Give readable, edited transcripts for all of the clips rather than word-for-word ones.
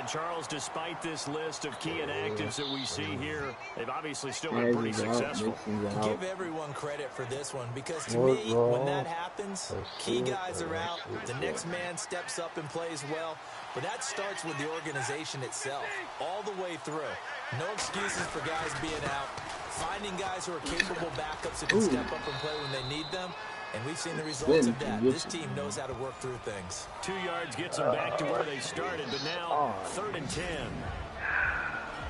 And, Charles, despite this list of key inactives that we see here, they've obviously still been pretty successful. Give everyone credit for this one because, to me, when that happens, key guys are out, the next man steps up and plays well, but that starts with the organization itself, all the way through. No excuses for guys being out, finding guys who are capable backups who can step up and play when they need them. And we've seen the results of that. This team knows how to work through things. 2 yards gets them back to where they started, but now 3rd and 10.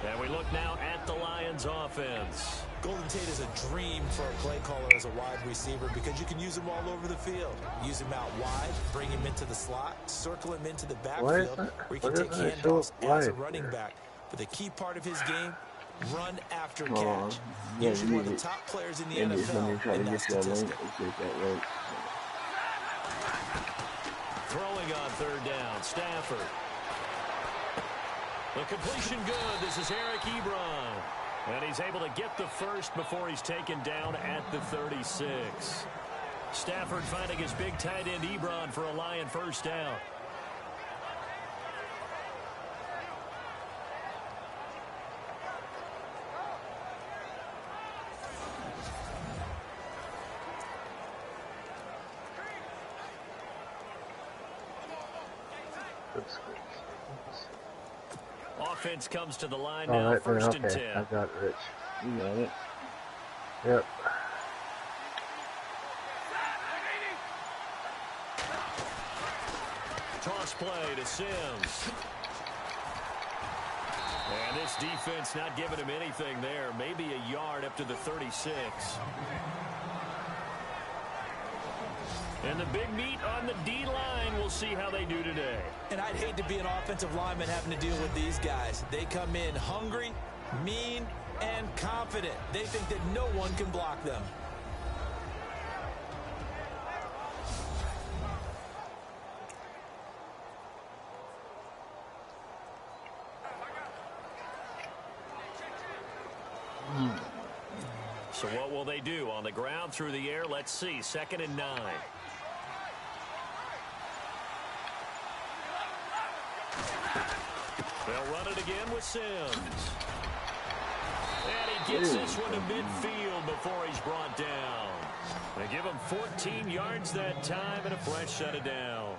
And we look now at the Lions offense. Golden Tate is a dream for a play caller as a wide receiver because you can use him all over the field. Use him out wide, bring him into the slot, circle him into the backfield, where he can take handoffs as a running back. But the key part of his game, run after catch. Usually one of the top players in the NFL in that statistic. Throwing on 3rd down, Stafford. The completion good. This is Eric Ebron. And he's able to get the first before he's taken down at the 36. Stafford finding his big tight end Ebron for a Lion first down. Offense comes to the line now, right, 1st and 10. I got it, Rich. You got it. Yep. Toss play to Sims. And this defense not giving him anything there. Maybe a yard up to the 36. And the big meat on the D-line. We'll see how they do today. And I'd hate to be an offensive lineman having to deal with these guys. They come in hungry, mean, and confident. They think that no one can block them. So what will they do? On the ground, through the air? Let's see. 2nd and 9. They'll run it again with Sims. And he gets this one to midfield before he's brought down. They give him 14 yards that time and a fresh set of downs.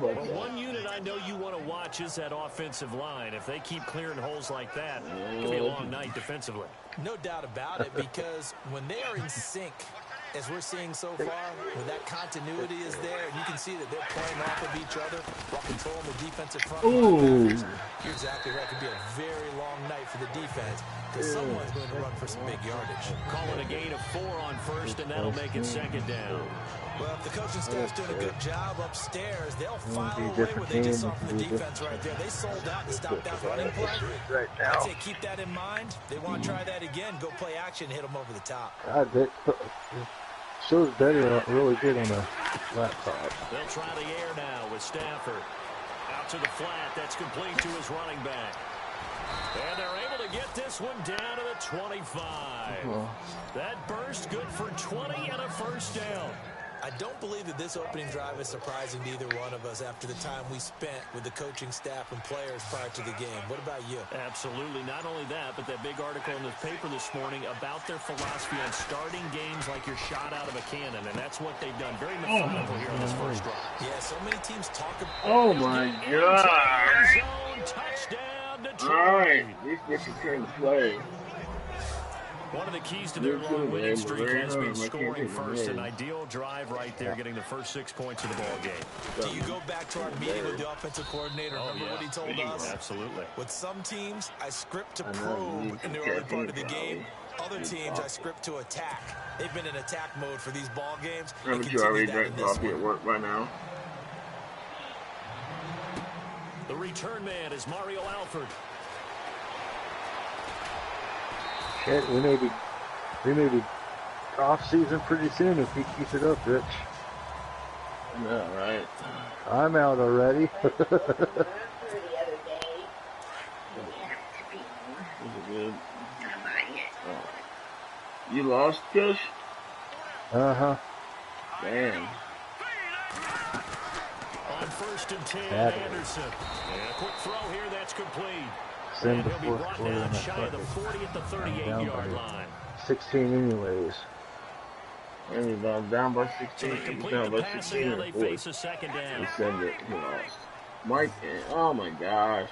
But one unit I know you want to watch is that offensive line. If they keep clearing holes like that, it'll be a long night defensively. No doubt about it, because when they are in sync, as we're seeing so far, when that continuity is there, and you can see that they're playing off of each other while controlling the defensive front. You're exactly right. It could be a very long night for the defense because someone's going to run for some big yardage. Calling a gain of 4 on 1st, and that'll make it 2nd down. Well, if the coaching staff's doing a good job upstairs, they'll file away what they just saw from the defense right there. They sold out and stopped that running play. I'd say keep that in mind. They want to try that again. Go play action, hit them over the top. God, that shows better, really good on the laptop. They'll try the air now with Stafford. Out to the flat. That's complete to his running back. And they're able to get this one down to the 25. That burst good for 20 and a first down. I don't believe that this opening drive is surprising to either one of us after the time we spent with the coaching staff and players prior to the game. What about you? Absolutely. Not only that, but that big article in the paper this morning about their philosophy on starting games like you're shot out of a cannon, and that's what they've done. Very methodical here on this first drive. Yeah, so many teams talk about... Oh, my God. Touchdown, Detroit. All right. This is trying to play. One of the keys to their long winning streak has been scoring first. An ideal drive right there, getting the first 6 points of the ball game. Do you go back to our meeting with the offensive coordinator? Remember what he told us? Absolutely. With some teams, I script to probe in the early part of the game. Other teams, I script to attack. They've been in attack mode for these ball games. Remember you already drank coffee at work right now. The return man is Mario Alford. Shit, we may be off season pretty soon if he keeps it up, Rich. Yeah, right. I'm out already. You lost, Kush? Uh-huh. Damn. On first and 10, Anderson. And a quick throw here, that's complete. Send And the he'll be fourth brought quarter down in the shy of the 40 at the 38-yard line. 16 anyways. And down by 16. So they complete Down the by pass, 16 and now or they 40. face a second down. He send it. He lost. Mike, oh my gosh.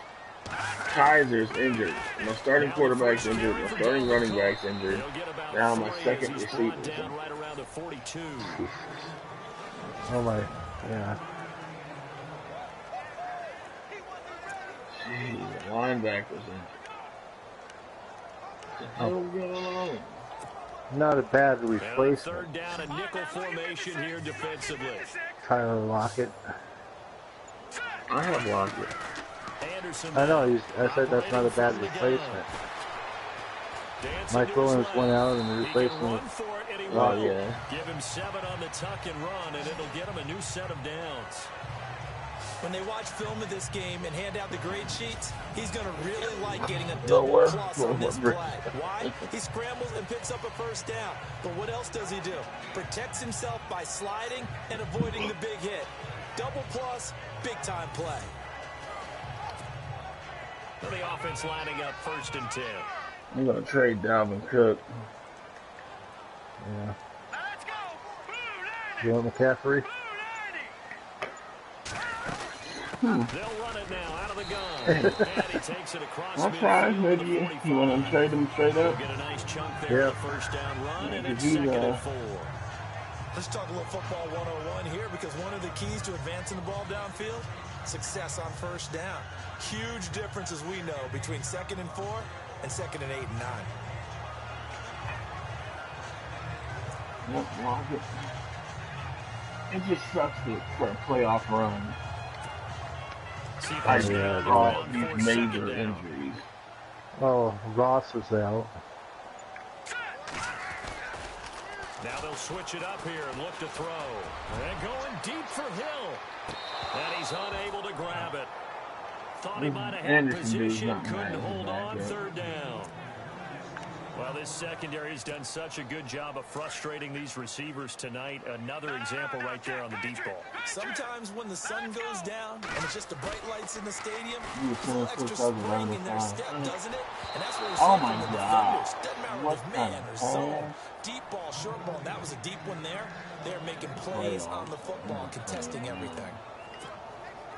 Kaiser's injured. My starting quarterback's injured. My starting running back's injured. Now my second receiver. Down right around the 42. Oh my, yeah. Jeez, the linebacker's injured. What the hell is going on? Not a bad replacement. Third down, a nickel formation here defensively. Tyler Lockett. I have Lockett. Anderson, I know, I said that's not a bad replacement. Mike Williams went out and replaced him with... Oh, yeah. Give him 7 on the tuck and run, and it'll get him a new set of downs. When they watch film of this game and hand out the grade sheets, he's going to really like getting a double plus on this play. Why? He scrambles and picks up a first down. But what else does he do? Protects himself by sliding and avoiding the big hit. Double plus, big time play. The offense lining up first and 10. I'm going to trade Dalvin Cook. Yeah. You want McCaffrey? They'll run it now out of the gun. And he takes it across That's fine. Maybe you want to trade him straight up? Get a nice chunk there, the first down run, and it's second and 4. Let's talk a little football 101 here, because one of the keys to advancing the ball downfield, success on first down. Huge difference, as we know, between 2nd and 4 and 2nd and 8 and 9. It just sucks for a playoff run. I all these major injuries. Oh, Ross was out. Now they'll switch it up here and look to throw. And going deep for Hill. And he's unable to grab it. Thought he might have had position, couldn't hold on, third down. Well, this secondary's done such a good job of frustrating these receivers tonight. Another example right there on the deep ball. Sometimes when the sun goes down and it's just the bright lights in the stadium, there's a little extra spring in their step, doesn't it? And that's what we're seeing from the defenders. Doesn't matter if it's man or zone. Deep ball, short ball, that was a deep one there. They're making plays on the football, contesting everything.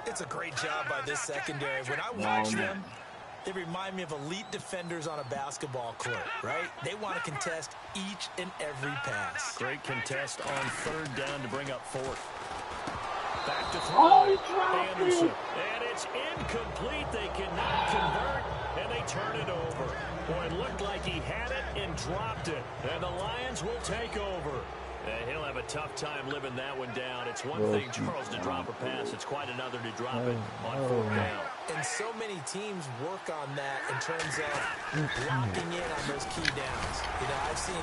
It's a great job by this secondary. When I watch them, they remind me of elite defenders on a basketball court, right? They want to contest each and every pass. Great contest on third down to bring up fourth. Back to throw. Anderson. And it's incomplete. They cannot convert, and they turn it over. Boy, it looked like he had it and dropped it. And the Lions will take over. He'll have a tough time living that one down. It's one thing, Charles, to drop a pass. It's quite another to drop it on fourth down. And so many teams work on that in terms of locking in on those key downs. You know, I've seen,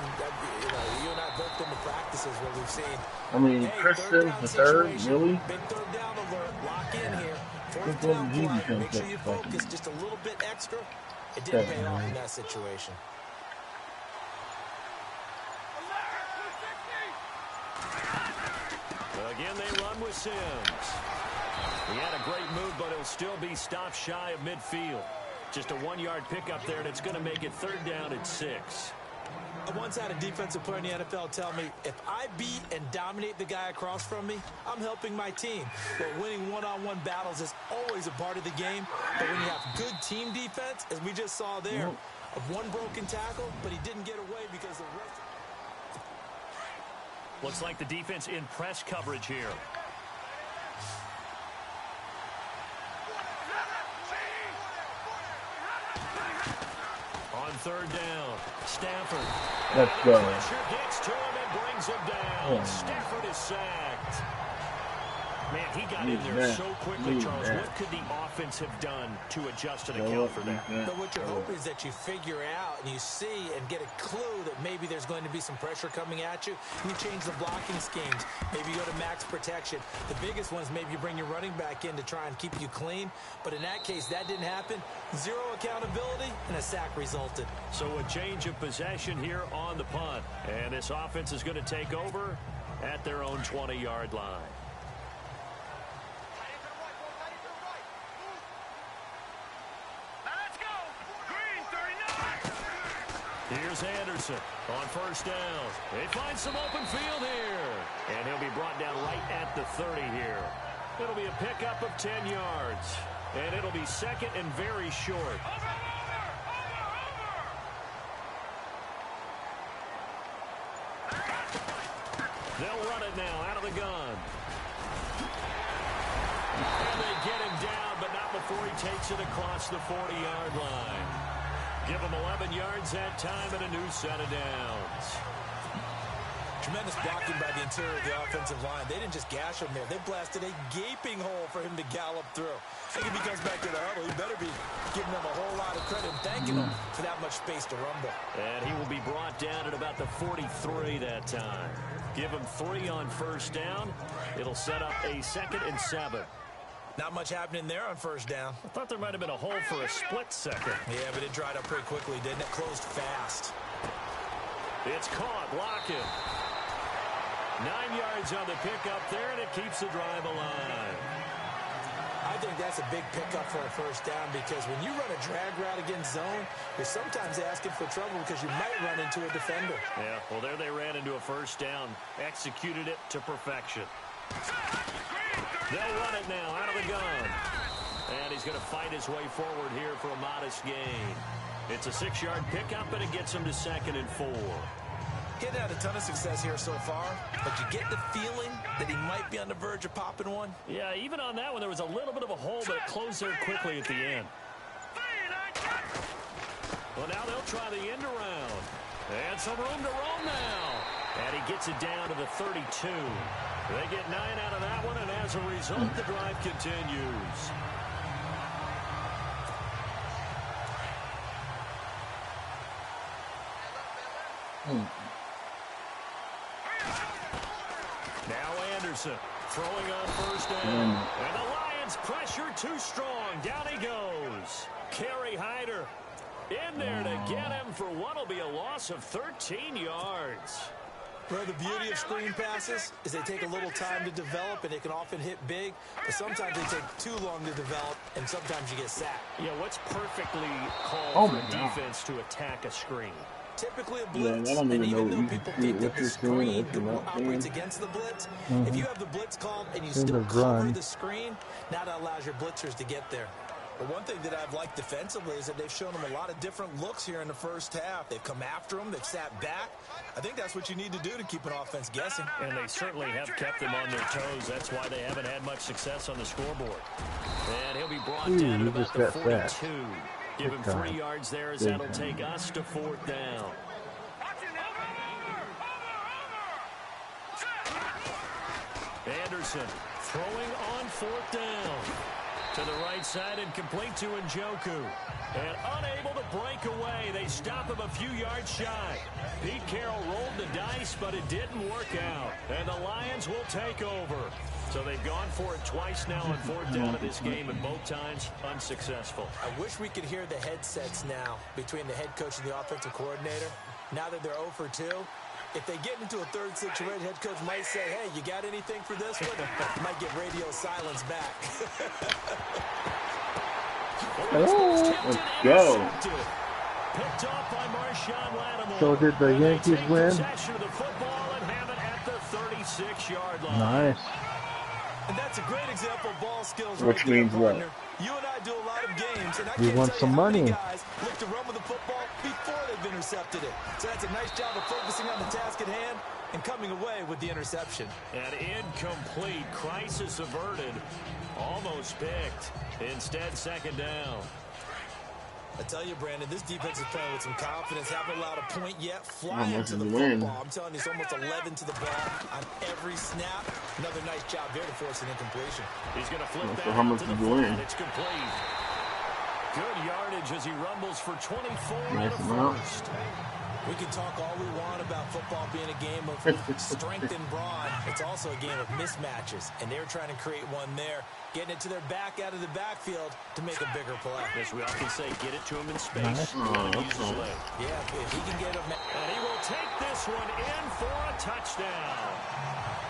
you and I both been to practices where we've seen, I mean, Christian the third, really? Big third down alert, lock in here. Fourth down play, make sure you focus just a little bit extra. It didn't pay off in that situation. Again, they run with Sims. He had a great move, but he'll still be stopped shy of midfield. Just a 1-yard pickup there, and it's going to make it third down at 6. I once had a defensive player in the NFL tell me, if I beat and dominate the guy across from me, I'm helping my team. But winning one-on-one battles is always a part of the game. But when you have good team defense, as we just saw there, one broken tackle, but he didn't get away because the rest... Looks like the defense in press coverage here. On third down, Stafford. Let's go. Pressure gets to him and brings him down. Stafford is sacked. Man, he got in there so quickly, Charles. What could the offense have done to adjust and account for that? But what you're hoping is that you figure out and you see and get a clue that maybe there's going to be some pressure coming at you. You change the blocking schemes. Maybe you go to max protection. The biggest ones, maybe you bring your running back in to try and keep you clean. But in that case, that didn't happen. Zero accountability, and a sack resulted. So a change of possession here on the punt. And this offense is going to take over at their own 20-yard line. Here's Anderson on first down. They find some open field here. And he'll be brought down right at the 30 here. It'll be a pickup of 10 yards. And it'll be second and very short. They'll run it now out of the gun. And they get him down, but not before he takes it across the 40-yard line. Give him 11 yards that time and a new set of downs. Tremendous blocking by the interior of the offensive line. They didn't just gash him there. They blasted a gaping hole for him to gallop through. I think if he comes back to the huddle, he better be giving them a whole lot of credit and thanking them for that much space to rumble. And he will be brought down at about the 43 that time. Give him 3 on first down. It'll set up a 2nd and 7. Not much happening there on first down. I thought there might have been a hole for a split second. Yeah, but it dried up pretty quickly, didn't it? Closed fast. It's caught. Lockett. 9 yards on the pickup there, and it keeps the drive alive. I think that's a big pickup for a first down because when you run a drag route against zone, you're sometimes asking for trouble because you might run into a defender. Yeah, well, there they ran into a first down. Executed it to perfection. They'll run it now out of the gun. And he's going to fight his way forward here for a modest gain. It's a 6-yard pickup, and it gets him to 2nd and 4. Getting had a ton of success here so far, but you get the feeling that he might be on the verge of popping one. Yeah, even on that one, there was a little bit of a hole, but it closed there quickly at the end. Well, now they'll try the end around. And some room to roam now. And he gets it down to the 32. They get 9 out of that one, and as a result, the drive continues. Now Anderson throwing on first down. And the Lions pressure too strong. Down he goes. Kerry Hyder in there to get him for what will be a loss of 13 yards. Well, the beauty of screen passes is they take a little time to develop, and they can often hit big, but sometimes they take too long to develop, and sometimes you get sacked. Yeah, what's perfectly called for defense to attack a screen? Typically a blitz, and even though people think that the screen operates against the blitz, if you have the blitz called and you still cover the screen, now that allows your blitzers to get there. But one thing that I've liked defensively is that they've shown them a lot of different looks here in the first half. They've come after them. They've sat back. I think that's what you need to do to keep an offense guessing. And they certainly have kept them on their toes. That's why they haven't had much success on the scoreboard. And he'll be brought down at about the 42. Give him 3 yards there as that'll take us to 4th down. Anderson throwing on 4th down. To the right side and complete to Njoku. And unable to break away. They stop him a few yards shy. Pete Carroll rolled the dice, but it didn't work out. And the Lions will take over. So they've gone for it twice now on 4th down of this game, and both times unsuccessful. I wish we could hear the headsets now between the head coach and the offensive coordinator. Now that they're 0 for 2. If they get into a third situation, head coach might say, hey, you got anything for this one? Might get radio silence back. Let's go. Picked off by Marshawn Lattimore. So did the Yankees win? Possession of the football and have it at the 36-yard line. Nice. And that's a great example of ball skills. Which means what? You and I do a lot of games, and I You can't want tell some you how money. many guys look to run with the football before they've intercepted it. So that's a nice job of focusing on the task at hand and coming away with the interception. An incomplete, crisis averted, almost picked. Instead, 2nd down. I tell you, Brandon, this defense is playing with some confidence. Haven't allowed a point yet. Flying to the football. I'm telling you, it's almost 11 to the ball on every snap. Another nice job there to force an incompletion. He's going to flip that how much to the flat. It's complete. Good yardage as he rumbles for 24 in the first. We can talk all we want about football being a game of strength and brawn. It's also a game of mismatches, and they're trying to create one there, getting it to their back out of the backfield to make a bigger play. As we often say, get it to him in space. Nice. Yeah, if he can get him. And he will take this one in for a touchdown.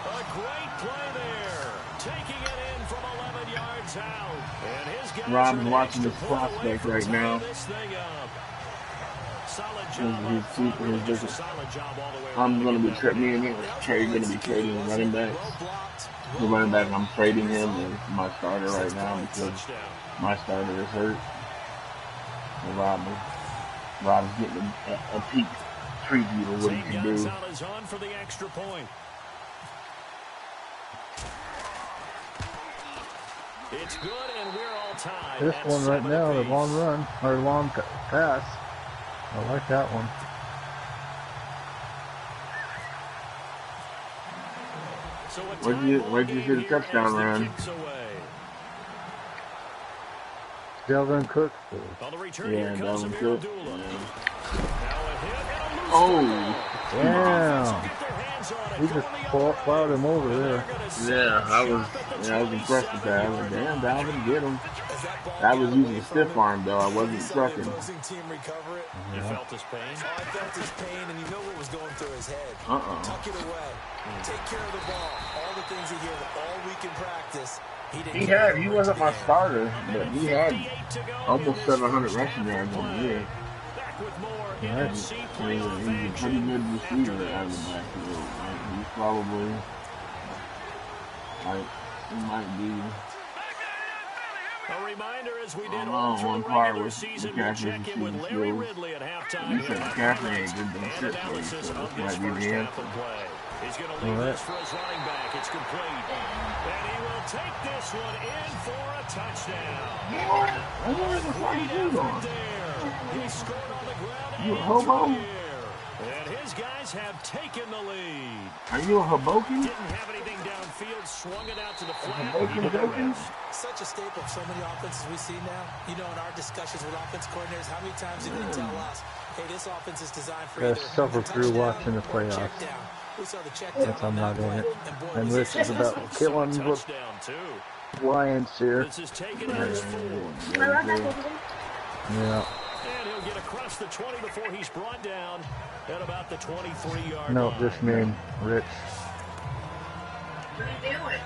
A great play there. Taking it in from 11 yards out. And his guys Rob's watching this prospect right now. Solid job up front, really just a solid job all the way around. I'm going to be trading running backs. The running back, I'm trading him as my starter right now because my starter is hurt. So Rob's getting a peek preview of what he can do. On for the extra point. It's good, and we're all tied. This one right now, the long run, or long pass. I like that one. So where'd you see the touchdown run? Delvin Cook. Yeah, Delvin Cook. Oh! Damn! He just plowed him over there. Yeah, I was impressed with that. I was like, damn, Dalvin, get him. I was using a stiff arm, though. I wasn't trucking. You felt his pain? Oh, I felt his pain, and you know what was going through his head. Tuck it away. Take care of the ball. All the things he heard all week in practice. He wasn't my starter, but he had almost 700 rushing yards on the year. He's a pretty good receiver out of the backfield. He's probably, he might be. A reminder, as we did all through the regular season, we'll check in with Larry Ridley at halftime. You said McCaffrey ain't good than shit, so this might be the answer. He's going to leave this for his running back. It's complete. And he will take this one in for a touchdown. He scored on the ground. You a hobo? And his guys have taken the lead. Are you a Hoboken? Didn't have anything downfield, swung it out to the flat. Such a staple of so many offenses we see now. You know, in our discussions with offense coordinators, how many times did they tell us, hey, this offense is designed for either suffer through watching the playoffs. Yes, I'm not in it. And this is about killing the Lions here. This is taken as 4. Yeah. And he'll get across the 20 before he's brought down at about the 23-yard line. No, just me, Rich. What are you doing?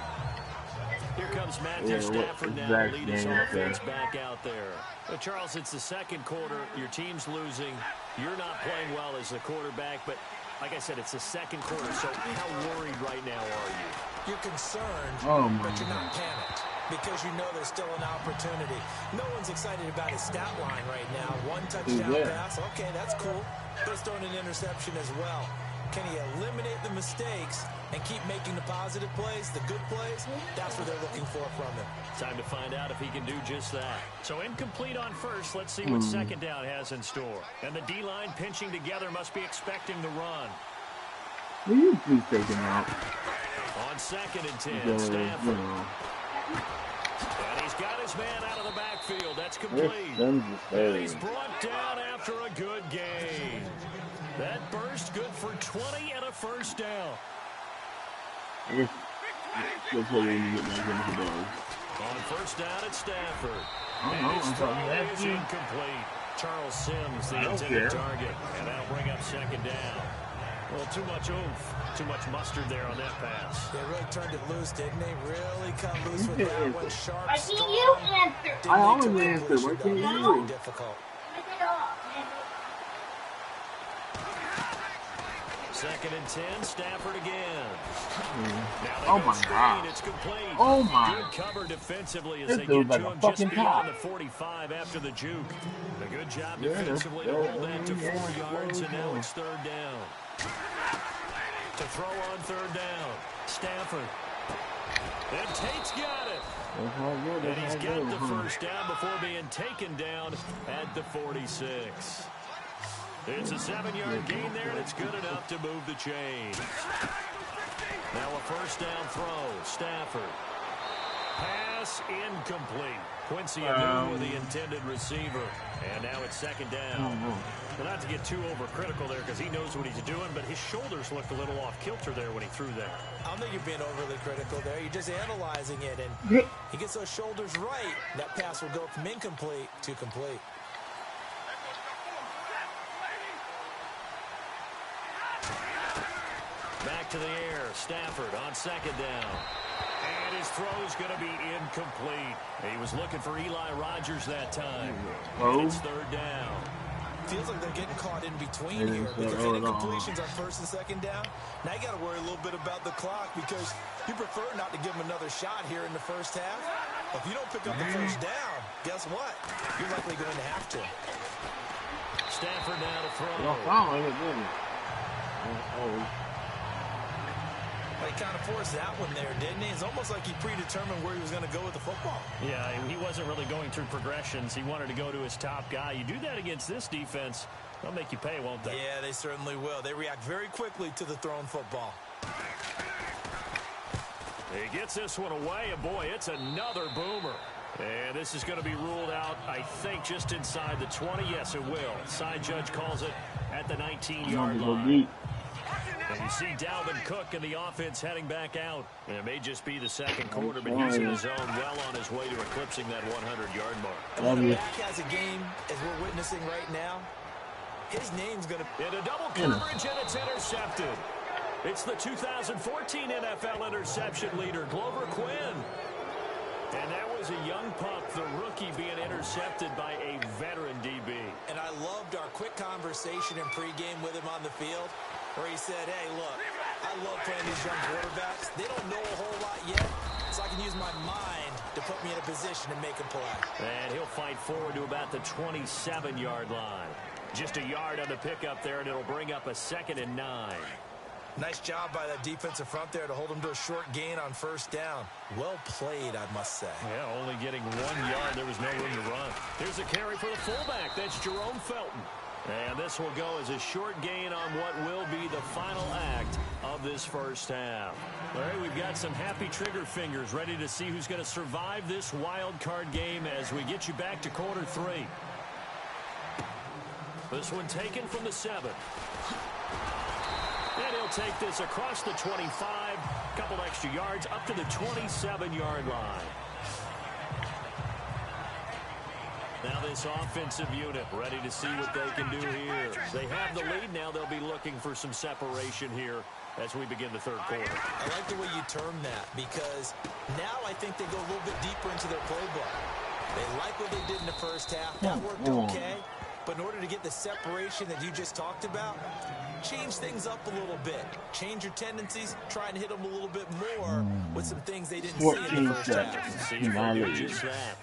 Here comes Matthew Stafford now to lead his offense back out there. But Charles, it's the second quarter. Your team's losing. You're not playing well as the quarterback, but like I said, it's the second quarter, so how worried right now are you? You're concerned, but you're not panicked because you know there's still an opportunity. No one's excited about his stat line right now. 1 touchdown pass, okay, that's cool. But he's throwing an interception as well. Can he eliminate the mistakes and keep making the positive plays, the good plays? That's what they're looking for from him. Time to find out if he can do just that. So incomplete on first. Let's see what second down has in store. And the D-line pinching together must be expecting the run. Will you please take him out? On 2nd and 10, Stafford. And he's got his man out of the backfield. That's complete. And he's brought down after a good game. That burst good for 20 and a first down. On first down at Stafford. And his throw is incomplete. Charles Sims, the intended target. And that'll bring up second down. Well, too much oomph, too much mustard there on that pass. They really turned it loose, didn't they? Really come loose with that one. Sharp, Why can't you answer? I always answer. Why can't you? Difficult. Second and 10, Stafford again. Oh my God! It's complete. Oh my! Good cover defensively as they get to him just beyond the 45 after the juke. A good job defensively to hold that to 4 yards, and now it's third down. To throw on third down, Stafford. And Tate's got it. And he's got the first down before being taken down at the 46. It's a 7-yard gain there, and it's good enough to move the chains. Now a first down throw. Stafford. Pass incomplete. Quincy Anu, the intended receiver. And now it's second down. Well, not to get too overcritical there because he knows what he's doing, but his shoulders looked a little off kilter there when he threw that. I don't think you're being overly critical there. You're just analyzing it, and he gets those shoulders right. That pass will go from incomplete to complete. Back to the air. Stafford on second down. And his throw's going to be incomplete. He was looking for Eli Rogers that time. And it's third down. Feels like they're getting caught in between here, but they're getting completions on first and second down. Now you got to worry a little bit about the clock because you prefer not to give them another shot here in the first half. If you don't pick up the first down, guess what? You're likely going to have to. Stafford now to throw. He kind of forced that one there, didn't he? It's almost like he predetermined where he was going to go with the football. Yeah, he wasn't really going through progressions. He wanted to go to his top guy. You do that against this defense, they'll make you pay, won't they? Yeah, they certainly will. They react very quickly to the thrown football. He gets this one away, and boy, it's another boomer. And this is going to be ruled out, I think, just inside the 20. Yes, it will. Side judge calls it at the 19-yard line. And you see Dalvin Cook and the offense heading back out. And it may just be the second quarter, but he's in the zone well on his way to eclipsing that 100-yard mark. When the back has a game, as we're witnessing right now, his name's going to... Into double coverage, and it's intercepted. It's the 2014 NFL interception leader, Glover Quinn. And that was a young pup, the rookie, being intercepted by a veteran DB. And I loved our quick conversation in pregame with him on the field, where he said, hey, look, I love playing these young quarterbacks. They don't know a whole lot yet, so I can use my mind to put me in a position to make a play. And he'll fight forward to about the 27-yard line. Just a yard on the pickup there, and it'll bring up a 2nd and 9. Nice job by that defensive front there to hold him to a short gain on first down. Well played, I must say. Yeah, only getting 1 yard. There was no room to run. Here's a carry for the fullback. That's Jerome Felton. And this will go as a short gain on what will be the final act of this first half. All right, we've got some happy trigger fingers ready to see who's going to survive this wild card game as we get you back to quarter 3. This one taken from the 7. And he'll take this across the 25, couple extra yards up to the 27-yard line. Now this offensive unit ready to see what they can do here. They have the lead. Now they'll be looking for some separation here as we begin the third quarter. I like the way you term that because now I think they go a little bit deeper into their playbook. They like what they did in the first half. That worked okay. But in order to get the separation that you just talked about, change things up a little bit. Change your tendencies. Try and hit them a little bit more with some things they didn't see in the first half. See if they do just that.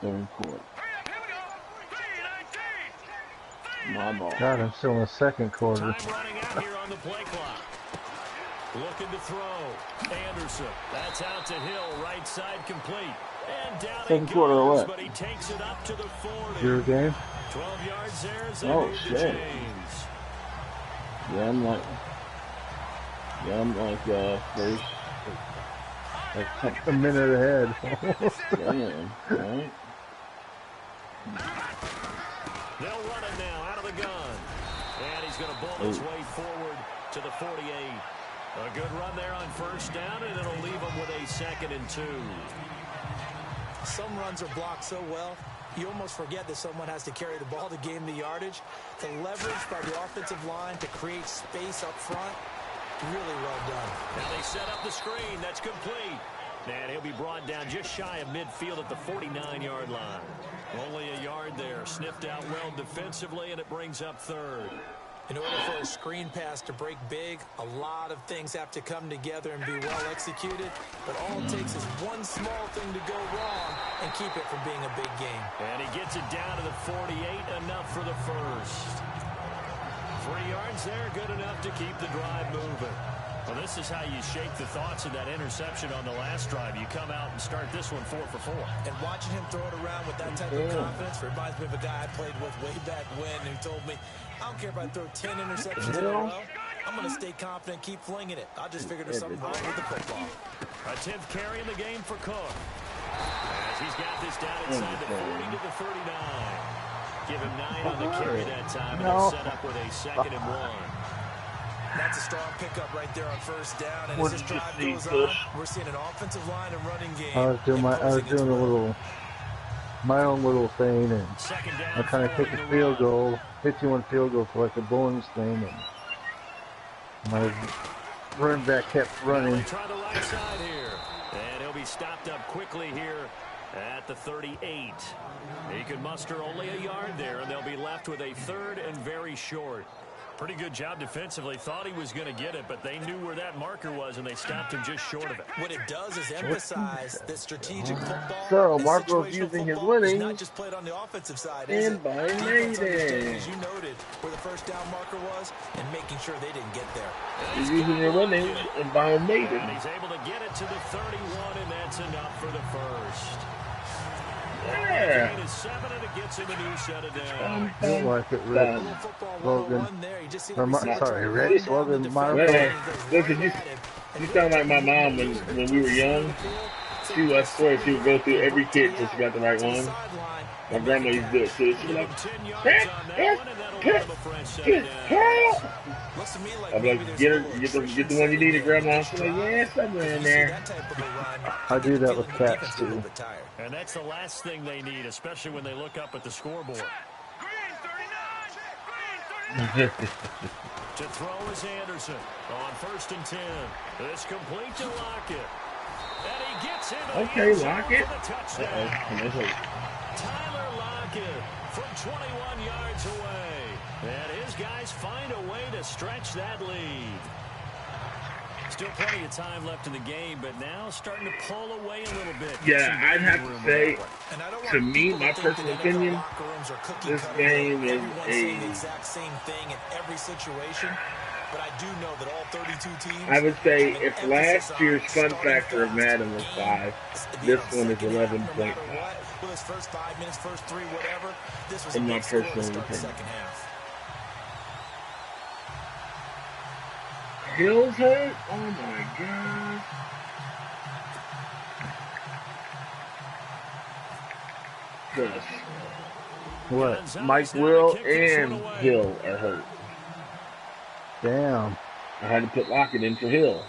Third quarter. My ball. God, I'm still in the second quarter. Time running out here on the play clock. Looking to throw. Anderson. That's out to Hill. Right side complete. And down second it quarter goes, what? but he takes it up to the 40. Your game? 12 yards there as they Oh, move shit. to James. Yeah, I'm like first. Like a minute ahead. Damn, right? They'll run it now out of the gun. And he's going to bull his way forward to the 48. A good run there on first down, and it'll leave him with a 2nd and 2. Some runs are blocked so well, you almost forget that someone has to carry the ball to gain the yardage. The leverage by the offensive line to create space up front, really well done. Now they set up the screen. That's complete. And he'll be brought down just shy of midfield at the 49-yard line. Only a yard there. Sniffed out well defensively, and it brings up 3rd. In order for a screen pass to break big, a lot of things have to come together and be well executed. But all it takes is one small thing to go wrong and keep it from being a big game. And he gets it down to the 48, enough for the first. 3 yards there, good enough to keep the drive moving. Well, this is how you shake the thoughts of that interception on the last drive. You come out and start this one 4 for 4. And watching him throw it around with that type of confidence reminds me of a guy I played with way back when who told me, I don't care if I throw 10 interceptions in a row. I'm going to stay confident, keep flinging it. I just figured there's something wrong with the football. A 10th carry in the game for Cook. As he's got this down inside the 40 to the 39. Give him 9 on the carry that time, and they'll set up with a 2nd and 1. That's a strong pickup right there on first down. And as this drive goes on, we're seeing an offensive line and running game. I was doing a little, my own little thing, and I'm trying to take a field goal, 51 field goal for like a bonus thing, and my running back kept running. Try the right side here, and he'll be stopped up quickly here at the 38. He can muster only a yard there, and they'll be left with a 3rd and very short. Pretty good job defensively. Thought he was going to get it, but they knew where that marker was, and they stopped him just short of it. What it does is emphasize that strategic football. So Marco's using his winnings. Not just played on the offensive side, and by as you noted, where the first down marker was, and making sure they didn't get there. He's using your winnings and by made it. And he's able to get it to the 31, and that's enough for the first. Yeah. I don't like it, Rick. Logan. Sorry, Rick. Logan, listen, you sound like my mom when we were young. She was, I swear, she would go through every kid till she got the right one. My grandma used to do it too. She'd be like, I'd be like, get the one you needed, Grandma. She's like, yeah, somewhere in there. I do that with cats too. And that's the last thing they need, especially when they look up at the scoreboard. To throw is Anderson on 1st and 10. It's complete to Lockett. And he gets into the Lockett. for the touchdown. Tyler Lockett from 21 yards away. And his guys find a way to stretch that lead. Still plenty of time left in the game, but now starting to pull away a little bit. Yeah, I'd have to say, to me, my personal opinion, this game is the exact same thing in every situation. But I do know that all 32 teams. I would say if last year's fun factor of Madden was 5, this one is 11.5. With his first 5 minutes, first 3, whatever, this was in my personal opinion. Hill's hurt? Oh my god. Yes. What? Mike Will and Hill are hurt. Damn. I had to put Lockett in for Hill.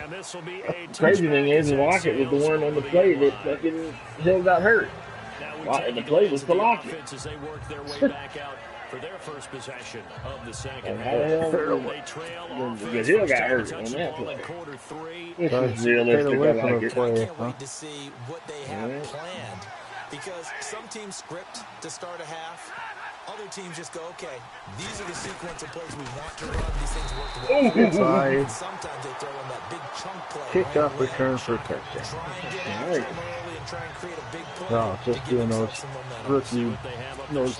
And this will be a crazy thing is, Lockett was the one on the play that fucking Hill got hurt. And the play was for Lockett. They work their way back out for their first possession of the second half. They trail because Hill got hurt on that play. This is realistic. I like it. I can't wait to see what they have planned. Because some teams script to start a half. Other teams just go, okay, these are the sequence of plays we want to run. These things work together. Sometimes they throw in that big chunk play. Kick off return for a touchdown. No, just doing those rookie, those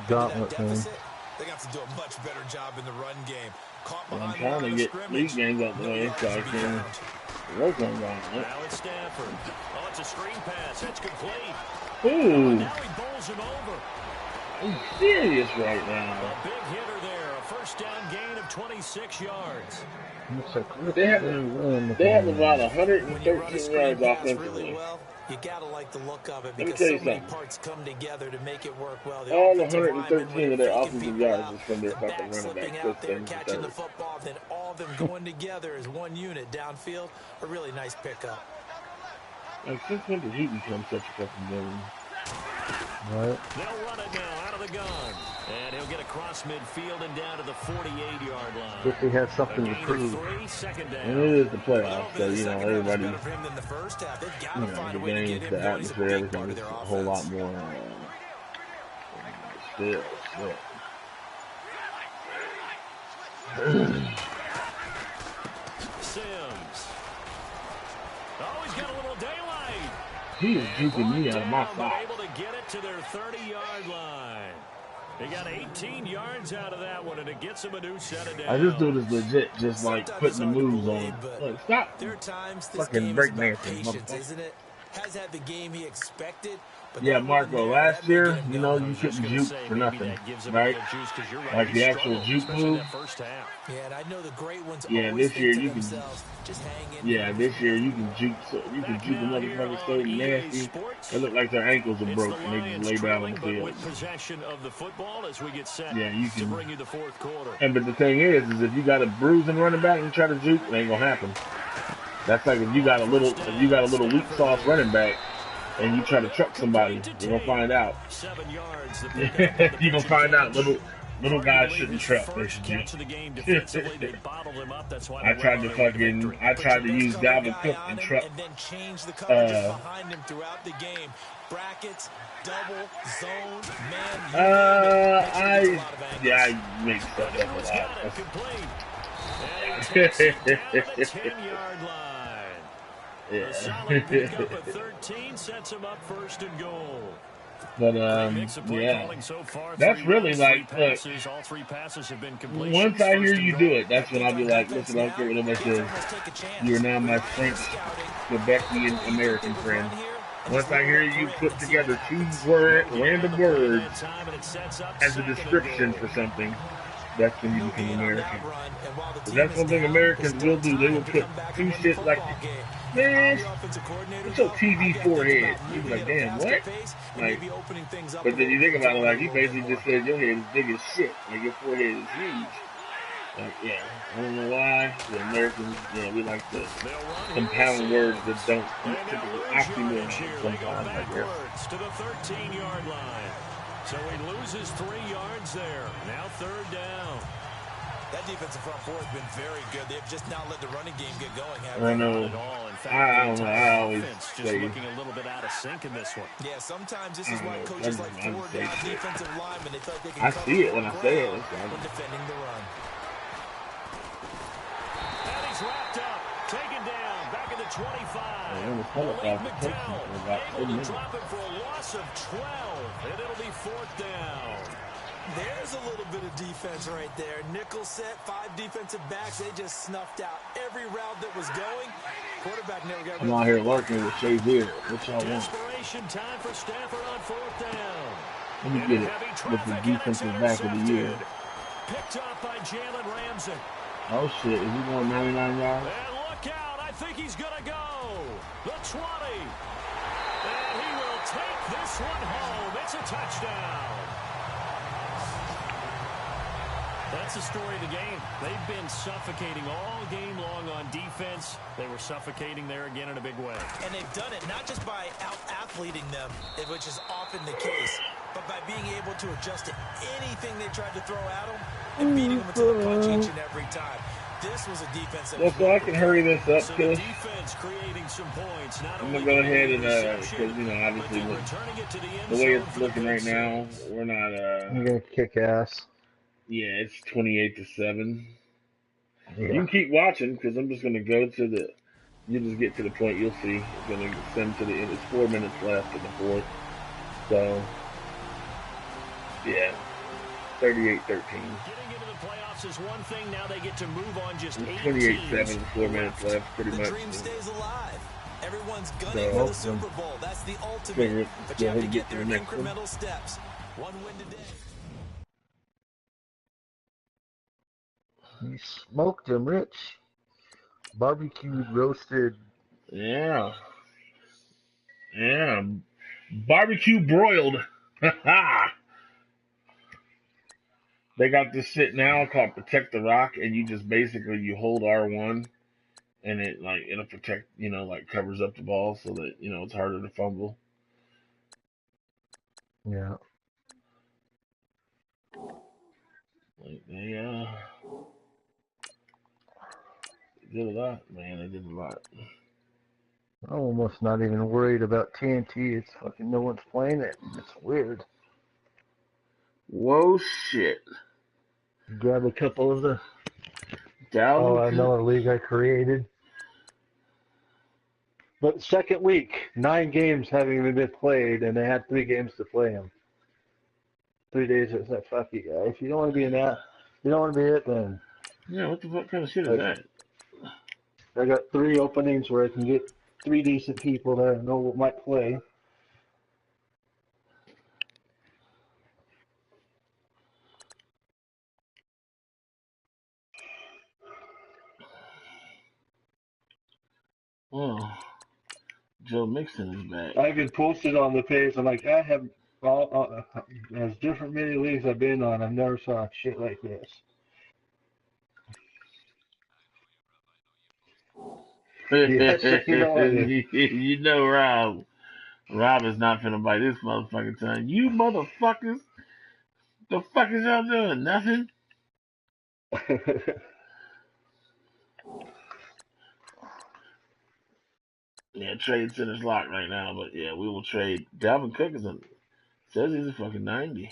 gauntlet things. They got to do a much better job in the run game. I'm trying to get these games out the way so I can work on gauntlet. Now it's Stafford. Oh, it's a screen pass. It's complete. Ooh. Now he bowls him over. He's serious right now. A big hitter there. A first down gain of 26 yards. They have about 113 yards offensively. You gotta like the look of it because so many parts come together to make it work well. All 113 of their offensive yards is from their fucking running back. Out there catching the football, then all of them going together as one unit downfield. A really nice pickup. Like, since when did he become such a fucking villain? Right. They'll run it now out of the gun. And he'll get across midfield and down to the 48-yard line. If he has something to prove. And it is the playoffs, so, you know, everybody, you know, the games, the atmosphere, everything is a whole lot more still. Sims. Oh, he's got a little daylight. He is juking me out of my socks. Able to get it to their 30-yard line. He got 18 yards out of that one, and it gets him a new set of downs. I just do this legit, just like putting the moves on. Look, stop fucking breakdancing, isn't it? Has had the game he expected. Yeah, Marco, last year, you know, you couldn't juke for nothing, right? Like the actual juke move. Yeah, and I know the great ones. Yeah, this year you can. Yeah, this year you can juke. You can juke the motherfucker so nasty. It look like their ankles are broke and they just lay down on the field. Yeah, you can. And but the thing is if you got a bruising running back and you try to juke, it ain't gonna happen. That's like if you got a little weak sauce running back and you try to truck somebody, you're gonna find out. You're gonna find out Little guys shouldn't trap, basically. I tried to use Dalvin Cook and trap. And then change the coverages behind him throughout the game. Brackets, double, zone, man. I make stuff up a lot. Yeah. Solid pickup at 13 sets him up first and goal. But yeah, that's really like, look, once I hear you do it, that's when I'll be like, listen, I don't care what nobody says. You're now my French, Quebecian American friend. Once I hear you put together two random words as a description for something, that's when you become American. That's one thing Americans will do. They will put two shit like, man, what's your TV forehead? You be like, damn, what? Like, but then you think about it, like, he basically just said your head is big as shit. Like, your forehead is huge. Like, yeah, I don't know why the Americans, we like to compound words that don't typically oxymoron sometimes, I guess. To the 13-yard line. So he loses 3 yards there. Now third down. That defensive front four has been very good. They've just not let the running game get going. I know. I don't know. I always say looking a little bit out of sync in this one. Yeah, sometimes this is why coaches like four down defensive linemen. They feel like they can I see it when I say it. When defending the run. And he's wrapped up, taken down, back at the 25. Able to drop it for a loss of 12, and it'll be fourth down. There's a little bit of defense right there. Nickel set, 5 defensive backs. They just snuffed out every route that was going. Quarterback never got. I'm out here working with Shazier. What y'all want? Desperation time for Stafford on fourth down. Let me get it with the defensive back of the year. Picked up by Jalen Ramsey. Oh shit, is he going 99 yards? And look out, I think he's gonna go. The 20. And he will take this one home. It's a touchdown. That's the story of the game. They've been suffocating all game long on defense. They were suffocating there again in a big way. And they've done it not just by out-athleting them, which is often the case, but by being able to adjust to anything they tried to throw at them and beating them into the punch each and every time. This was a defense that so I can hurry this up, so Chris. creating some points, I'm going to go ahead and, because, obviously, the way it's looking right now, we're not, You're going to kick ass. Yeah, it's 28-7. Yeah. You can keep watching, because I'm just going to go to the, you just get to the point, you'll see. It's going to send to the end. It's 4 minutes left in the fourth. So, yeah, 38-13. Getting into the playoffs is one thing. Now they get to move on just 28-7, 4 minutes left, pretty much. The dream stays alive. Everyone's gunning for the Super Bowl. That's the ultimate. But you have to get there in incremental steps. One win today. You smoked him, Rich. Barbecued, roasted. Yeah. Yeah. Barbecue broiled. They got this shit now called Protect the Rock, and you just basically, you hold R1, and it, it'll protect, covers up the ball so that, it's harder to fumble. Yeah. They did a lot, man. They did a lot. I'm almost not even worried about TNT. It's fucking no one's playing it. It's weird. Whoa, shit. Grab a couple of the another league I created. But second week, 9 games having been played, and they had 3 games to play them. 3 days. It's like, fuck you guys. If you don't want to be in that, you don't want to be it, then. Yeah, what the fuck kind of shit is that? I got 3 openings where I can get 3 decent people that I know might play. Oh, Joe Mixon is back. I even posted on the page. I'm like, I have there's different many leagues I've been on. I've never saw shit like this. Yes, you know, Rob is not finna bite this motherfucking tongue. You motherfuckers. The fuck is y'all doing? Nothing? Yeah, trade center's locked right now, but yeah, we will trade. Dalvin Cook says he's a fucking 90.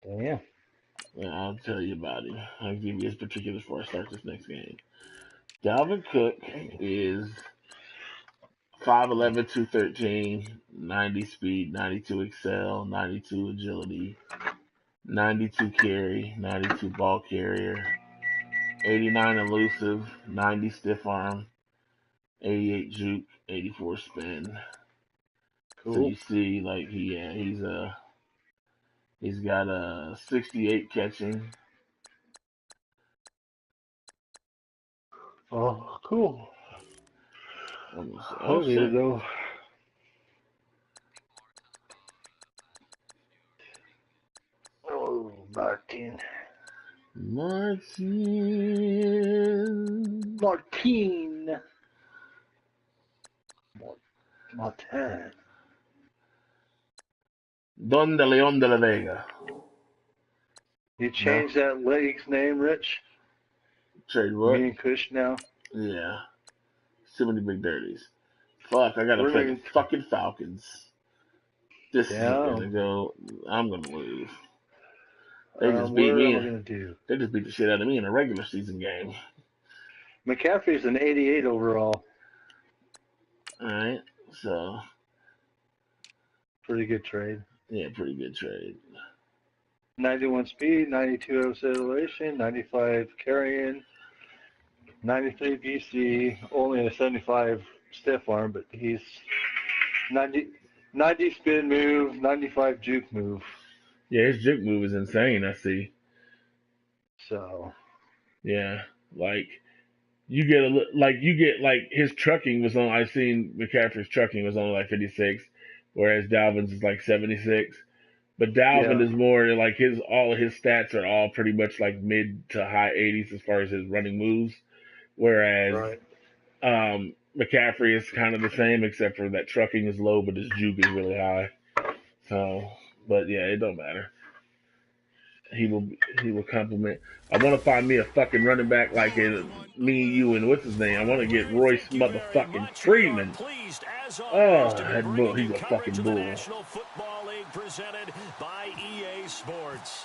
Damn. Yeah, I'll tell you about him. I'll give you his particulars before I start this next game. Dalvin Cook is 5'11", 213, 90 speed, 92 excel, 92 agility, 92 carry, 92 ball carrier, 89 elusive, 90 stiff arm, 88 juke, 84 spin. Cool. So you see, like he's got a 68 catching. Oh, cool. Oh shit! Go. Oh, Martin. Don de Leon de la Vega. You changed that league's name, Rich? Trade what? Me and Kush now? Yeah. Too many big dirties. Fuck, I gotta play the fucking Falcons. This is gonna go. I'm gonna lose. They just beat me. They just beat the shit out of me in a regular season game. McCaffrey's an 88 overall. Alright, so. Pretty good trade. Yeah, pretty good trade. 91 speed, 92 acceleration, 95 carrying, 93 BC, only a 75 stiff arm, but he's 90 spin move, 95 juke move. Yeah, his juke move is insane, I see. So. Yeah, like you get his trucking was on. I've seen McCaffrey's trucking was only like 56, whereas Dalvin's is like 76. But Dalvin is more like all of his stats are all pretty much like mid to high 80s as far as his running moves, whereas McCaffrey is kind of the same except for that trucking is low, but his juke is really high. So, but yeah, it don't matter. He will compliment. I want to find me a fucking running back like me, you, and what's his name? I want to get Royce motherfucking Freeman. Oh, that bull, he's a fucking bull. Presented by EA Sports.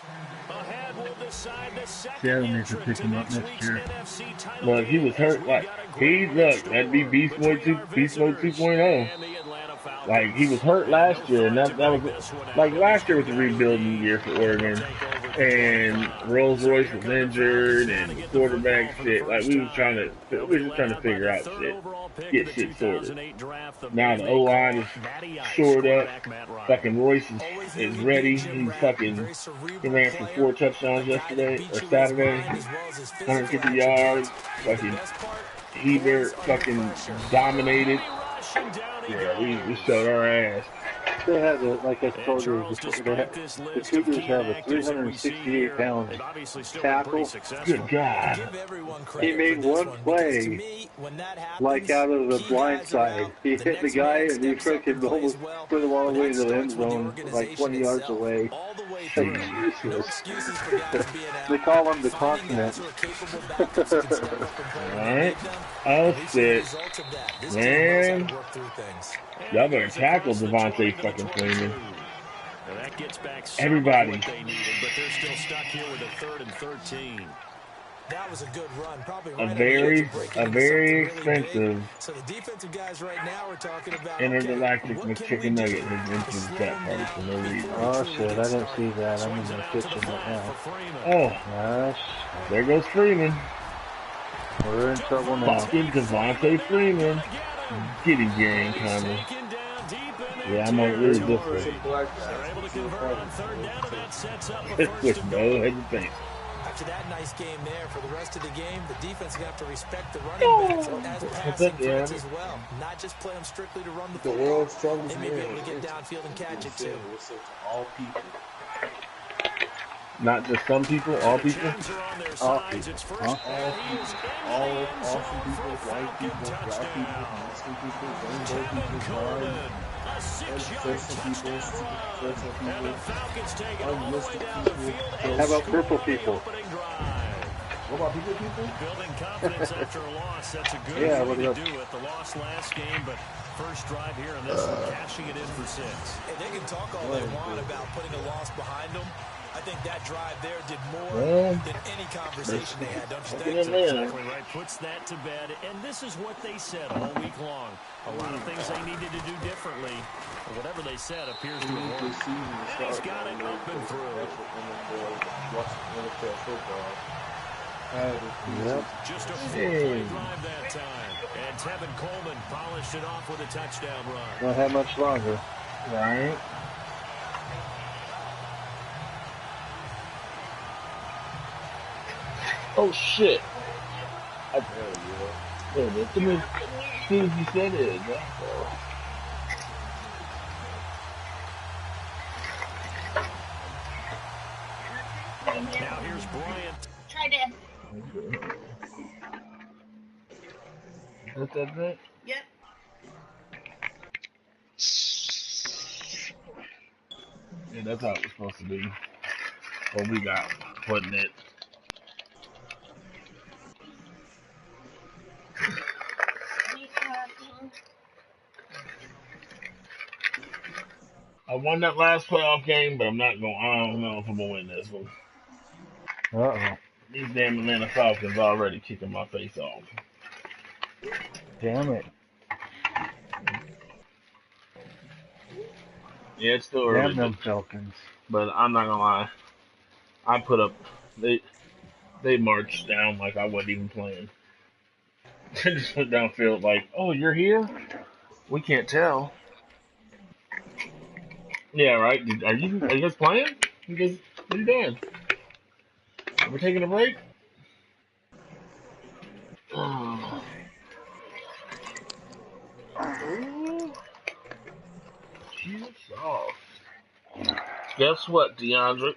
Seattle needs to pick him up next year. Look, he was hurt. That'd be Beast Mode 2.0. Like, he was hurt last year, and that was, like, last year was a rebuilding year for Oregon, and Rolls Royce was injured, and quarterback shit, like, we were just trying to figure out shit, get shit sorted. Now the O-line is shored up, fucking Royce is ready, he ran for 4 touchdowns yesterday, or Saturday, 150 yards, fucking Hebert fucking dominated. Yeah, we showed our ass. They have like I told you, the Cougars have a 368-pound tackle. Good God. He made one play, like out of the blind side. He hit the guy and he freaking almost put him all the way into the end zone, like 20 yards away. Useless. They call him the continent. Alright. Oh shit. Man. Y'all better tackle Devontae fucking Freeman. Everybody. But they're still stuck here with a 3rd and 13. That was a good run. Probably right a very expensive so the defensive guys right now are talking about intergalactic McChicken nugget has entered the chat party for no reason. Oh shit, I didn't see that. I'm in the kitchen right now. Oh. Gosh. There goes Freeman. We're in trouble now. Fucking Devontae Freeman. Get him, Gary Conley. Yeah, I'm gonna lose this way. With no hesitation. After that nice game there, for the rest of the game, the defense is going to have to respect the running backs as passing threats as well. Not just play them strictly to run the football. The world's strongest man. They may be able to get downfield and catch it too. All people. Not just some people, all people? All people. Huh? All awesome people, white people, black people, Mexican people, rainbow people, And the Falcons take it all the way down the field. How about purple people? What about people? Building confidence after a loss. That's a good way to do it. The loss last game, but first drive here in this one, cashing it in for 6. And they can talk all they want about putting a loss behind them. I think that drive there did more than any conversation they had, don't you think? That's exactly right. Puts that to bed. And this is what they said all week long. A lot of things they needed to do differently. But whatever they said appears to have worked. And he's got it up and through. Just a 4-play drive that time. And Tevin Coleman polished it off with a touchdown run. Not have much longer. Right. Oh shit! There it is. As soon as you said it, Now here's Bryant. Try this. What's that drink? Yep. Yeah, that's how it was supposed to be. What we got putting it. I won that last playoff game, but I don't know if I'm gonna win this one. These damn Atlanta Falcons already kicking my face off. Damn it. Yeah, it's still early. Damn them Falcons. But I'm not gonna lie. I put up they marched down like I wasn't even playing. They just went downfield like, oh, you're here? We can't tell. Yeah, right. Are you guys playing? What are you doing? We're taking a break? Oh. Guess what, DeAndre?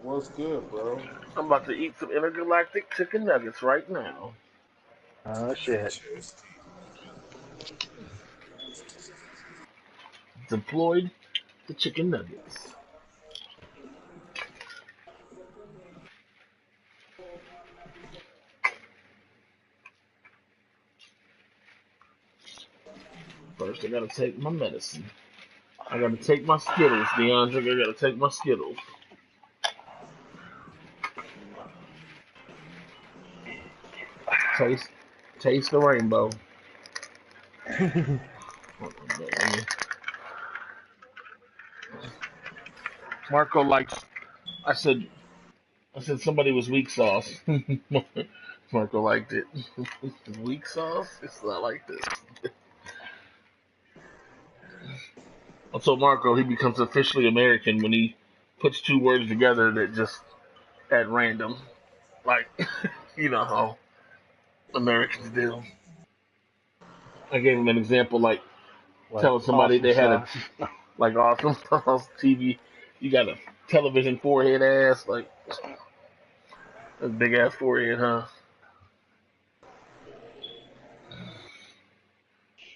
What's good, bro? I'm about to eat some intergalactic chicken nuggets right now. Oh, shit. Deployed the chicken nuggets. First, I gotta take my medicine. I gotta take my Skittles, DeAndre. I gotta take my Skittles. Taste the rainbow. Marco likes. I said somebody was weak sauce. Marco liked it. Weak sauce? It's not like this. I told Marco he becomes officially American when he puts two words together that just at random. Like, you know how Americans do. I gave him an example like telling somebody awesome they had sauce. like awesome sauce TV. You got a television forehead ass, like a big ass forehead, huh?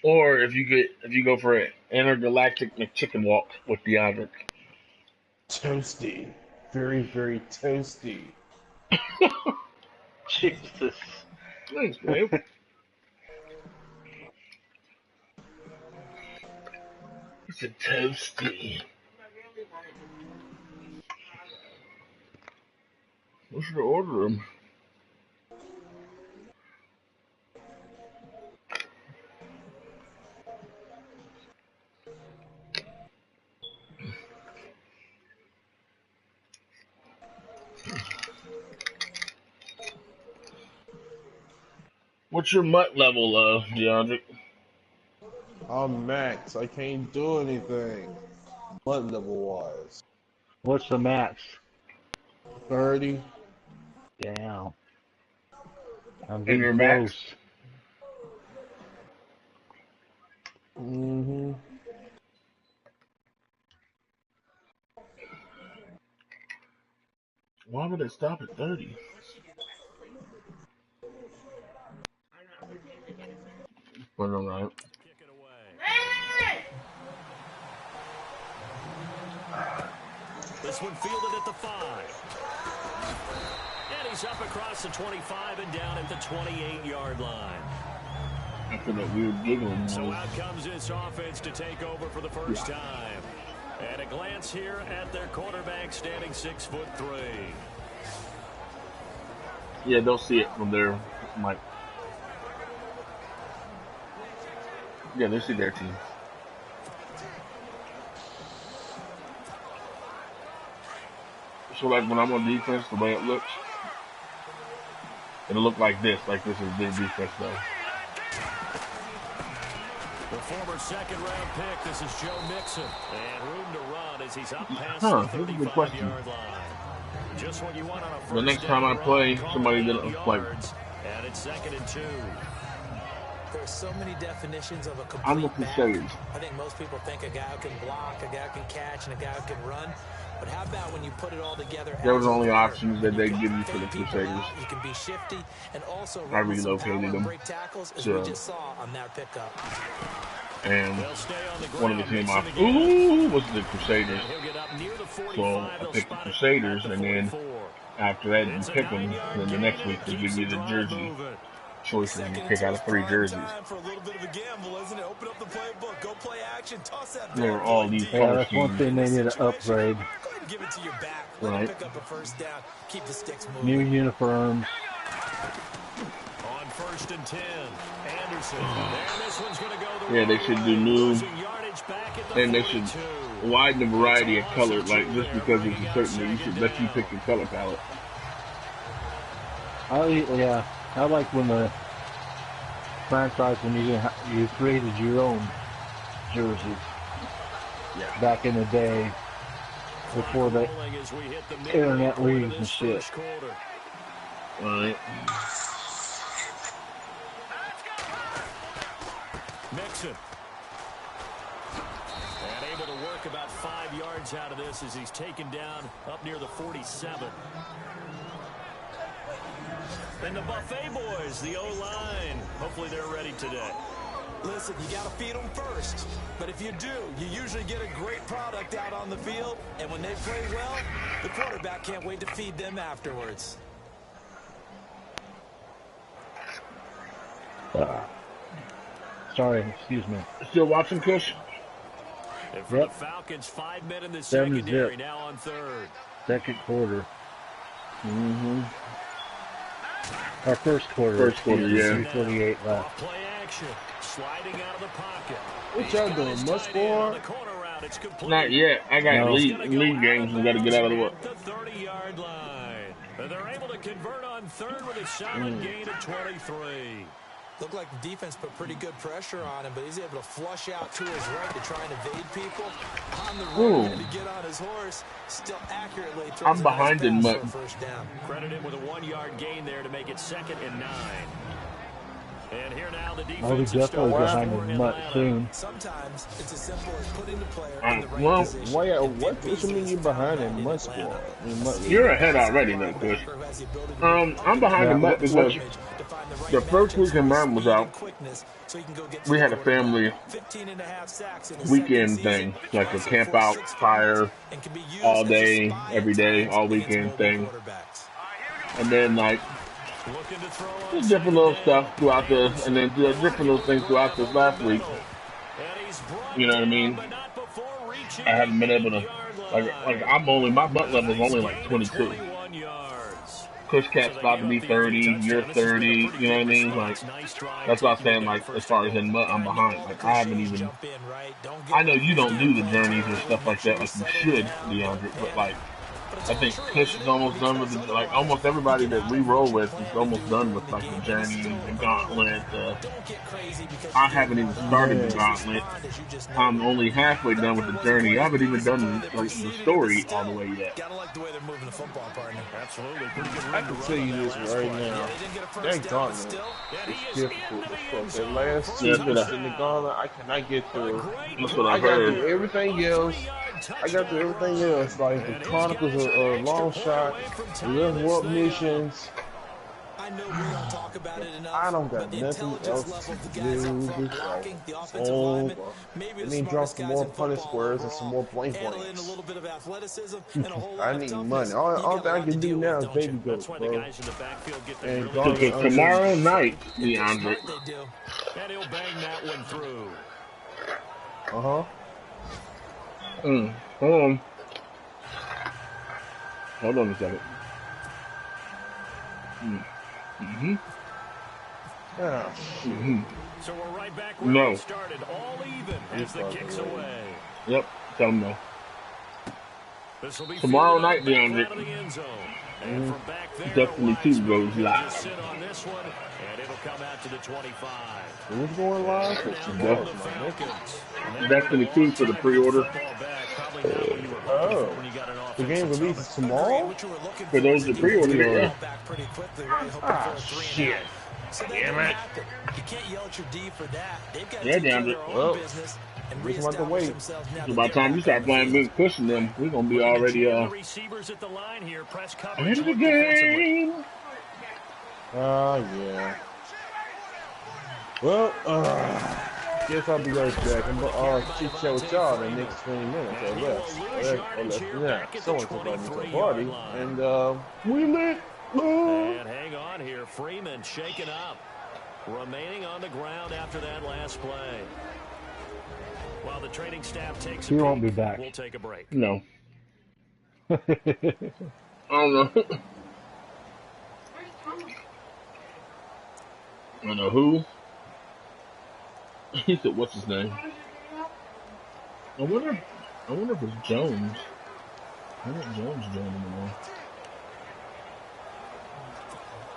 Or if you go for an intergalactic McChicken walk with DeAndre. Toasty. Very, very toasty. Jesus. Thanks, babe. It's a toasty. We should order them. What's your mutt level, DeAndre? I'm max. I can't do anything. Blood level wise. What's the max? 30. Damn. I'm And getting your close. max? Mm-hmm. Why would it stop at 30? But all right. Kick it away. This one fielded at the 5. And he's up across the 25 and down at the 28-yard line. After that weird giggling. So out comes this offense to take over for the first time. And a glance here at their quarterback standing 6'3". Yeah, they'll see it from their mic. Yeah, they'll see their team. So like when I'm on defense, the way it looks, it'll look like this is their defense though. The former second-round pick, this is Joe Mixon. And room to run as he's up past the 35-yard line. Just what you want on a first the next time I play, somebody that like. And it's 2nd and 2. There's so many definitions of a complete I'm the back. Crusaders. I think most people think a guy who can block, a guy who can catch, and a guy who can run. But how about when you put it all together? There was only options that they give you for the Crusaders. You can be shifty and also I relocated them. break tackles, as so, we just saw on that pickup. And one of the team off was the Crusaders. So I picked the Crusaders, and then after that you pick them, then the next week they give you the jersey choices and you pick out of 3 jerseys. They were all these color that's one thing they need to upgrade. Right. New uniforms. On 1st and 10, Anderson. And this one's going to go the Yeah, they should do new, and they should widen the variety of color. Like just because it's a certain, you should let you pick the color palette. I like when the franchise when you created your own jerseys. Yeah. Back in the day, before the internet leagues and shit. Right. Mixon. And able to work about 5 yards out of this as he's taken down up near the 47. And the Buffet boys, the O-line. Hopefully they're ready today. Listen, you got to feed them first. But if you do, you usually get a great product out on the field. And when they play well, the quarterback can't wait to feed them afterwards. Sorry, excuse me. Still watching, Kush? And for the Falcons, 5 men in the secondary, now on 3rd. Second quarter. Mm-hmm. Our first quarter. First quarter, yeah. 3:48 left. Play action, sliding out of the pocket. What y'all doing? Must score? Not yet. I got league games we got to get out of the way. The 30-yard line. And they're able to convert on 3rd with a solid gain of 23. Looked like the defense put pretty good pressure on him, but he's able to flush out to his right to try and evade people. On the run, to get on his horse, still accurately throws. I'm behind in mud. First down. Credit him with a 1-yard gain there to make it 2nd and 9. And here now the defense. I'll be definitely behind in mud soon. Sometimes it's as simple as putting the player in the right well, position. What you mean you behind in must score? You're ahead already, though, Kush. I'm behind in mud because the first week in mine was out. We had a family weekend thing, like a camp out, fire, all day, every day, all weekend thing. And then, like, just different little stuff throughout and then different little things throughout this last week. You know what I mean? I haven't been able to, my butt level is only like 22. Kush Cat's about to be 30, you're 30, you know what I mean? Like, that's what I'm saying, like, as far as in mud, I'm behind. Like, I haven't even, I know you don't do the journeys or stuff like that like you should, DeAndre, but like, I think Kush is almost done with it. Like, almost everybody that we roll with is almost done with, like, the journey, the gauntlet. I haven't even started the gauntlet. I'm only halfway done with the journey. I haven't even done, like, the story all the way yet. Absolutely. I can tell you this right now. That gauntlet is difficult as fuck. That last 2 minutes in the gauntlet, I cannot get through. That's what I I've got heard. through everything else. Like the Chronicles of Long Shot, the Level Up missions. know we don't talk about it enough. I don't got nothing else to do this over. Let me drop some more punish squares and some more blank blanks. I need money. All thing I can do now is baby goats, bro. And tomorrow night, DeAndre. And he'll bang that one through. Hold on. Hold on a second. So we're right back where we started, all even as the kicks away. Yep, tell him no. This will be tomorrow night, DeAndre. Definitely 2 goes live. Sit on this one, and it'll come out to the 25. Who's going live? Destiny 2 for the pre-order. The game releases tomorrow? For those that pre-order. Shit. Damn it. You can't yell at your D for that. They've got to take their own business and reestablish themselves. So by the time you start playing big pushing them, we're gonna be already receivers at the line here. Press coverage. End of the game. Yeah. Well, guess I'll be right back. I'm gonna chit chat with y'all in the next 20 minutes or less. Or less than that. Someone took me to a party, and we lit. And hang on here, Freeman shaken up, remaining on the ground after that last play. While the training staff takes a he won't be back. We'll take a break. No. I don't know. I don't know who. He said, "What's his name?" I wonder if it's Jones. I think Jones doing anymore.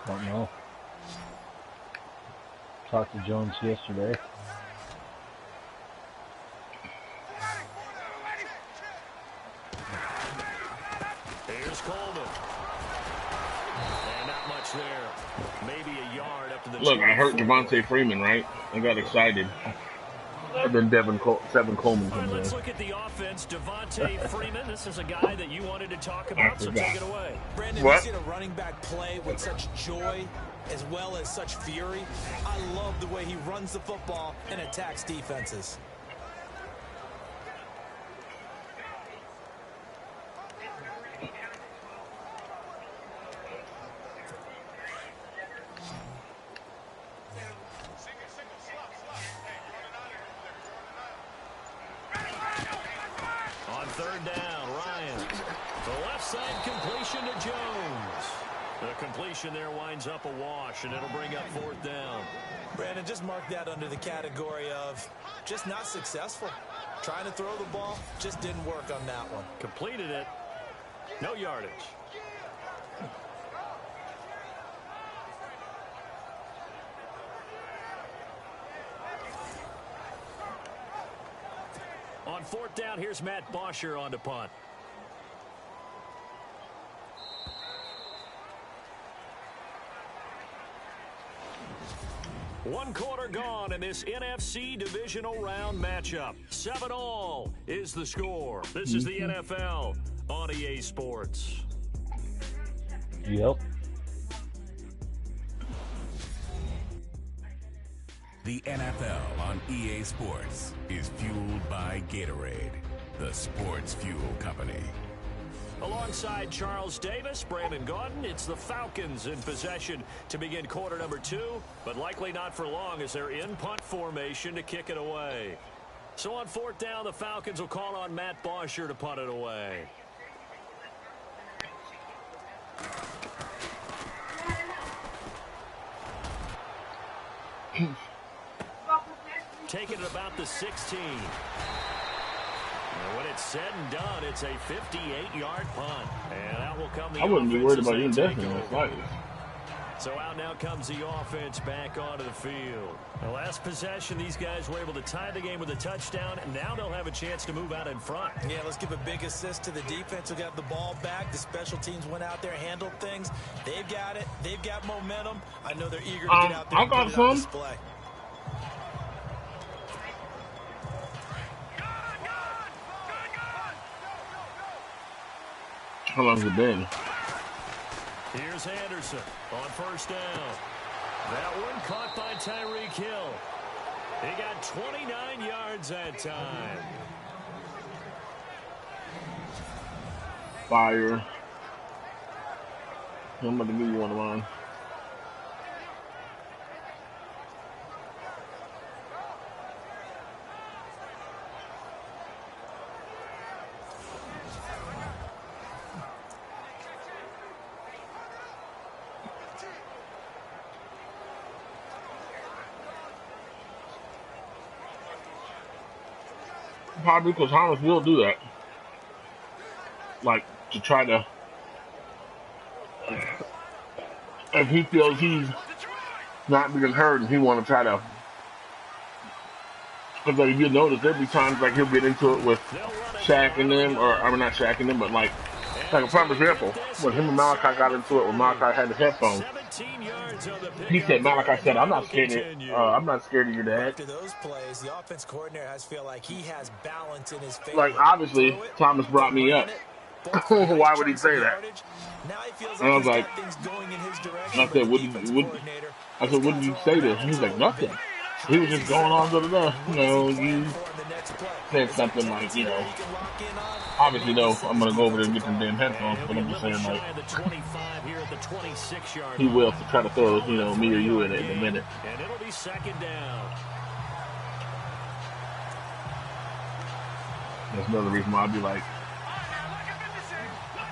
Don't know. Talked to Jones yesterday. Here's Coleman. And not much there. Maybe a yard up to the Look, I heard Devontae Freeman, right? I got excited. And then Sevin Coleman comes in. Let's look at the offense. Devontae Freeman, this is a guy that you wanted to talk about, so take it away. Brandon, we've seen a running back play with such joy as well as such fury. I love the way he runs the football and attacks defenses. Third down, Ryan. The left side completion to Jones. The completion there winds up a wash, and it'll bring up 4th down. Brandon, just mark that under the category of just not successful. Trying to throw the ball, just didn't work on that one. Completed it. No yardage. On 4th down, here's Matt Bosher on to punt. One quarter gone in this NFC divisional round matchup. 7-all is the score. This is the NFL on EA Sports. Yep. The NFL on EA Sports is fueled by Gatorade, the sports fuel company. Alongside Charles Davis, Brandon Gaudin, it's the Falcons in possession to begin quarter number 2, but likely not for long as they're in punt formation to kick it away. So on 4th down, the Falcons will call on Matt Bosher to punt it away. Taking it about the 16. And when it's said and done, it's a 58-yard punt. And out will come the I wouldn't be worried about you indefinite. So out now comes the offense back onto the field. The last possession, these guys were able to tie the game with a touchdown, and now they'll have a chance to move out in front. Yeah, let's give a big assist to the defense who got the ball back. The special teams went out there, handled things. They've got it. They've got momentum. I know they're eager to get out there and put it on display. How long's it been? Here's Anderson on first down. That one caught by Tyreek Hill. He got 29 yards that time. Fire. I'm about to give you one of mine. Probably because Thomas will do that. Like, to try to, if he feels he's not being hurt and he want to try to, because like, if you notice, there'll be times like he'll get into it with shacking them, or I mean not shacking them, but like a prime example, when him and Malachi got into it when Malachi had his headphones. He said, Malachi said, I'm not scared of your dad. After those plays, the offense coordinator has feel like he has balance in his favor. Like, obviously, Thomas brought me up. Why would he say that? And I was like, and I said, what did you say to him? He was like, nothing. He was just going on, you know, you said something like, you know, obviously, no, I'm going to go over there and get some damn headphones, but I'm just saying, like, he will to try to throw, you know, me or you in it in a minute. And it'll be second down. That's another reason why I'd be like,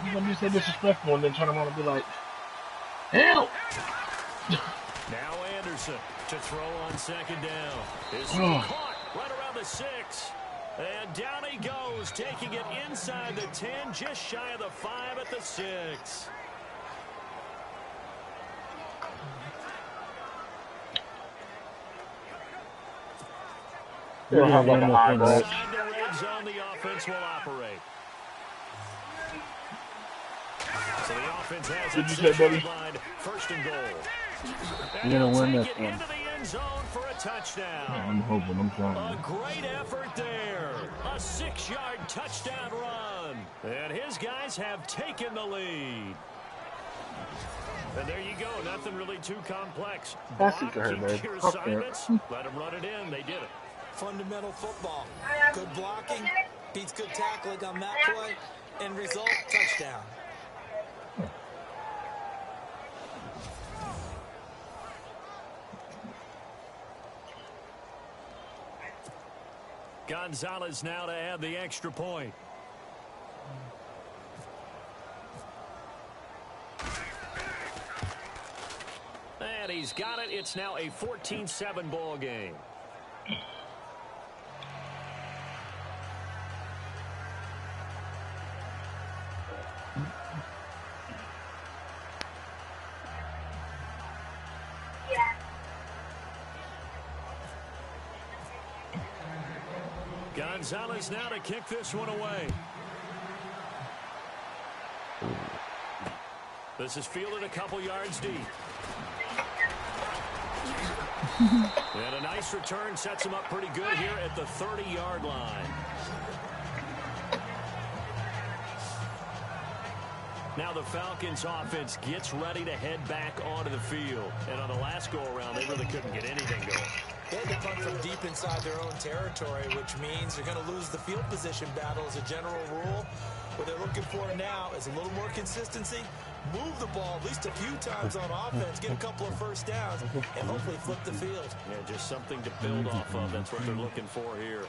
you're going to be so disrespectful and then turn around and be like, help! Now Anderson to throw on second down. His caught right around the 6. And down he goes, taking it inside the 10, just shy of the 5 at the 6. They'll have like an eyeball. Inside the red zone, the offense will operate. So the offense has Did you say, buddy? First and goal. You're going to win this one. Into the end zone for a touchdown. I'm hoping, I'm trying. A great effort there. A 6-yard touchdown run. And his guys have taken the lead. And there you go. Nothing really too complex. That's it to her, man. Your assignments. Let them run it in. They did it. Fundamental football. Good blocking. Beats good tackling on that play. End result, touchdown. Gonzalez now to add the extra point. And he's got it. It's now a 14-7 ball game. Gonzalez now to kick this one away. This is fielded a couple yards deep. And a nice return sets him up pretty good here at the 30-yard line. Now the Falcons offense gets ready to head back onto the field. And on the last go-around, they really couldn't get anything going. They had to punt from deep inside their own territory, which means they're going to lose the field position battle as a general rule. What they're looking for now is a little more consistency, move the ball at least a few times on offense, get a couple of first downs, and hopefully flip the field. Yeah, just something to build off of. That's what they're looking for here.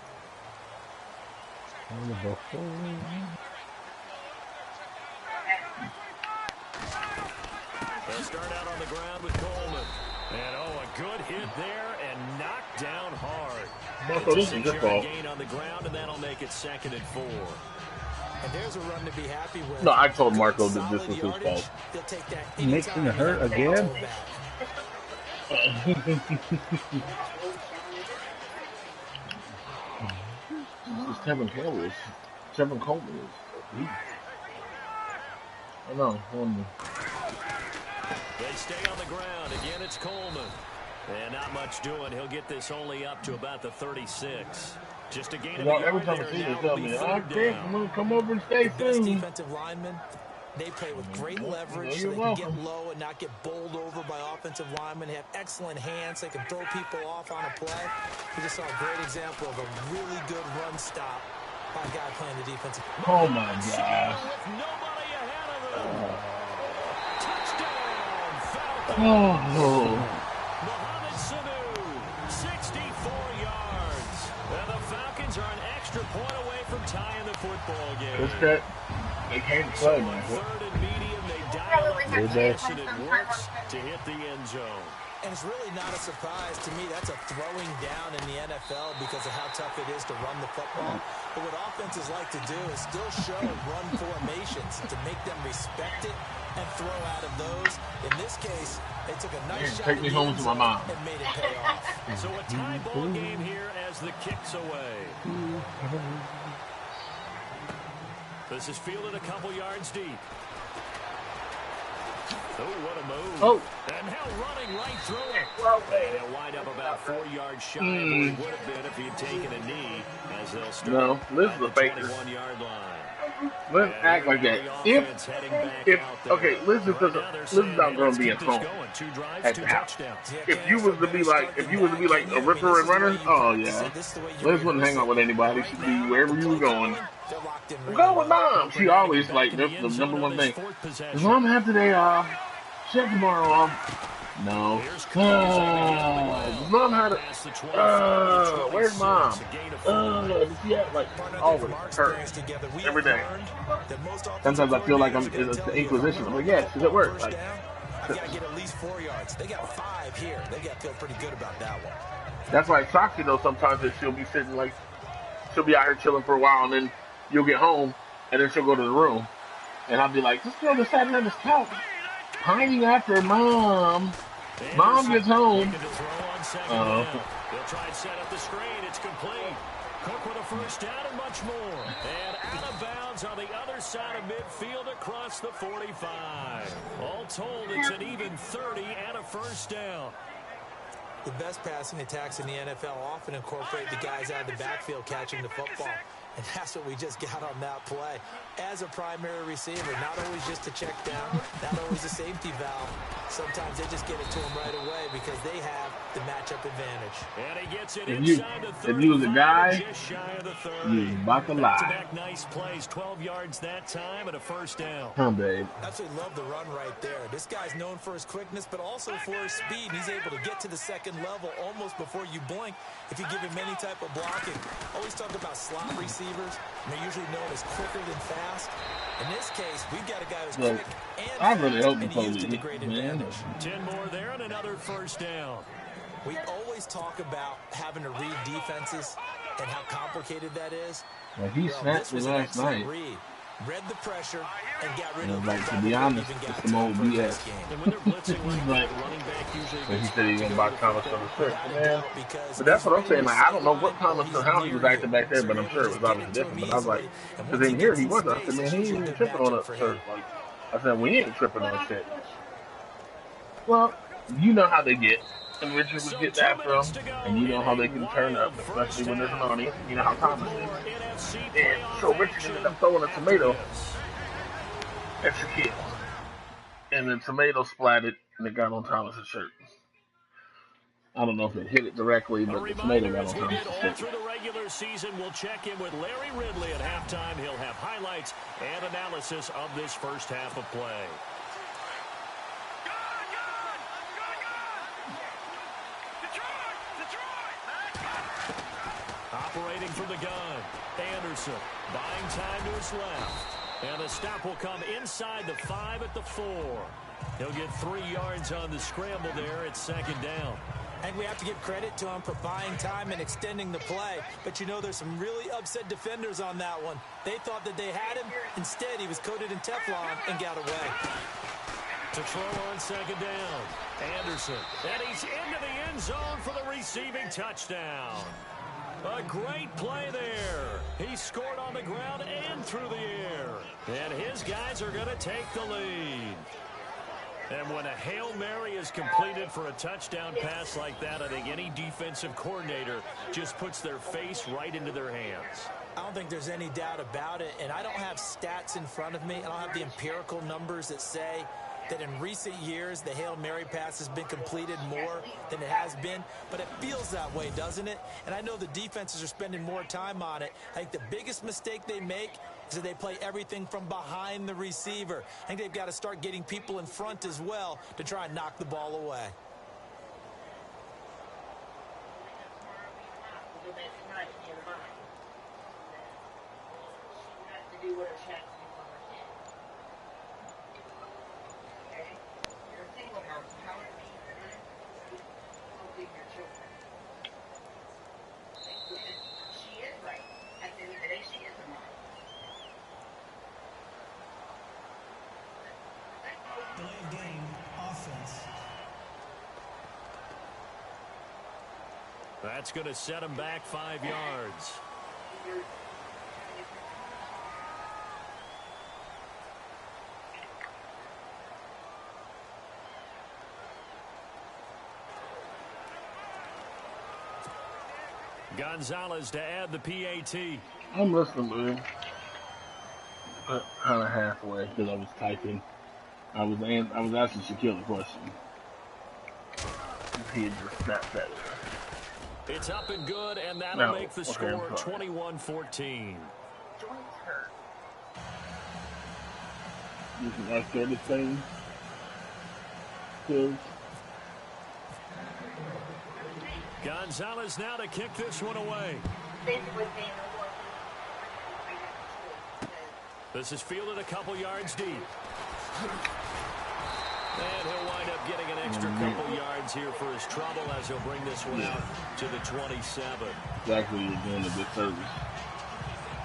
They'll start out on the ground with Coleman. And, a good hit there and knocked down hard. Marco, this is your fault. Gain on the ground, and that'll make it 2nd and 4. And there's a run to be happy with. No, I told Marco that this was his fault. Mixing the hurt again? This is Tevin Coleman. Tevin Coleman is. I know. They stay on the ground. Again, it's Coleman. And not much doing. He'll get this only up to about the 36. Just a gain of a yard every time I see this, tell me, I'm going to come over and stay soon. Defensive lineman They play with great leverage, so they can get low and not get bowled over by offensive linemen. They have excellent hands. They can throw people off on a play. We just saw a great example of a really good run stop by a guy playing the defensive. Oh, my God. Nobody ahead of him. Touchdown, Falcons. Mohamed Sanu, 64 yards. And the Falcons are an extra point away from tying the football game. Okay. They can't play, man. Third and medium, they dial up the pass, and it works to hit the end zone. And it's really not a surprise to me. That's a throwing down in the NFL because of how tough it is to run the football. But what offenses like to do is still show run formations to make them respect it and throw out of those. In this case, they took a nice shot take me home to my mom and made it pay off. So a tie ball game here as the kick's away. This is fielded a couple yards deep. Oh, what a move. Oh. And now running right through it. And he'll wind up about 4 yards shy of where he would have been if he'd taken a knee, as they'll start at the 21-yard line. Let's act like that. Okay, Liz is not going to be at home at the house. If you was to be like a ripper and runner, oh yeah, Liz wouldn't hang out with anybody. She'd be wherever you were going. Go with mom. She always like that's the number one thing. Is mom have today off? Check tomorrow off. No. Mom had a. Where's mom? She had like always her every day. Sometimes I feel like it's the Inquisition. I'm like, yeah, she's at work. Like, I gotta get at least 4 yards. They got 5 here. They gotta feel pretty good about that one. That's why Soxy though. Sometimes she'll be sitting like she'll be out here chilling for a while, and then you'll get home, and then she'll go to the room, and I'll be like, this girl just sat on this couch, pining after mom. Mom gets home. They'll try and set up the screen. It's complete. Cook with a first down and much more. And out of bounds on the other side of midfield across the 45. All told, it's an even 30 and a first down. The best passing attacks in the NFL often incorporate the guys out of the backfield catching the football. And that's what we just got on that play. As a primary receiver, not always just a check down, not always a safety valve. Sometimes they just get it to him right away because they have the matchup advantage. And he gets it if you was a guy, you was about to lie. Back-to-back nice plays, 12 yards that time and a first down. Babe. Absolutely love the run right there. This guy's known for his quickness, but also for his speed. He's able to get to the second level almost before you blink if you give him any type of blocking. Always talk about slot receivers. They're usually known as quicker than fast. In this case, we've got a guy who's quick and really hope and used to the great advantage. 10 more there and another first down. We always talk about having to read defenses and how complicated that is. Well, he snapped me last night. Read the pressure and got rid of like, to be honest, it's some old BS. Like, but he said he was going to buy Thomas on the shirt. Man, but that's what I'm saying. Like, I don't know what Thomas or how he was acting back there, but I'm sure it was obviously different. But I was like, because in here he wasn't. I said, man, he ain't even tripping on a shirt. Like, I said, we ain't tripping on shit. Well, you know how they get. And Richard would get after them, and you know how they can turn up, especially when there's money. You know how Thomas is. And so Richard ended up throwing a tomato at Shaquille. And the tomato splattered, and it got on Thomas's shirt. I don't know if it hit it directly, but the tomato got on Thomas's shirt. Through the regular season, we'll check in with Larry Ridley at halftime. He'll have highlights and analysis of this first half of play. Operating from the gun, Anderson buying time to his left. And the stop will come inside the 5 at the 4. He'll get 3 yards on the scramble there at second down. And we have to give credit to him for buying time and extending the play. But you know, there's some really upset defenders on that one. They thought that they had him. Instead, he was coated in Teflon and got away. To throw on second down, Anderson. And he's into the end zone for the receiving touchdown. A great play there. He scored on the ground and through the air. And his guys are going to take the lead. And when a Hail Mary is completed for a touchdown pass like that, I think any defensive coordinator just puts their face right into their hands. I don't think there's any doubt about it, and I don't have stats in front of me. I don't have the empirical numbers that say that in recent years the Hail Mary pass has been completed more than it has been, but it feels that way, doesn't it? And I know the defenses are spending more time on it. I think the biggest mistake they make is that they play everything from behind the receiver. I think they've got to start getting people in front as well to try and knock the ball away. That's going to set him back 5 yards. Gonzalez to add the PAT. I'm listening, man. Kind of halfway because I was typing. I was asking Shaquille a question. He just snapped that. It's up and good, and that'll make the score 21-14. You can ask her the same. Gonzalez now to kick this one away. This is fielded a couple yards deep. And he'll wind up getting an extra couple yards here for his trouble as he'll bring this one out to the 27. Exactly, you're doing a good service.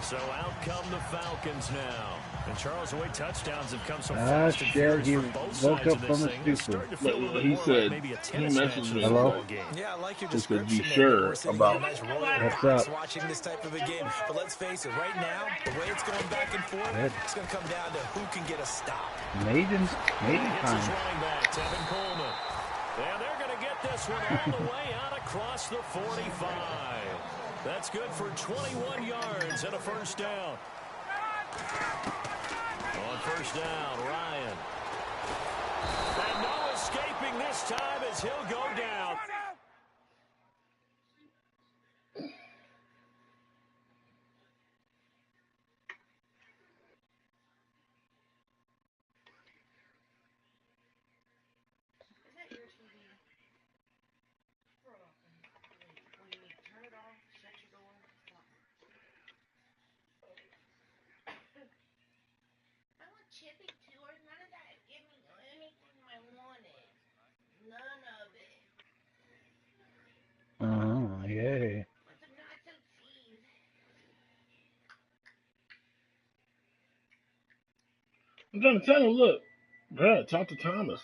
So out come the Falcons now. And Charles, the way touchdowns have come so fast and furious for both sides of this thing, it's starting to feel a little bit more like maybe a tennis match in a football game. Yeah, I like your Just to description be sure We're sitting about in a nice what's up watching this type of a game. But let's face it, right now, the way it's going back and forth, it's going to come down to who can get a stop. Maiden Hits time. his running back, Tevin Coleman. And they're going to get this one all the way out across the 45. That's good for 21 yards and a first down. On first down, Ryan. And no escaping this time as he'll go down. Yay. I'm trying to tell him, look, bruh, talk to Thomas.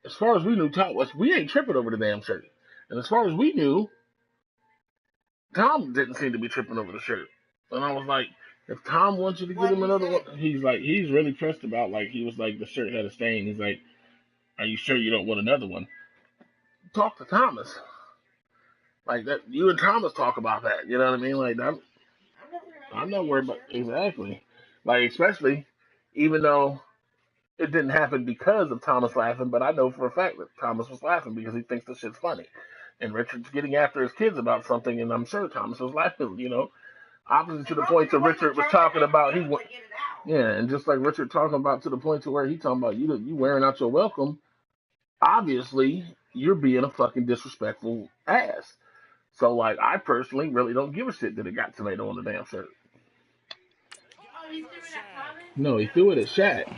As far as we knew, we ain't tripping over the damn shirt. And as far as we knew, Tom didn't seem to be tripping over the shirt. And I was like, if Tom wants you to get him another one, he's really pressed about, he was like, the shirt had a stain. He's like, are you sure you don't want another one? Talk to Thomas. Like that, you and Thomas talk about that. You know what I mean? Like I'm not worried about exactly. Like especially, even though it didn't happen because of Thomas laughing, but I know for a fact that Thomas was laughing because he thinks the shit's funny, and Richard's getting after his kids about something, and I'm sure Thomas was laughing. You know, opposite to the point that Richard was talking about. And just like Richard talking about to the point to where he talking about you wearing out your welcome. Obviously, you're being a fucking disrespectful ass. So, I personally really don't give a shit that it got tomato on the damn shirt. No, he threw it at Shaq.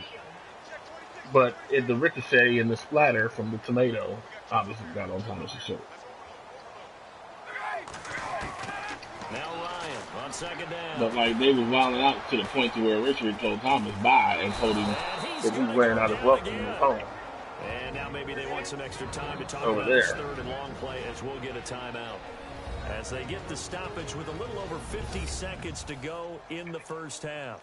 But the ricochet and the splatter from the tomato obviously got on Thomas' shirt. Now Ryan on second down. But, they was wilding out to the point to where Richard told Thomas bye and told him that he was wearing out his welcome in his home. And now maybe they want some extra time to talk over about there. This third and long play as we'll get a timeout. As they get the stoppage with a little over 50 seconds to go in the first half.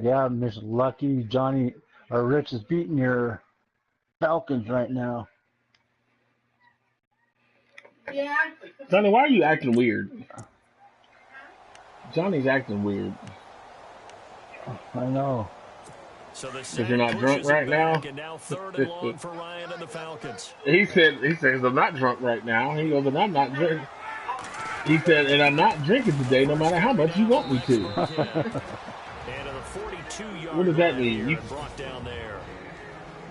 Yeah, Miss Lucky, Johnny, or Rich is beating your Falcons right now. Yeah. Johnny, why are you acting weird? Johnny's acting weird. I know. So because you're not drunk right now. Now third and long for Ryan and the Falcons. He says I'm not drunk right now. He goes, and I'm not drinking. He said, and I'm not drinking today, no matter how much you want me to. What does that mean? Brought down there.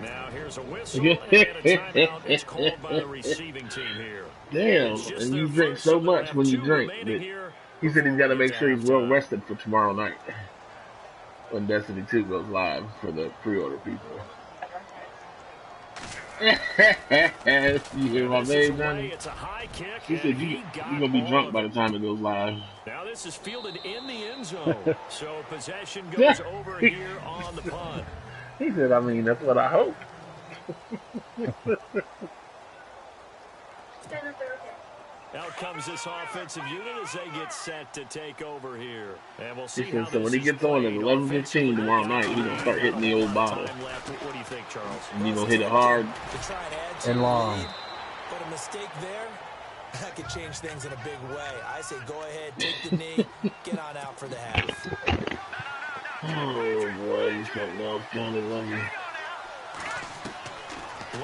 Now here's a whistle and a timeout is called by the receiving team here. Damn, and you drink so much when you drink. He said he's got to make sure he's well rested for tomorrow night when Destiny 2 goes live for the pre-order people. You hear my baby, Johnny? She said you're going to be drunk by the time it goes live. Now this is fielded in the end zone, so possession goes over here on the punt. He said, I mean, that's what I hope. Out comes this offensive unit as they get set to take over here. And we'll see. He said, so when he gets on at 11:15 tomorrow night, he's going to start hitting the old bottle. What do you think, Charles? And he's going to hit it hard and long. But a mistake there, that could change things in a big way. I say go ahead, take the knee, get on out for the half. Oh, boy, he's got no Johnny Lumley.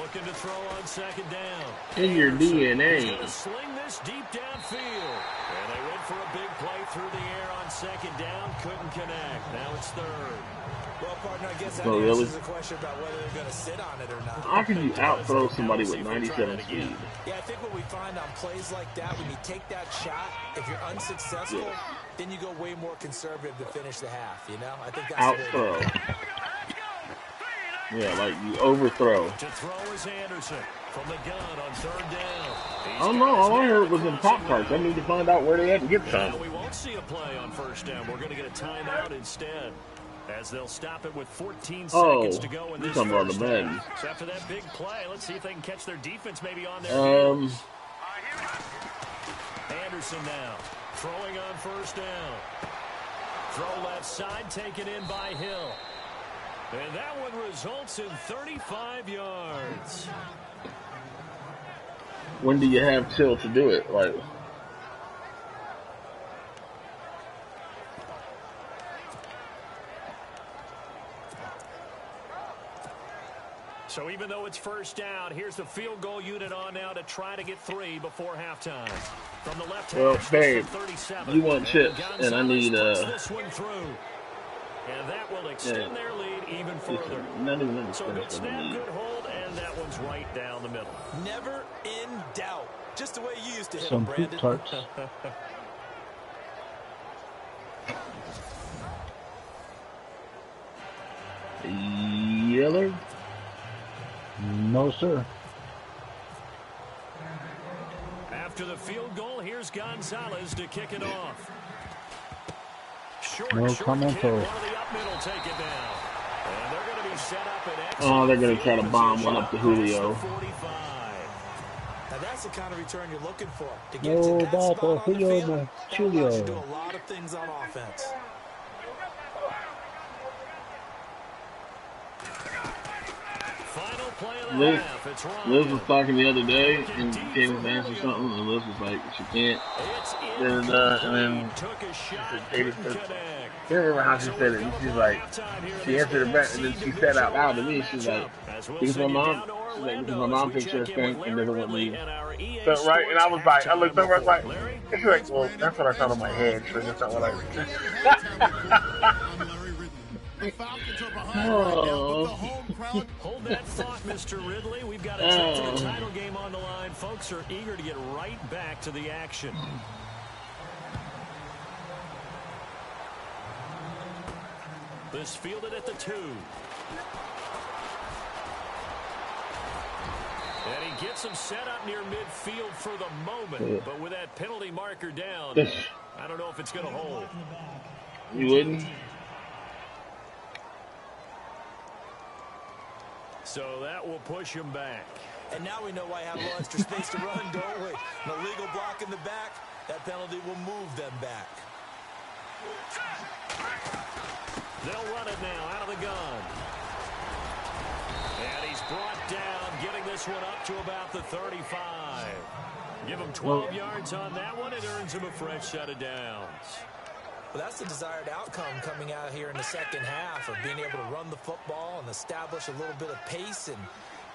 Looking to throw on second down. In your DNA. Sling this deep downfield. And they went for a big play through the air on second down. Couldn't connect. Now it's third. Well, partner, I guess that answers the question about whether they're going to sit on it or not. How can you out-throw somebody with 97 speed? Yeah, I think what we find on plays like that, when you take that shot, if you're unsuccessful, then you go way more conservative to finish the half, you know? I think that's out-throw. Yeah, like you overthrow. To throw is Anderson from the gun on third down. Oh no, all I heard was in Pop-Tarts. I need to find out where they had to get some. We won't see a play on first down. We're going to get a timeout instead, as they'll stop it with 14 seconds to go in this talking about the men. So after that big play, let's see if they can catch their defense maybe on their heels. Anderson now throwing on first down. Throw left side, taken in by Hill. And that one results in 35 yards. When do you have Till to do it? Like, so even though it's first down, here's the field goal unit on now to try to get 3 before halftime. From the left well, babe, you want chips, and I need this one through. And that will extend their lead even further. So good snap, good hold, and that one's right down the middle. Never in doubt. Just the way you used to hit some them, Brandon. Tarts. Yeller? No, sir. After the field goal, here's Gonzalez to kick it off. No comment. Oh, they're going to try to bomb one up to Julio. Now that's the kind of return you're looking for. To get no to that spot on the field, that allows you to do Julio. a lot of things on offense. Final play of the half. Liz was talking the other day and Candace answered something, and Liz was like, she can't. And then Katie said, I can't remember how she said it. And she's like, she answered it back, and then she said out loud to me, she's like, because my mom, she's like, because my mom thinks she's stank and never want me. So, right, and I was like, I looked over, I was like, she's like, well, that's what I thought in my head, so that's not what I Hold that thought, Mr. Ridley. We've got a trip to the title game on the line. Folks are eager to get right back to the action. This fielded at the 2. And he gets him set up near midfield for the moment. But with that penalty marker down, I don't know if it's going to hold. You wouldn't? So that will push him back. And now we know why I have a little extra space to run, don't we? An illegal block in the back. That penalty will move them back. They'll run it now out of the gun. And he's brought down, getting this one up to about the 35. Give him 12 yards on that one. It earns him a fresh set of downs. Well, that's the desired outcome coming out here in the second half of being able to run the football and establish a little bit of pace and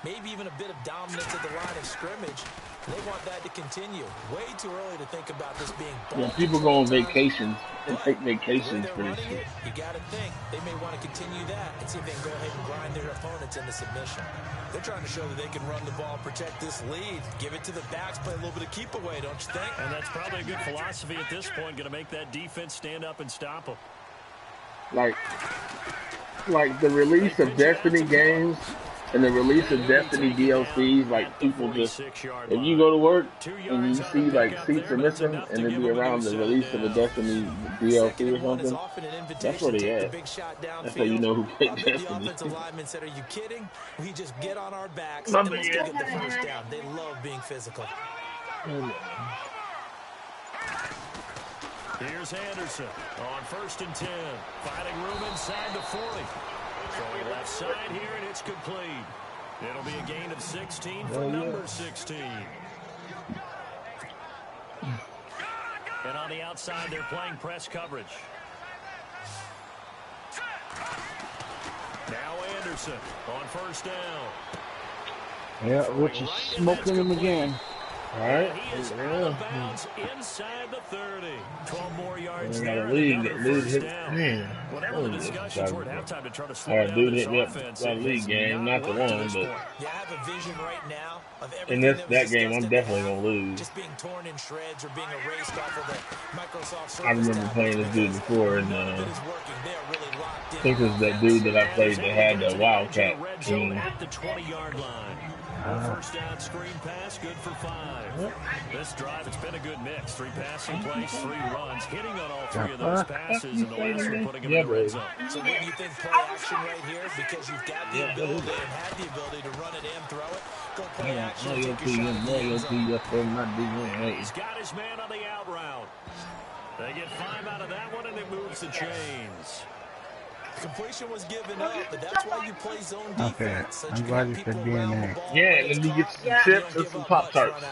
maybe even a bit of dominance at the line of scrimmage. They want that to continue. Way too early to think about this being ball. Yeah, people go on vacations and take vacations for this shit. You got to think they may want to continue that and see if they can go ahead and grind their opponents into submission. They're trying to show that they can run the ball, protect this lead, give it to the backs, play a little bit of keep away, don't you think? And that's probably a good philosophy at this point, going to make that defense stand up and stop them. Like the release of Destiny games and the release of Destiny DLCs, like people just, if you go to work and you see like seats are missing and it'd be around the release of a Destiny DLC or something, that's where they at. That's how you know who picked Destiny. Are you kidding? We just get on our backs and let's get the first down. They love being physical. Here's Anderson on 1st and 10. Finding room inside the 40. Throwing left side here, and it's complete. It'll be a gain of 16 for number 16. And on the outside, they're playing press coverage. Now Anderson on 1st down. Yeah, Rich is smoking him again. All right. He is out of bounds inside the 30. 12 more yards there. Whatever the discussions were at halftime to try to slow down this offense. That league game, not the one, but you have a vision right now of in that game, I'm definitely gonna lose. Just being torn in shreds or being erased off of the Microsoft. I remember playing this dude before, and I think it was that dude that I played that had the Wildcat team. At the 20-yard line. First down screen pass, good for 5. This drive, it's been a good mix. 3 passing plays, 3 runs, hitting on all 3 of those passes, and the last one putting him in the red zone. So when you think play action right here, because you've got the ability and had the ability to run it and throw it, go play action, take your shot in the end zone. He's got his man on the out route. They get 5 out of that one, and it moves the chains. Completion was given up, but that's why you play zone defense. Okay, I'm glad you said DNA. Yeah, and then you get some chips and some Pop-Tarts.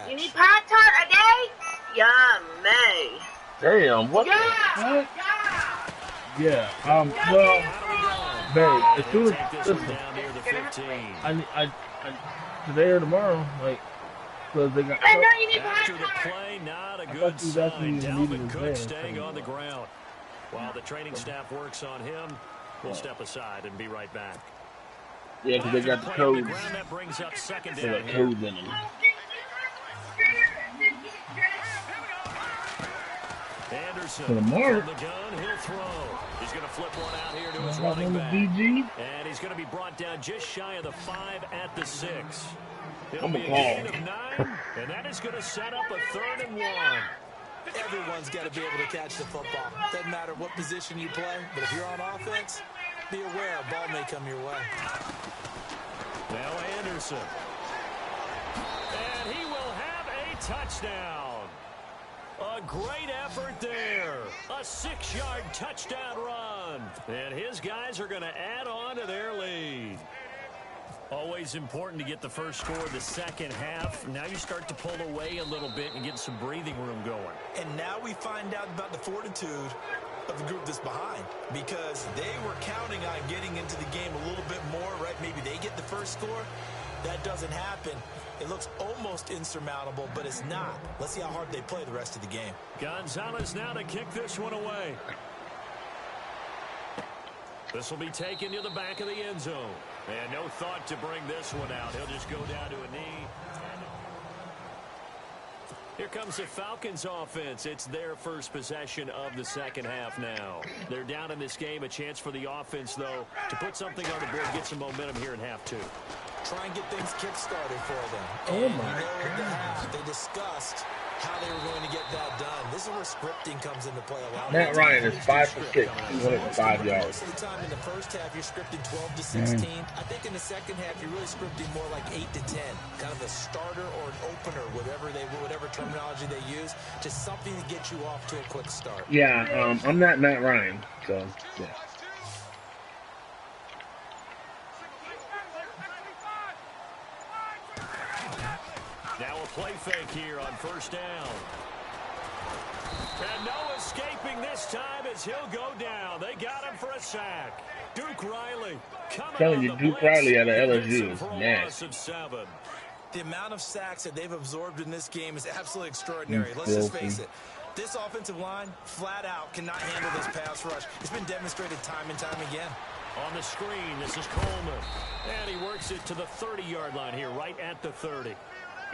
You need Pop-Tart a day? Yummy. Damn, what? Yeah. Yeah. Well, babe, as soon as listen, I today or tomorrow, like, because they got. I know you need After the play, not a good sign. Dalvin Cook staying on the ground. While the training staff works on him, we'll step aside and be right back. Yeah, because they got the codes. That brings up 2nd They down got codes in them. Anderson For the mark. from the gun, he'll throw. He's going to flip one out here to his running back. And he's going to be brought down just shy of the 5 at the 6. It'll be a gain of 9, and that is going to set up a 3rd and 1. Everyone's got to be able to catch the football. Doesn't matter what position you play, but if you're on offense, be aware a ball may come your way. Now Anderson. And he will have a touchdown. A great effort there. A 6-yard touchdown run. And his guys are going to add on to their lead. Always important to get the first score of the second half. Now you start to pull away a little bit and get some breathing room going. And now we find out about the fortitude of the group that's behind, because they were counting on getting into the game a little bit more, right? Maybe they get the first score. That doesn't happen. It looks almost insurmountable, but it's not. Let's see how hard they play the rest of the game. Gonzalez now to kick this one away. This will be taken to the back of the end zone. And no thought to bring this one out. He'll just go down to a knee. Here comes the Falcons offense. It's their first possession of the second half now. They're down in this game. A chance for the offense, though, to put something on the board, get some momentum here in half 2. Try and get things kick-started for them. Oh, and my God. They discussed how they were going to get that done. This is where scripting comes into play a lot. Matt Ryan is 5 for 6. He's only 5 yards. Most of the time in the first half, you're scripting 12 to 16. I think in the second half, you're really scripting more like 8 to 10. Kind of a starter or an opener, whatever terminology they use. Just something to get you off to a quick start. Yeah, I'm not Matt Ryan, so yeah. Now a play fake here on first down. And no escaping this time as he'll go down. They got him for a sack. Duke Riley coming on the blitz. Duke Riley out of LSU is nasty. The amount of sacks that they've absorbed in this game is absolutely extraordinary. Let's just face it. This offensive line, flat out, cannot handle this pass rush. It's been demonstrated time and time again. On the screen, this is Coleman. And he works it to the 30-yard line here, right at the 30.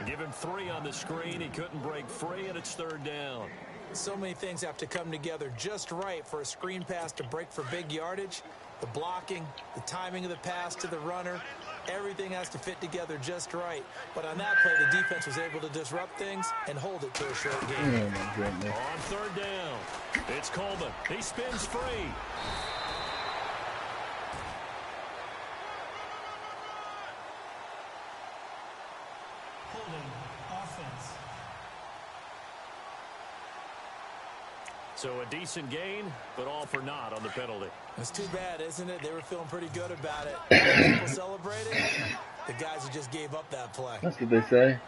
Give him 3 on the screen. He couldn't break free, and it's third down. So many things have to come together just right for a screen pass to break for big yardage. The blocking, the timing of the pass to the runner, everything has to fit together just right. But on that play, the defense was able to disrupt things and hold it to a short game. On third down, it's Coleman. He spins free. So a decent gain, but all for naught on the penalty. It's too bad, isn't it? They were feeling pretty good about it. People celebrating. The guys who just gave up that play. That's what they say.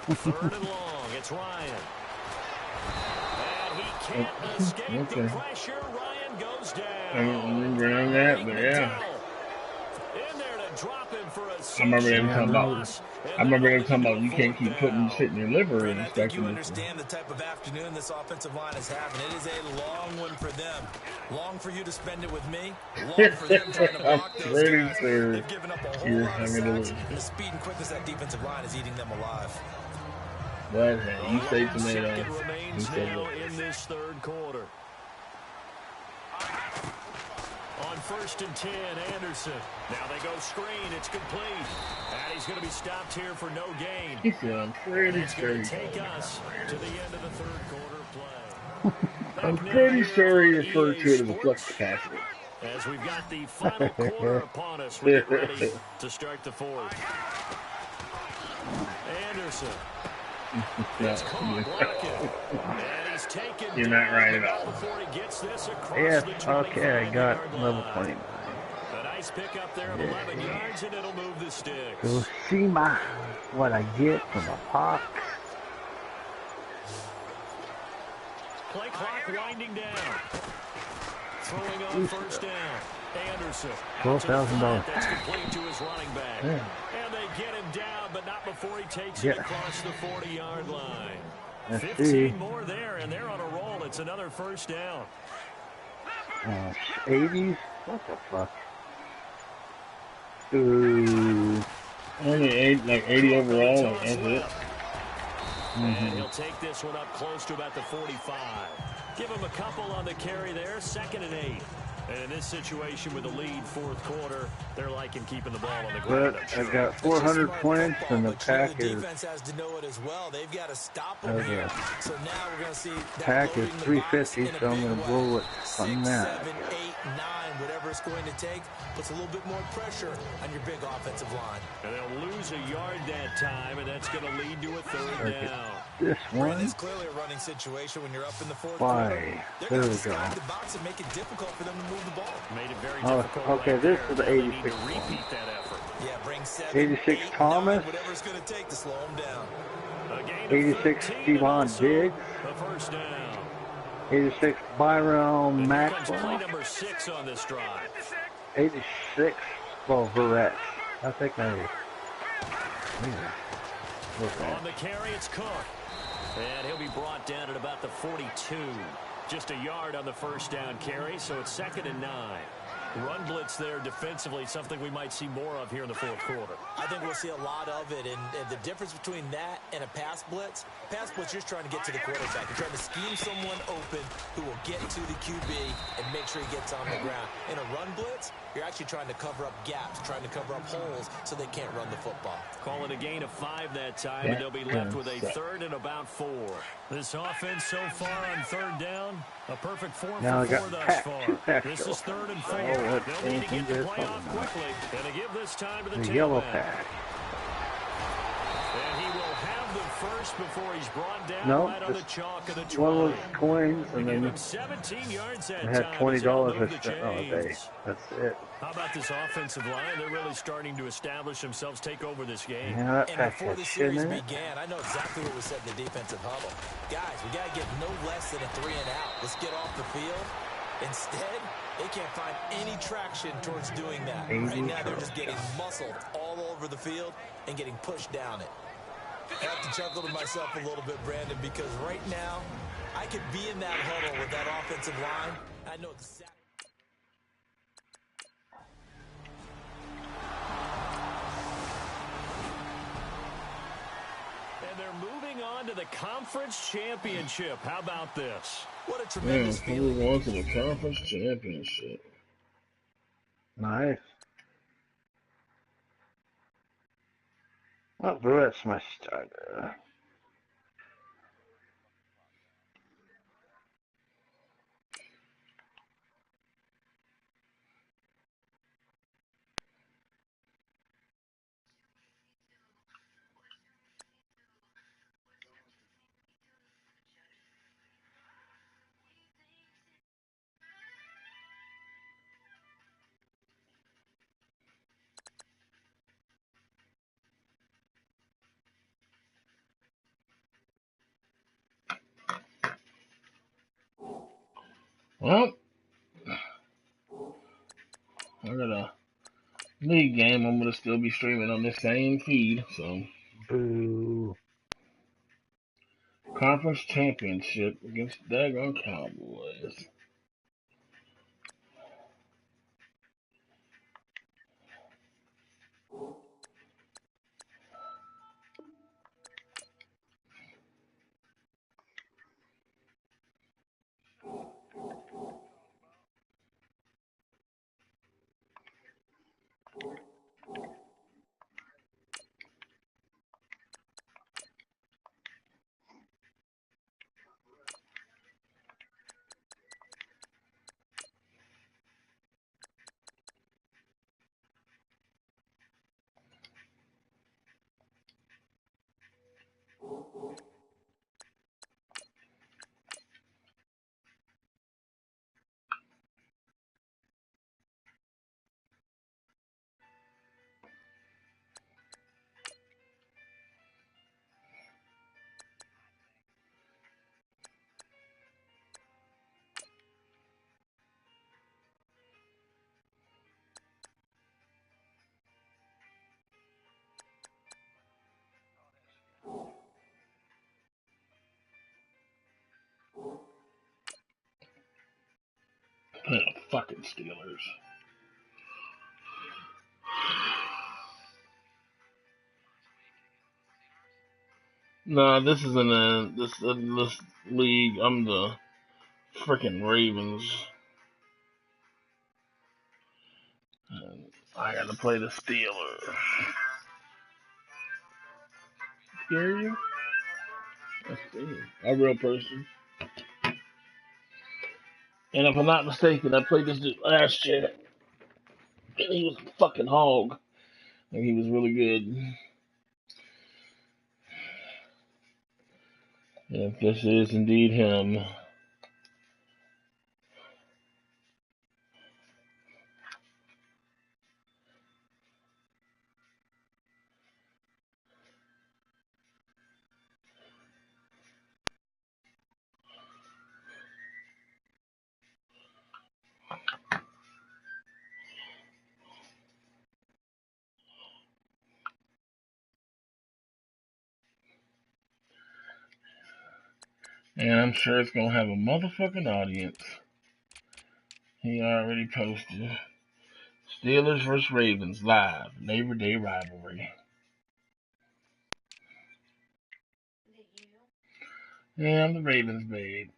Third and long. It's Ryan. And he can't escape the pressure. Ryan goes down. I don't remember on that, but yeah. In there to drop him for a I remember them talking about you can't keep putting shit in your liver and I think you understand the type of afternoon this offensive line is having. It is a long one for them. Long for you to spend it with me. Long for them trying to block those guys. They've given up a whole lot of sacks. And the speed and quickness of that defensive line is eating them alive. What? You say tomato. Remains now in this third quarter. On 1st and 10, Anderson. Now they go screen. It's complete. And he's going to be stopped here for no gain. He's going It's going to take us to the end of the third quarter play. I'm pretty sure he referred to it as a flux capacitor. As we've got the final quarter upon us, we get ready to start the fourth. Anderson. It's caught blocking. And he's taken. You're not right at all. Yes, okay, I got level 29. A nice pick up there of 11 yards, and it'll move the sticks. You'll see what I get from a pop. Play clock winding down. Throwing on first down. Anderson. $12,000. That's complete to his running back. Yeah. And they get him down, but not before he takes it across the 40-yard line. Let's 15 see. more there, and they're on a roll. It's another first down. 80s? What the fuck? Ooh. Only 80 overall, and that's it. And he'll take this one up close to about the 45. Give him a couple on the carry there, 2nd and 8. And in this situation with the lead fourth quarter, they're liking keeping the ball on the ground. But I got 400 points, and the pack is. Defense has to know it as well. They've got to stop them here. So now we're going to see that pack is 350, so I'm going to blow it on 6, that. 7, 8, 9, whatever it's going to take, puts a little bit more pressure on your big offensive line. And they'll lose a yard that time, and that's going to lead to a third down. This one. It's clearly a running situation when you're up in the fourth quarter. They're There going we to go. stack the box and make it difficult for them to move the ball. Made it very Oh, difficult. okay, right this there. is the They need 86 to repeat that effort. Yeah, bring 7, 86 8, Thomas. 9, whatever it's going to take to slow them down. A gain of 86 13 and Stevan also Diggs. a first down. 86 Byron And here comes play Maxwell. number 6 on this drive. 86 Verrett. I think I. On the carry, it's Cook. And he'll be brought down at about the 42. Just a yard on the first down carry, so it's 2nd and 9. Run blitz there defensively, something we might see more of here in the fourth quarter. I think we'll see a lot of it, and the difference between that and a pass blitz, you're just trying to get to the quarterback. You're trying to scheme someone open who will get to the QB and make sure he gets on the ground. In a run blitz, you're actually trying to cover up gaps, trying to cover up holes so they can't run the football. Call it a gain of 5 that time, and they'll be left with a 3rd and about 4. This offense so far on 3rd down, a perfect 4 Now for I 4 got thus far. pack This is 3rd and 4. Oh, They'll need to get the play off quickly, and to give this time to the yellow tailback. pack. And he will have of the first before he's brought down No, right on the chalk of the 20. one of those coins, and Give then him 17 yards that I had time. $20 Move I the spent all day. chains. That's it. How about this offensive line? They're really starting to establish themselves, take over this game. Yeah, that And pack before had the shit series in it. began, I know exactly what was said in the defensive huddle. Guys, we got to get no less than a 3 and out. Let's get off the field. Instead, they can't find any traction towards doing that. Right now, they're just getting muscled all over the field and getting pushed down it. I have to chuckle to myself a little bit, Brandon, because right now, I could be in that huddle with that offensive line. I know exactly. And they're moving on to the conference championship. How about this? What a tremendous feeling. Move on to the conference championship. Nice. Oh, that's my starter. Well, I got a league game. I'm gonna still be streaming on this same feed. So, Boo. conference championship against Dagon Cowboys. Fucking Steelers. Nah, this is in this league. I'm the freaking Ravens. And I gotta play the Steelers. Scare you? That's a real person. And if I'm not mistaken, I played this dude last year, and he was a fucking hog. And he was really good. If this is indeed him. And I'm sure it's gonna have a motherfucking audience. He already posted. Steelers vs. Ravens live. Labor Day rivalry. Yeah, I'm the Ravens, babe.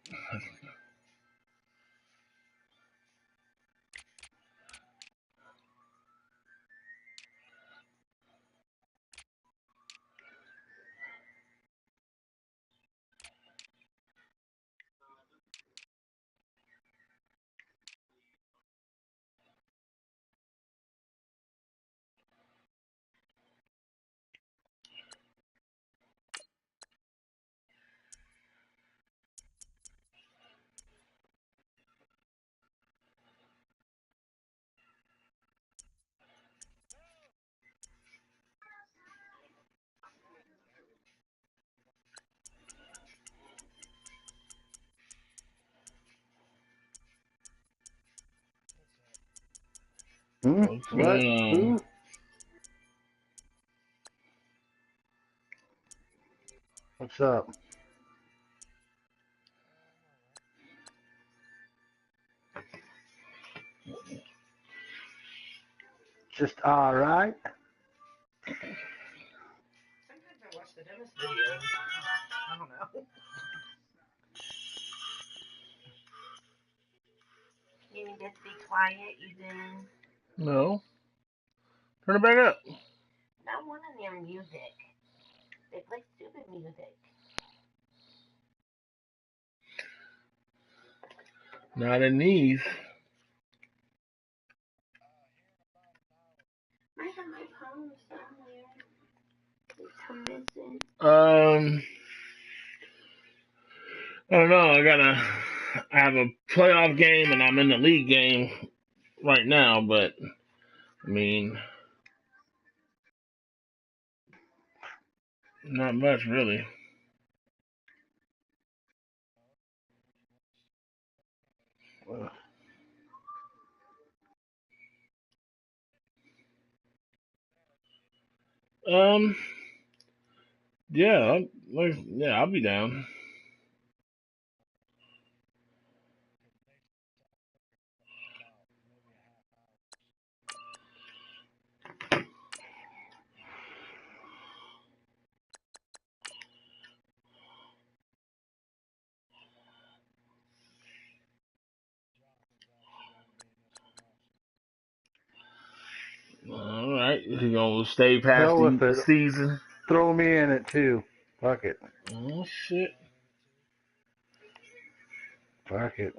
Hmm? What's What? going Who? on? What's up? Just all right. Sometimes I watch the dentist videos. I don't know. You need to be quiet, Ethan. No. Turn it back up. Not one of their music. They play stupid music. Not in these. I have my phone somewhere. It's missing. I don't know. I have a playoff game and I'm in the league game right now, but I mean, not much really. Yeah, I'll be down. All right, you gonna stay past Hell with the it. season? Throw me in it too. Fuck it. Oh shit! Fuck it.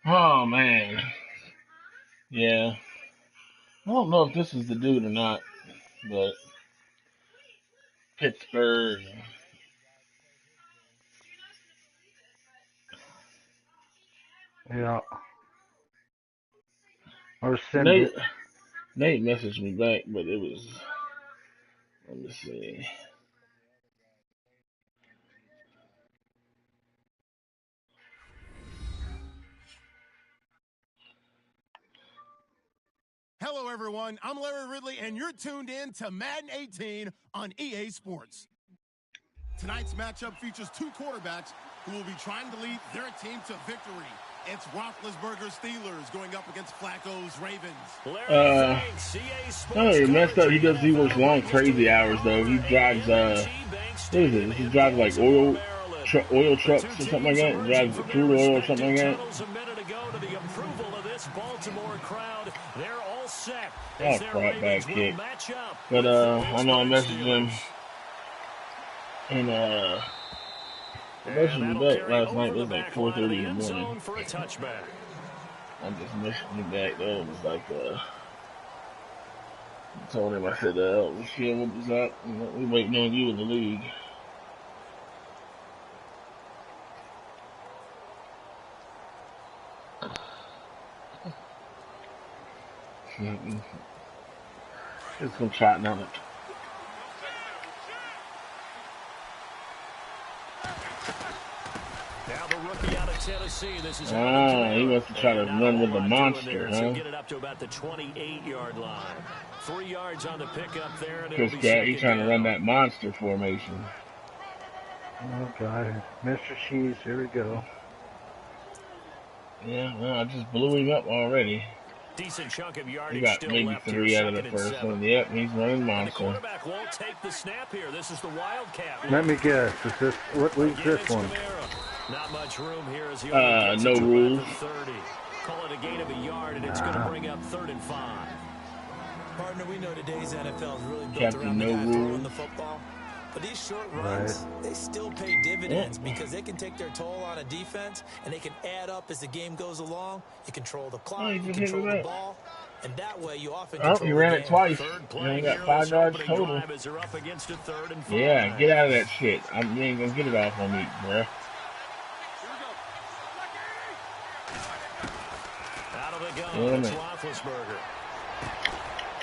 Oh man, yeah. I don't know if this is the dude or not, but Pittsburgh. Yeah. Or send Nate it. messaged me back, but it was. Let me see. Hello, everyone. I'm Larry Ridley, and you're tuned in to Madden 18 on EA Sports. Tonight's matchup features two quarterbacks who will be trying to lead their team to victory. It's Roethlisberger's Steelers going up against Flacco's Ravens. Oh, he messed up. He works long, crazy hours though. He drives what is it? He drives like oil trucks or something like that. He drives crude oil or something like that. Oh crap, bad kick. But I know I messaged him and I messaged him back last night. It was like 4:30 in the morning. I just messaged him back though. It was like I told him, I said, shit, what was up? We waiting on you in the league. It's some trotting on it. Now the rookie out of Tennessee. This is he wants to try to run with the monster, huh? Get it up to about the 28-yard line. 3 yards on the pickup there. Chris Cat, he's trying to run that monster formation. Oh God, Mr. Cheese, here we go. Yeah, well, I just blew him up already. Decent chunk of yardage. He got maybe 3 out of the first one. Yep, he's running monster. The quarterback won't take the snap here. This is the Wildcat. Let me guess. Is this what league's this one? Not much room here as he no rules. 30. Call it a gain of a yard, and it's going to bring up 3rd and 5. Partner, we know today's NFL is really built Captain around the No guy Rules. throwing the football. But these short runs, they still pay dividends because they can take their toll on a defense, and they can add up as the game goes along. You control the clock, you control the ball, and that way you often control he ran the it game. twice. He got 5 yards total. Yeah, get out of that shit. You ain't gonna get it off on me, bruh. Out of the gun, it's Roethlisberger.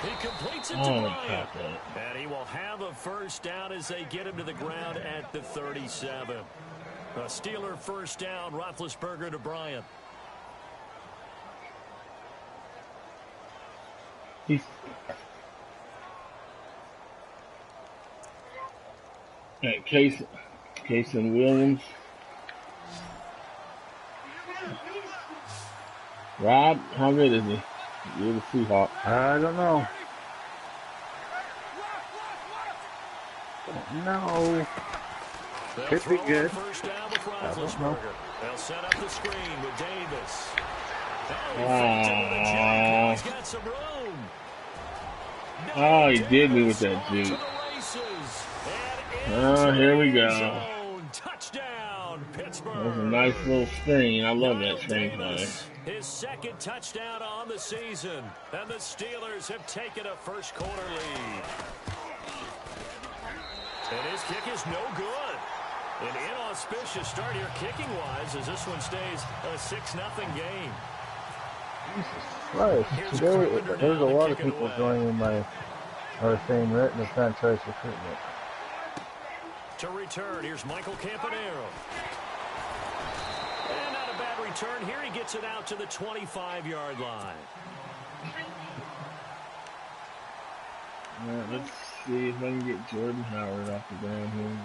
He completes it to Bryant. And he will have a first down as they get him to the ground at the 37. A Steeler first down, Roethlisberger to Bryant. Case and Williams. Rob, how good is he? You're the Seahawk. I don't know. No. Could be good. First down with Roethlisberger. They'll set up the screen with Davis. He's got some room. Oh, he did me with that juke. Oh, here we go. Touchdown, Pittsburgh. That was a nice little screen. I love that screen play. His second touchdown on the season, and the Steelers have taken a first quarter lead. And his kick is no good. An inauspicious start here kicking-wise as this one stays a 6-0 game. Right. There's a lot of people joining our same written franchise recruitment. To return, here's Michael Campanaro. And not a bad return here. He gets it out to the 25-yard line. Let's see if I can get Jordan Howard off the ground here.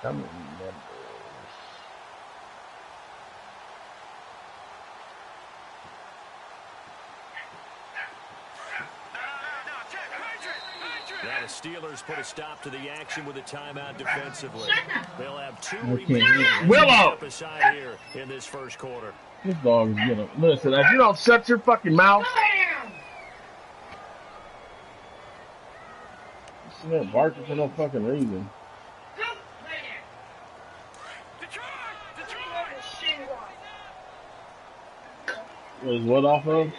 How many members? Now the Steelers put a stop to the action with a timeout defensively. They'll have two remaining. Willow! Aside here in this first quarter. This dog is gonna listen. If you don't shut your fucking mouth, you're not barking for no fucking reason. Was what off of?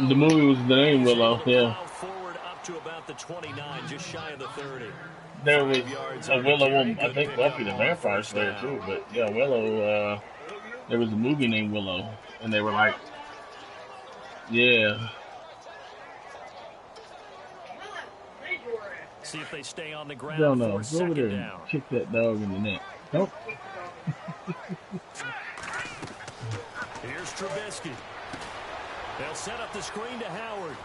The movie was the name Willow. Yeah. Forward up to about the 29, just shy of the 30. There was a Willow. I think Buffy the Vampire Slayer too. But yeah, Willow. There was a movie named Willow, and they were like, yeah. See if they stay on the ground. Don't know. Go over there and kick that dog in the neck. Nope. Here's Trubisky. They'll set up the screen to Howard.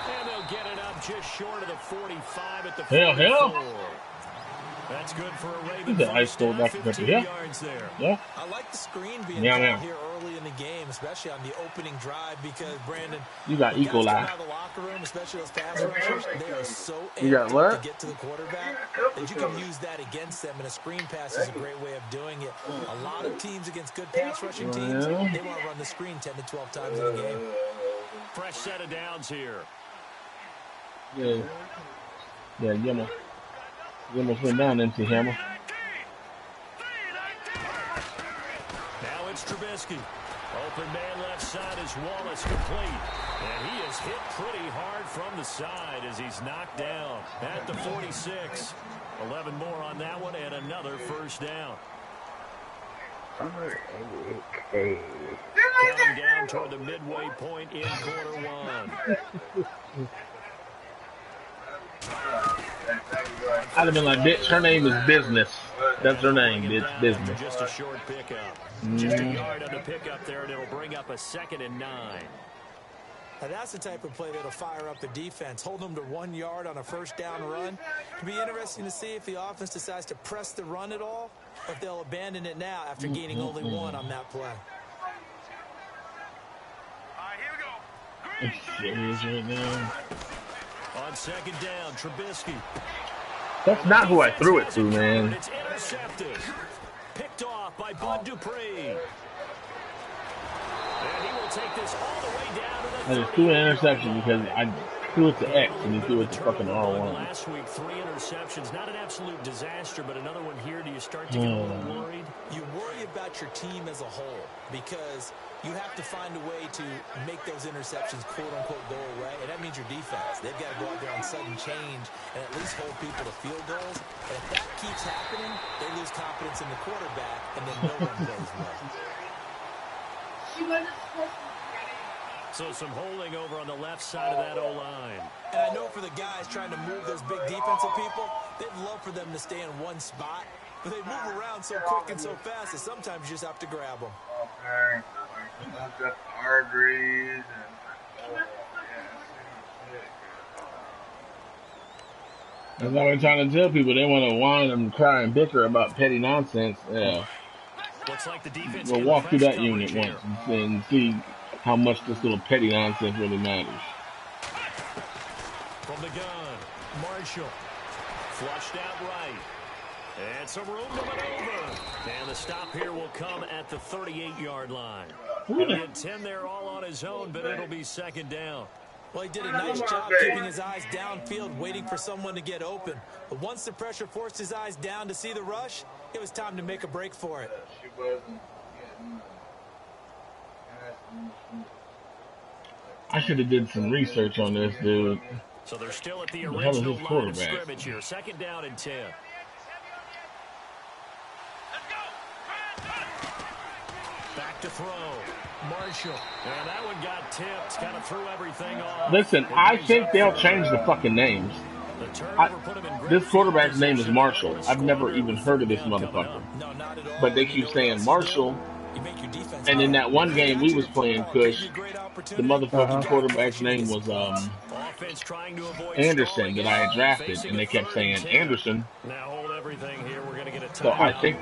And they'll get it up just short of the 45 at the 44. Hell. That's good for a Raven. He's an ice cold Dr. Pepper. Yeah. I like the screen being here early in the game, especially on the opening drive, because Brandon, you got equal eye. Out of the locker room, especially those pass rushers, they are so amped to get to the quarterback that you can use that against them, and a screen pass is a great way of doing it. A lot of teams against good pass rushing teams, they want to run the screen 10 to 12 times in a game. Fresh set of downs here. Yeah, Yummo. You almost went down, MC Hammer. Now it's Trubisky. Open man left side is Wallace complete. And he is hit pretty hard from the side as he's knocked down at the 46. 11 more on that one and another first down. Counting down toward the midway point in quarter one. I'd have been like, bitch, her name is Business. That's her name, bitch, Business. Just a short pickup. Just a yard on the pickup there, and it'll bring up a 2nd and 9. Now that's the type of play that'll fire up the defense. Hold them to 1 yard on a first down run. It'll be interesting to see if the offense decides to press the run at all, or if they'll abandon it now after gaining only 1 on that play. It's serious right now. On 2nd down, Trubisky. That's not who I threw it to, man. It's intercepted. Picked off by Bud Dupree. And he will take this all the way down to the I just threw an interception because threw it to X and he threw it to fucking R1. Last week, 3 interceptions. Not an absolute disaster, but another one here. Do you start to get a little worried? You worry about your team as a whole because you have to find a way to make those interceptions, quote-unquote, go away, and that means your defense. They've got to go out there on sudden change and at least hold people to field goals. And if that keeps happening, they lose confidence in the quarterback, and then no one plays well. So some holding over on the left side of that O-line. And I know for the guys trying to move those big defensive people, they'd love for them to stay in one spot, but they move around so quick and so fast that sometimes you just have to grab them. Okay. That's Ardries That's what we're trying to tell people. They want to whine and cry and bicker about petty nonsense. Yeah. Looks like the defense We'll walk through that unit once and see how much this little petty nonsense really matters. From the gun, Marshall. Flushed out right. And some room to maneuver. And the stop here will come at the 38-yard line. He'll get 10 there all on his own, but it'll be second down. Well, he did a nice job keeping his eyes downfield, waiting for someone to get open. But once the pressure forced his eyes down to see the rush, it was time to make a break for it. I should have did some research on this, dude. So they're still at the original line of scrimmage here. Second down and 10. Back to throw. Marshall. And that one got tipped. Kind of threw everything off. Listen, I think they'll change the fucking names. This quarterback's name is Marshall. I've never even heard of this motherfucker. But they keep saying Marshall. And in that one game we was playing, Kush, the motherfucking quarterback's name was Anderson that I had drafted, and they kept saying Anderson. So I think,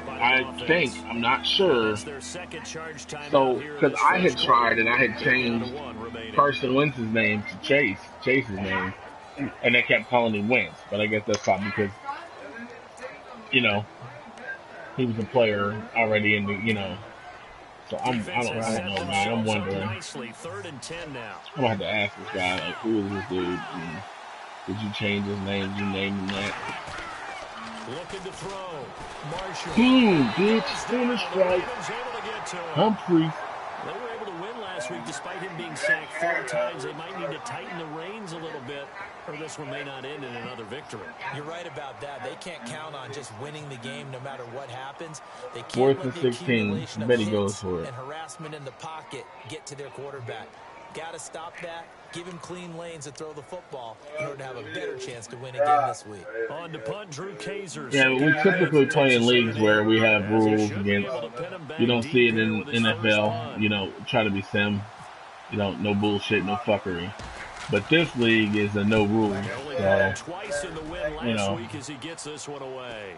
I'm not sure. So, because I had tried and I had changed Carson Wentz's name to Chase's name, and they kept calling him Wentz. But I guess that's probably because, you know, he was a player already in the, you know. So I don't know, man. I'm wondering. I'm gonna have to ask this guy, like, who is this dude? And did you change his name? Did you name him that? Looking to throw. Marshall. Bitch, finish strike. Humphrey. They were able to win last week despite him being sacked 4 times. They might need to tighten the reins a little bit, or this one may not end in another victory. You're right about that. They can't count on just winning the game no matter what happens. They can't 4th and 16. Bet he goes for it. And harassment in the pocket get to their quarterback. Got to stop that. Give him clean lanes to throw the football in order to have a better chance to win again this week. On to punt, Drew Kazers. Yeah, we typically play in leagues where we have rules against. You don't see it in NFL. You know, try to be sim. You know, no bullshit, no fuckery. But this league is a no rules. So, twice in the win last week as he gets this one away.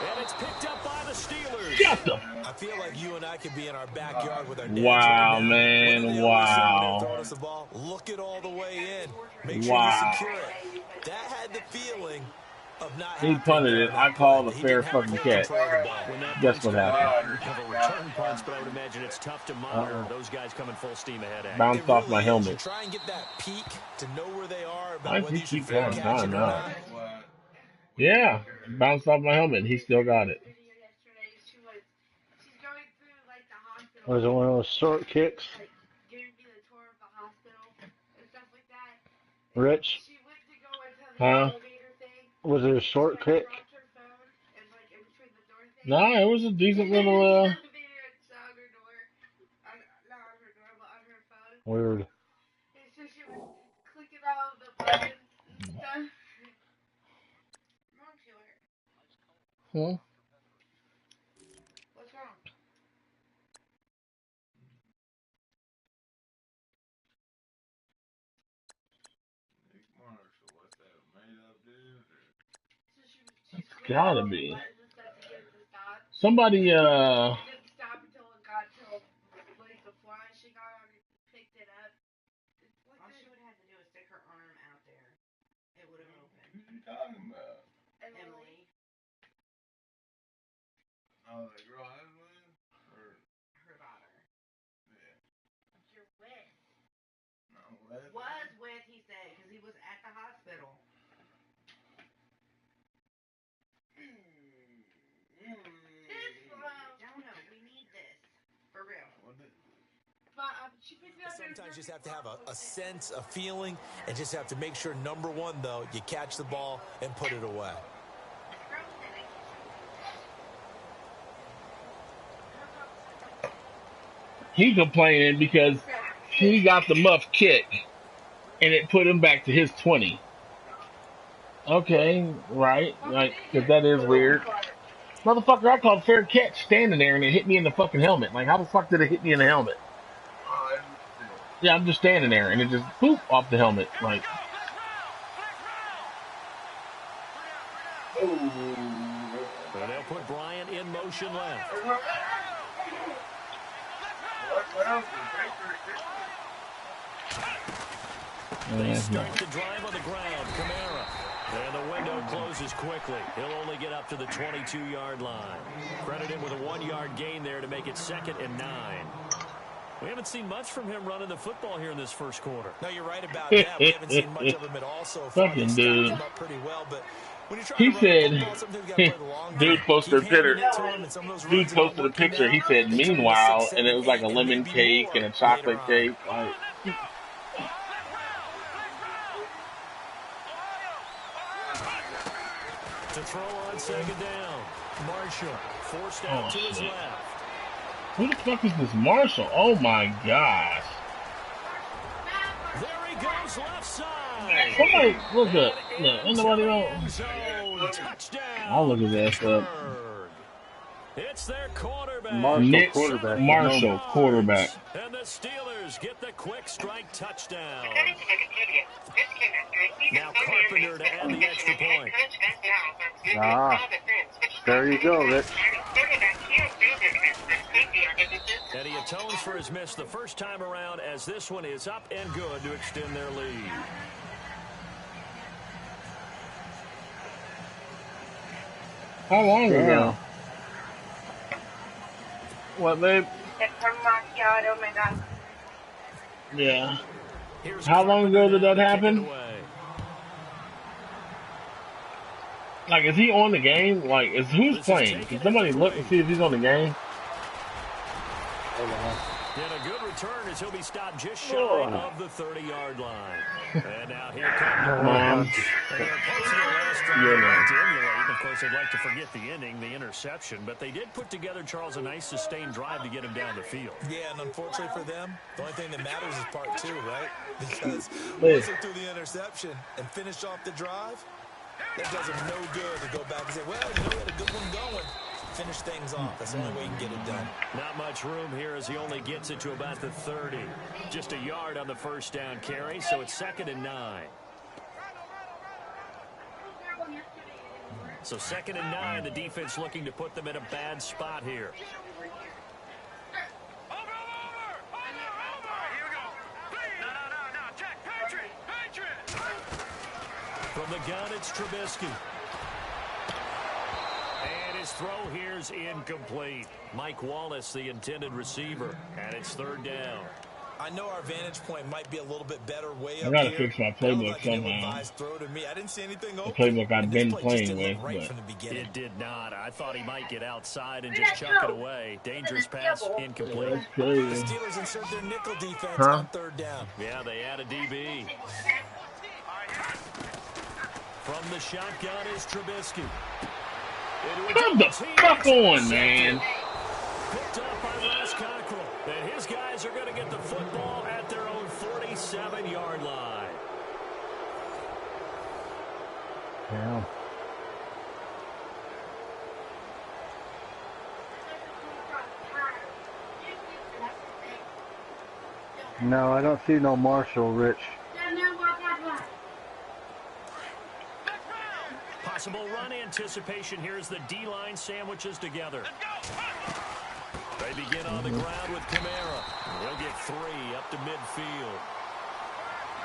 And it's picked up by the Steelers. Shut them. I feel like you and I could be in our backyard with our dads. Wow, man. Wow. Us the ball, look it all the way in. Make sure you secure it. That had the feeling of not. He punted it. I called a fair fucking catch. Guess what happened? Return punts, but I would imagine it's tough to monitor those guys coming full steam ahead. Bounced off my helmet. Try and get that peak to know where they are. I think he keep going now. Yeah, bounced off my helmet. He still got it. Was it one of those short kicks? Rich? Huh? Was it a short kick? No, it was a decent little, Weird. Huh? What's wrong? It's gotta be. Somebody, Oh, the girl has one? Or her daughter? Yeah. You're with. No, with? Was with. He's at the hospital. No, we need this. For real. Sometimes you just have to have a sense, a feeling, and just have to make sure, number one, though, you catch the ball and put it away. He complaining because he got the muff kick, and it put him back to his 20. Okay, right, like, because that is weird. Motherfucker, I called fair catch standing there, and it hit me in the fucking helmet. Like, how the fuck did it hit me in the helmet? Yeah, I'm just standing there, and it just boop off the helmet. Like, So they'll put Bryant in motion left. They start the drive on the ground. Kamara. And the window closes quickly. He'll only get up to the 22-yard line. Credit him with a 1-yard gain there to make it 2nd and 9. We haven't seen much from him running the football here in this first quarter. No, you're right about that. We haven't seen much of him at all so far. Fucking dude. Him up pretty well, but when he said, dude posted a picture. He said, meanwhile, and it was like a lemon cake and a chocolate cake. Like, to throw on 2nd down. Marshall forced out to his left. Who the fuck is this Marshall? Oh my gosh. There he goes left side. Somebody look up. No, ain't nobody else. I'll look his ass up. It's their quarterback. Marshall quarterback. And the Steelers get the quick strike touchdown. Now Carpenter to add the extra point. There you go, Rich. And he atones for his miss the first time around, as this one is up and good to extend their lead. How long ago? What, babe? Yeah. How long ago did that happen? Like, is he on the game? Like, who's playing? Can somebody look and see if he's on the game? And a good return as he'll be stopped just shy of the 30-yard line. And now here comes the Rams. And they're posting the last drive to emulate. Of course, they'd like to forget the inning, the interception, but they did put together, Charles, a nice sustained drive to get him down the field. Yeah, and unfortunately for them, the only thing that matters is part 2, right? Because once they threw the interception and finish off the drive, that does them no good to go back and say, well, you know, we had a good one going. Finish things off. That's the only way you can get it done. Not much room here as he only gets it to about the 30. Just a yard on the first down carry, so it's 2nd and 9. So 2nd and 9, the defense looking to put them in a bad spot here. From the gun, it's Trubisky. And his throw here's incomplete. Mike Wallace, the intended receiver, and it's 3rd down. I know our vantage point might be a little bit better way up I gotta here. fix my playbook somehow. I didn't see anything The open. playbook I've been playing with. Right from the beginning. It did not. I thought he might get outside and just chuck it away. Dangerous pass, incomplete. That's crazy. The Steelers insert their nickel defense on 3rd down. Yeah, they add a DB. From the shotgun is Trubisky. Come the fuck on, man. Picked up by Ross Cockrell. And his guys are going to get the football at their own 47-yard line. Yeah. No, I don't see no Marshall, Rich. Possible run anticipation here as the D-line sandwiches together. They begin on the ground with Kamara. He'll get 3 up to midfield.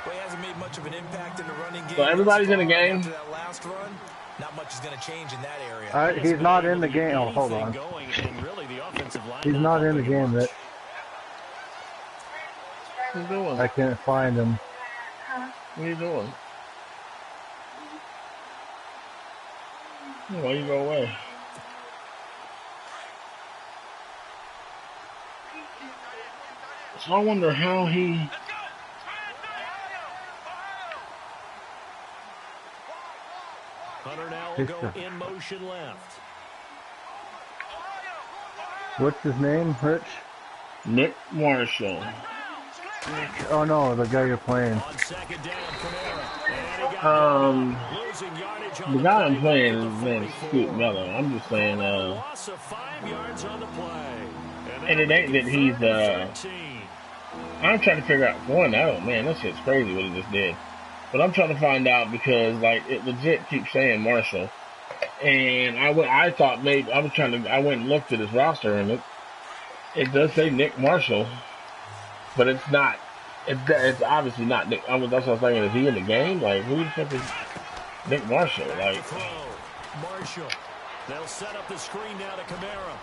Well, he hasn't made much of an impact in the running game. So everybody's in the game? After that last run, not much is going to change in that area. He's not in the game. Oh, hold on. He's not in the game, Rich. What are you doing? I can't find him. What are you doing? Why you go away? So I wonder how he. Hunter now will go in motion left. What's his name, Rich? Nick Marshall. Oh no, the guy you're playing. On second down, The guy I'm playing is named Scoot Miller. I'm just saying, loss of 5 yards on the play. and it ain't that he's, I'm trying to figure out, man, that shit's crazy what he just did. But I'm trying to find out because, like, it legit keeps saying Marshall. And I thought maybe, I went and looked at his roster, and it does say Nick Marshall, but it's not, it's obviously not Nick. That's what I was thinking, is he in the game? Like, who the fuck is Nick Marshall? Like, Marshall. They'll set up the screen now to Kamara.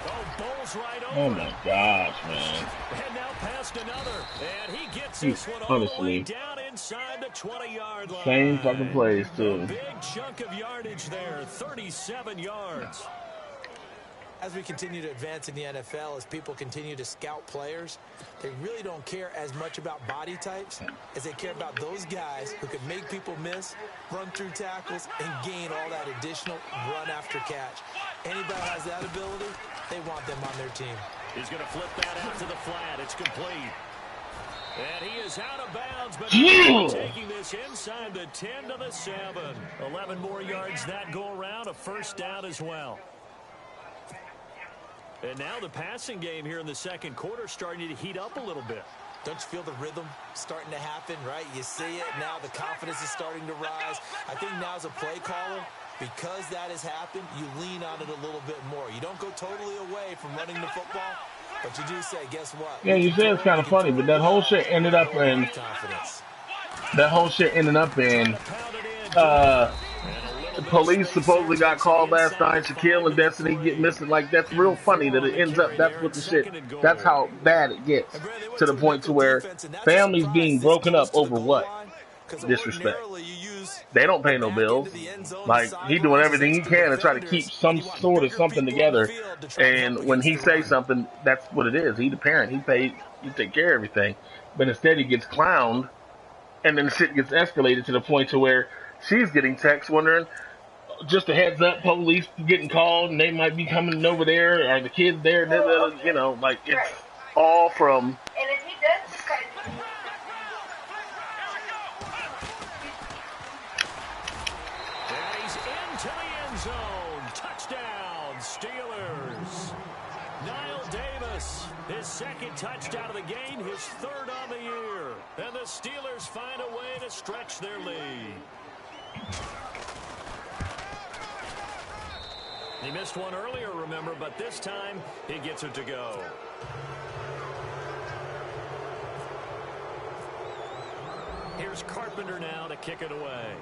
Oh, bowls right over. Oh my gosh, man. And now past another. And he gets this one all the way down inside the 20-yard line. Same fucking plays, too. A big chunk of yardage there, 37 yards. As we continue to advance in the NFL, as people continue to scout players, they really don't care as much about body types as they care about those guys who can make people miss, run through tackles, and gain all that additional run after catch. Anybody has that ability, they want them on their team. He's going to flip that out to the flat. It's complete. And he is out of bounds, but taking this inside the 10 to the 7. 11 more yards that go around, a first down as well. And now the passing game here in the second quarter starting to heat up a little bit. Don't you feel the rhythm starting to happen, right? You see it now, the confidence is starting to rise. I think now as a play caller, because that has happened, you lean on it a little bit more. You don't go totally away from running the football, but you do say, guess what? Yeah, you say it's kind of funny, but that whole shit ended up in, the police supposedly got called last night. Shaquille and Destiny get missing. Like, that's real funny that it ends up. That's what the shit. That's how bad it gets, to the point to where families being broken up over what? Disrespect. They don't pay no bills. Like, he doing everything he can to try to keep some sort of something together. And when he says something, that's what it is. He the parent. He take care of everything. But instead he gets clowned, and then the shit gets escalated to the point to where she's getting texts wondering, just a heads up, police getting called, and they might be coming over there. Are the kids there? You know, like, it's all from. And if he does decide and he's into the end zone. Touchdown, Steelers. Niall Davis, his second touchdown of the game, his third on the year. And the Steelers find a way to stretch their lead. He missed one earlier, remember, but this time he gets it to go. Here's Carpenter now to kick it away.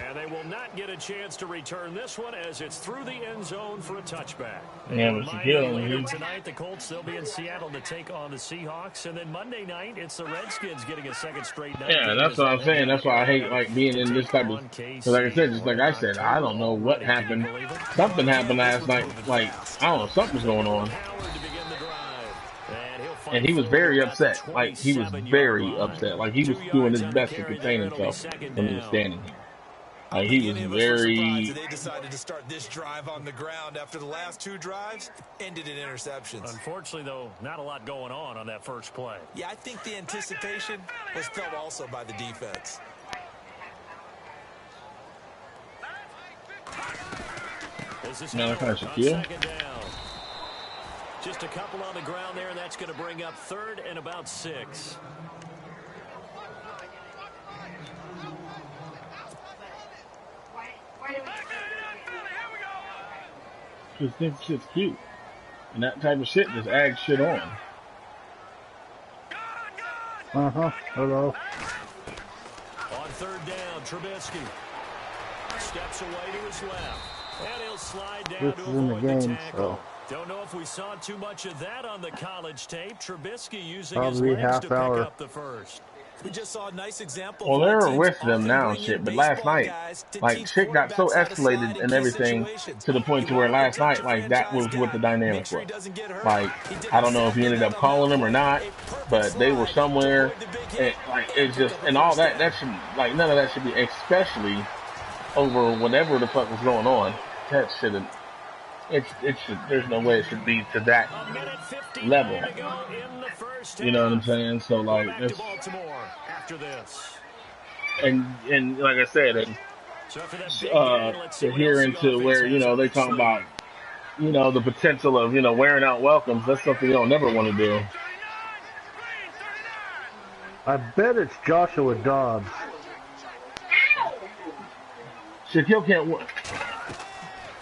And they will not get a chance to return this one as it's through the end zone for a touchback. Yeah, later tonight, the Colts, they'll be in Seattle to take on the Seahawks. And then Monday night, it's the Redskins getting a second straight night. Yeah, that's what I'm saying. That's why I hate, like, being in this type of. Because, like I said, just like I said, I don't know what happened. Something happened last night. Like, I don't know, something's going on. And he was very upset. Like, he was very upset. Like, he was doing his best to contain himself when he was standing here. He was very. They decided to start this drive on the ground after the last two drives ended in interceptions. Unfortunately, though, not a lot going on that first play. Yeah, I think the anticipation was felt also by the defense. Just a couple on the ground there, and that's going to bring up third and about 6. Because this shit's cute. And that type of shit just adds shit on. Hello. On third down, Trubisky steps away to his left. And he'll slide down to avoid the tackle. Don't know if we saw too much of that on the college tape. Trubisky using his legs to pick up the first. We just saw a nice example. Well, they're with them now and shit, but last night, like, shit got so escalated and everything to the point to where last night, like, that was what the dynamic was. Like, I don't know if he ended up calling them or not, but they were somewhere, and, like, it's just, and all that should, like, none of that should be, especially over whatever the fuck was going on. That shouldn't, it should, there's no way it should be to that level. You know what I'm saying? So, like, it's, and like I said, and to hear into where, you know, they talk about, you know, the potential of, you know, wearing out welcomes, that's something you'll never want to do. I bet it's Joshua Dobbs. Shaquille can't win.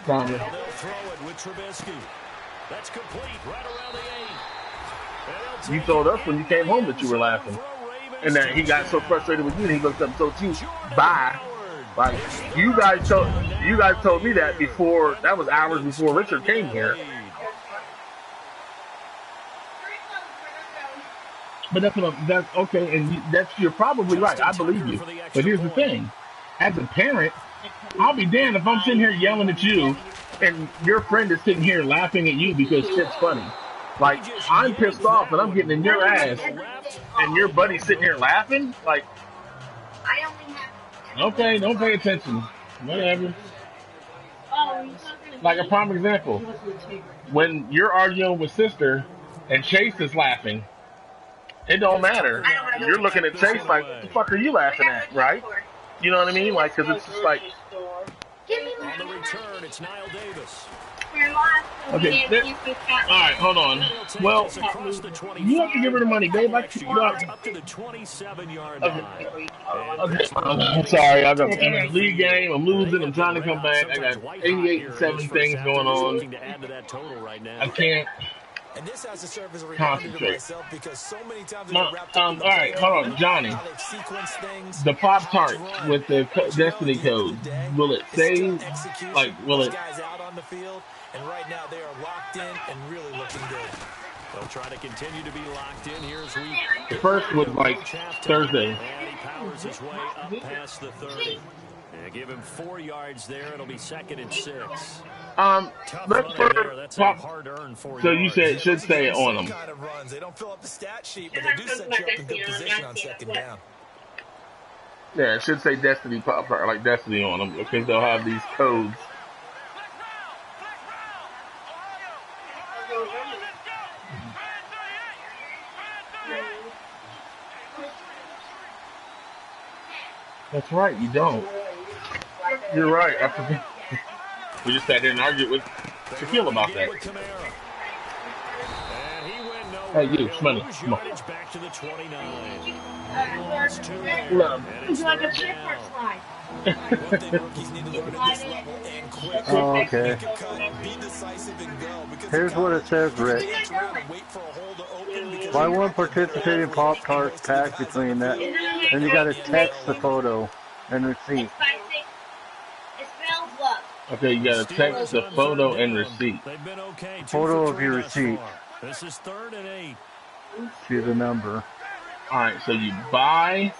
They'll throw it with Trubisky. That's complete right around the 8. You told us when you came home that you were laughing. And that he got so frustrated with you and he looked up and told you, bye. Like, you guys told me that before, that was hours before Richard came here. But that's okay, and you're probably right. I believe you. But here's the thing. As a parent, I'll be damned if I'm sitting here yelling at you and your friend is sitting here laughing at you because shit's funny. Like, I'm pissed off and I'm getting in your ass and your buddy's sitting here laughing? Like, okay, don't pay attention. Whatever. Like a prime example. When you're arguing with sister and Chase is laughing, it don't matter. You're looking at Chase like, what the fuck are you laughing at, right? You know what I mean? Like, because it's just like... On the return, it's Niall Davis. Okay, all right, hold on. Well, you have to give her the money, babe. Up to the 27-yard line. Okay. I'm sorry. I'm in a league game. I'm losing. I'm trying to come back. I got 88-7 things going on. I can't concentrate. All right, hold on, Johnny. The Pop-Tart with the Destiny code. Will it save? Like, will it? And right now they are locked in and really looking good. They'll try to continue to be locked in here as we... The first was like Thursday. And he powers his way up past the 30. And give him 4 yards there. It'll be 2nd and 6. Let's first pop. So you said it should stay on them. They don't fill up the stat sheet, but they do set you up in good position on 2nd down. Yeah, it should say Destiny Pop, like Destiny on them, because they'll have these codes. That's right, you don't. You're right. I forget. We just sat there and argued with Shaquille about that. Hey, you, money. Come on. It's like a shipwreck slide. Oh, okay. Here's what it says, Rick. Buy one participating Pop-Tarts pack between that, and you gotta text the photo and receipt. Okay, you gotta text the photo and receipt. Photo of your receipt. This is 3rd and 8. To the number. Alright, so you buy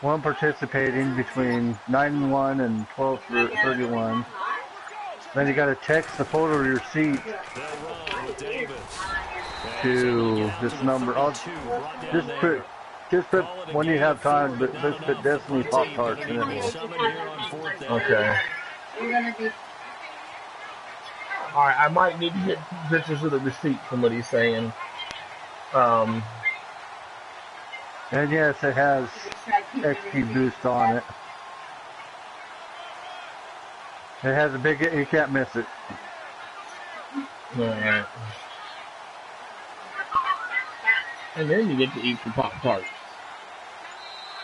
one participating between 9-1 and 12-31. Then you got to text the photo of your seat to this number. Just put when you have time, but let's put Destiny Pop-Tarts in it. Okay. Alright, I might need to get pictures of the receipt from what he's saying. And yes, it has XP boost on it. It has a big, you can't miss it. Alright. And then you get to eat the Pop-Tarts.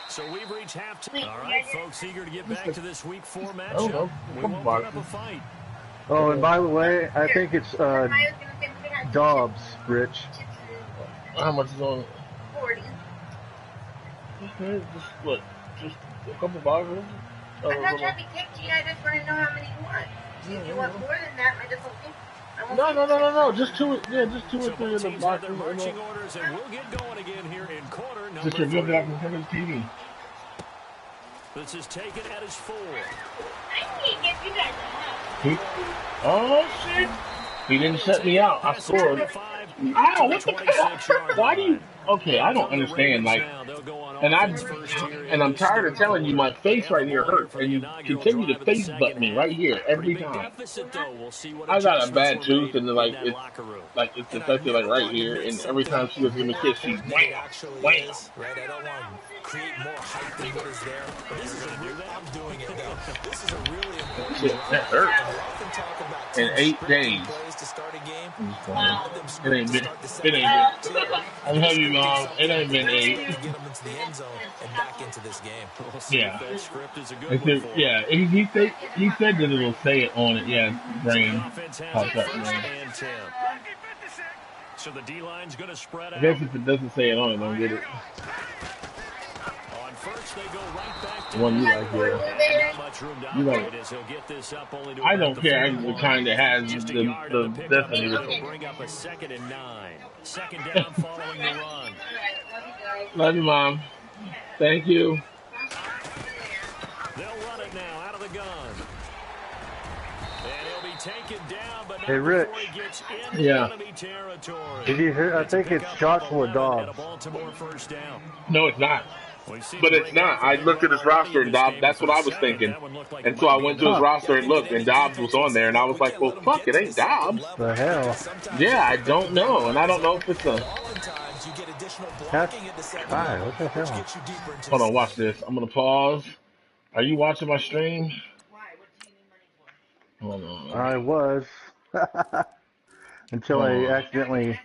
So we've reached halftime. All right, folks, eager to get back to this week 4 matchup. We won't put up a fight. Oh, and by the way, I think it's Dobbs, Rich. How much is on it? 40. Okay, just what? Just a couple boxes? I'm not trying to be picky. I just want to know how many you want. If you want more than that, I just don't think. No. Just two. Yeah, just two or three of the boxes. Orders, and we'll get going again here in quarter number just review back in front of the TV. This is taken at his 4. Oh shit! He didn't shut me out. I scored. Ow! What the fuck? Why do you? Okay, I don't understand. Like, and I'm tired of telling you my face right here hurts, and you continue to face butt me right here every time. I got a bad tooth, and like it's affected like right here, and every time she was giving me a kiss, she wham. Right, I don't want to create more hype than what is there. But this is I'm doing it though. This is a really important shit, that hurt. In 8 days. It ain't been. I'm having you, Mom. It ain't been 8. Yeah. Yeah. He said that it'll say it on it. Yeah, brain. Popped up, brain. So the D-line's going to spread out. I guess if it doesn't say it on it, don't get it. On first, they go right back to one you like, yeah. Not much room to you like. He'll get this up only to I don't care. The kind that has the definitely. Bring up a 2nd and 9. Second down following the run. Love you, Mom. Thank you. They'll run it now out of the gun. And he'll be taken down, but not hey, Rich. before he gets into enemy territory. Did you hear? I think it's Joshua Dobbs. No, it's not. But it's not. I looked at his roster, and Dobbs, that's what I was thinking. And so I went to his roster and looked, and Dobbs was on there, and I was like, well, fuck, it ain't Dobbs. The hell? Yeah, I don't know, and I don't know if it's a... That's fine. What the hell? Hold on, watch this. I'm going to pause. Are you watching my stream? Hold on. I was. Until I accidentally...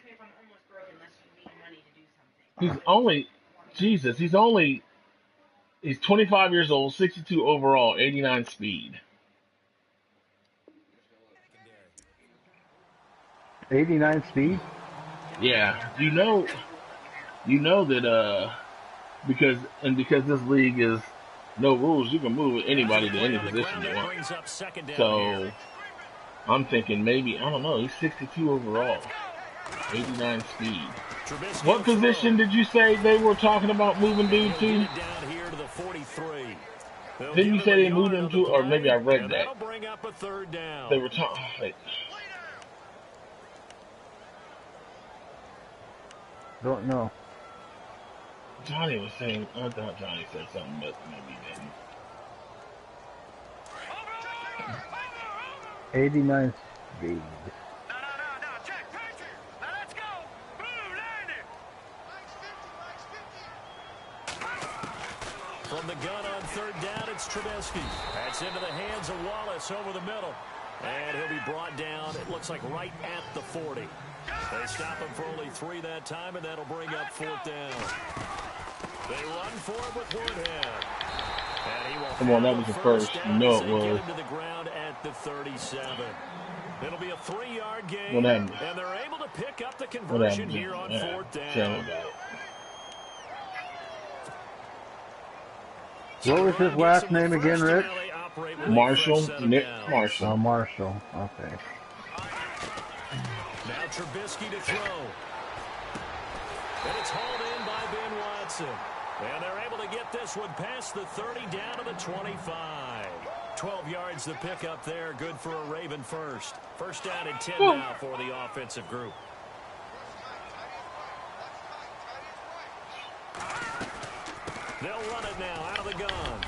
He's only... Jesus, he's 25 years old, 62 overall, 89 speed. 89 speed? Yeah. You know that because this league is no rules, you can move anybody to any position you want. So I'm thinking maybe, I don't know, he's 62 overall, 89 speed. What position did you say they were talking about moving dude to? Didn't you say they moved him to, or maybe I read that? They were talking. Like, don't know. Johnny was saying, I thought Johnny said something, but maybe he didn't. 89 speed. From the gun on 3rd down, it's Trubisky. That's into the hands of Wallace over the middle. And he'll be brought down, it looks like right at the 40. They stop him for only 3 that time, and that'll bring up 4th down. They run for it with Woodhead. And he will come on, that was the first. You know it was. Get him to the ground at the 37. It'll be a 3-yard gain. What happened? And they're able to pick up the conversion here on 4th down. What was his last name again, Rich? Marshall. Nick Marshall. Oh, Marshall. Okay. Now Trubisky to throw. And it's hauled in by Ben Watson. And they're able to get this one past the 30 down to the 25. 12 yards to pick up there. Good for a Raven first. First down and 10 now for the offensive group. They'll run it now out of the gun.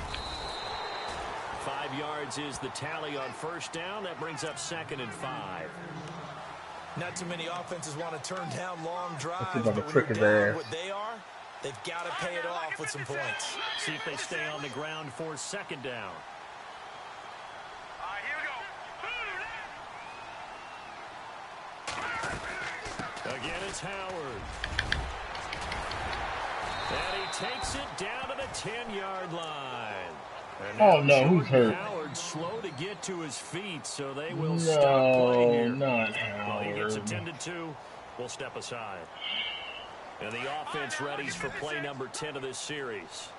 5 yards is the tally on first down. That brings up 2nd and 5. Not too many offenses want to turn down long drives, but when you're down what they are, they've got to pay it off with some points. See if they stay on the ground for 2nd down. Here we go. Again, it's Howard. And he takes it down to the 10-yard line. Oh, no, who's hurt? Howard slow to get to his feet, so they will stop play here. Not Howard. Well, he gets attended to. We'll step aside. And the offense readies for play number 10 of this series.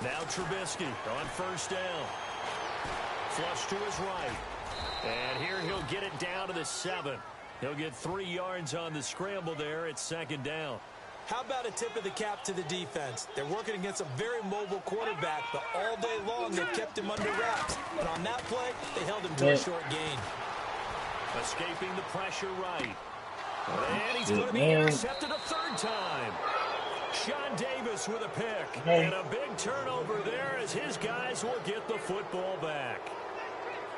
Now Trubisky on first down. Flush to his right. And here he'll get it down to the 7. He'll get 3 yards on the scramble there. It's 2nd down. How about a tip of the cap to the defense? They're working against a very mobile quarterback, but all day long they've kept him under wraps. And on that play, they held him to a short gain. Escaping the pressure right. And he's going to be intercepted a 3rd time. Sean Davis with a pick. And a big turnover there as his guys will get the football back.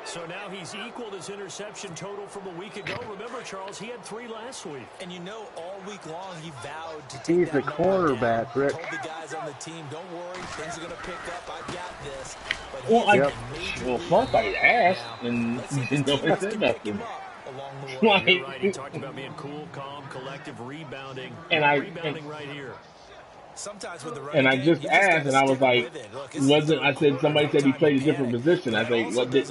So now he's equaled his interception total from a week ago. Remember, Charles, he had 3 last week. And you know, all week long he vowed to take He's the quarterback, Rick. Told the guys on the team, don't worry, things are going to pick up. I got this. But well, plus I asked, and nobody said nothing. Like, you're right. He talked about being cool, calm, collective, rebounding. Rebounding right here. Sometimes with the and I just asked, and I was like, I said, somebody said he played a different position. I said, what did,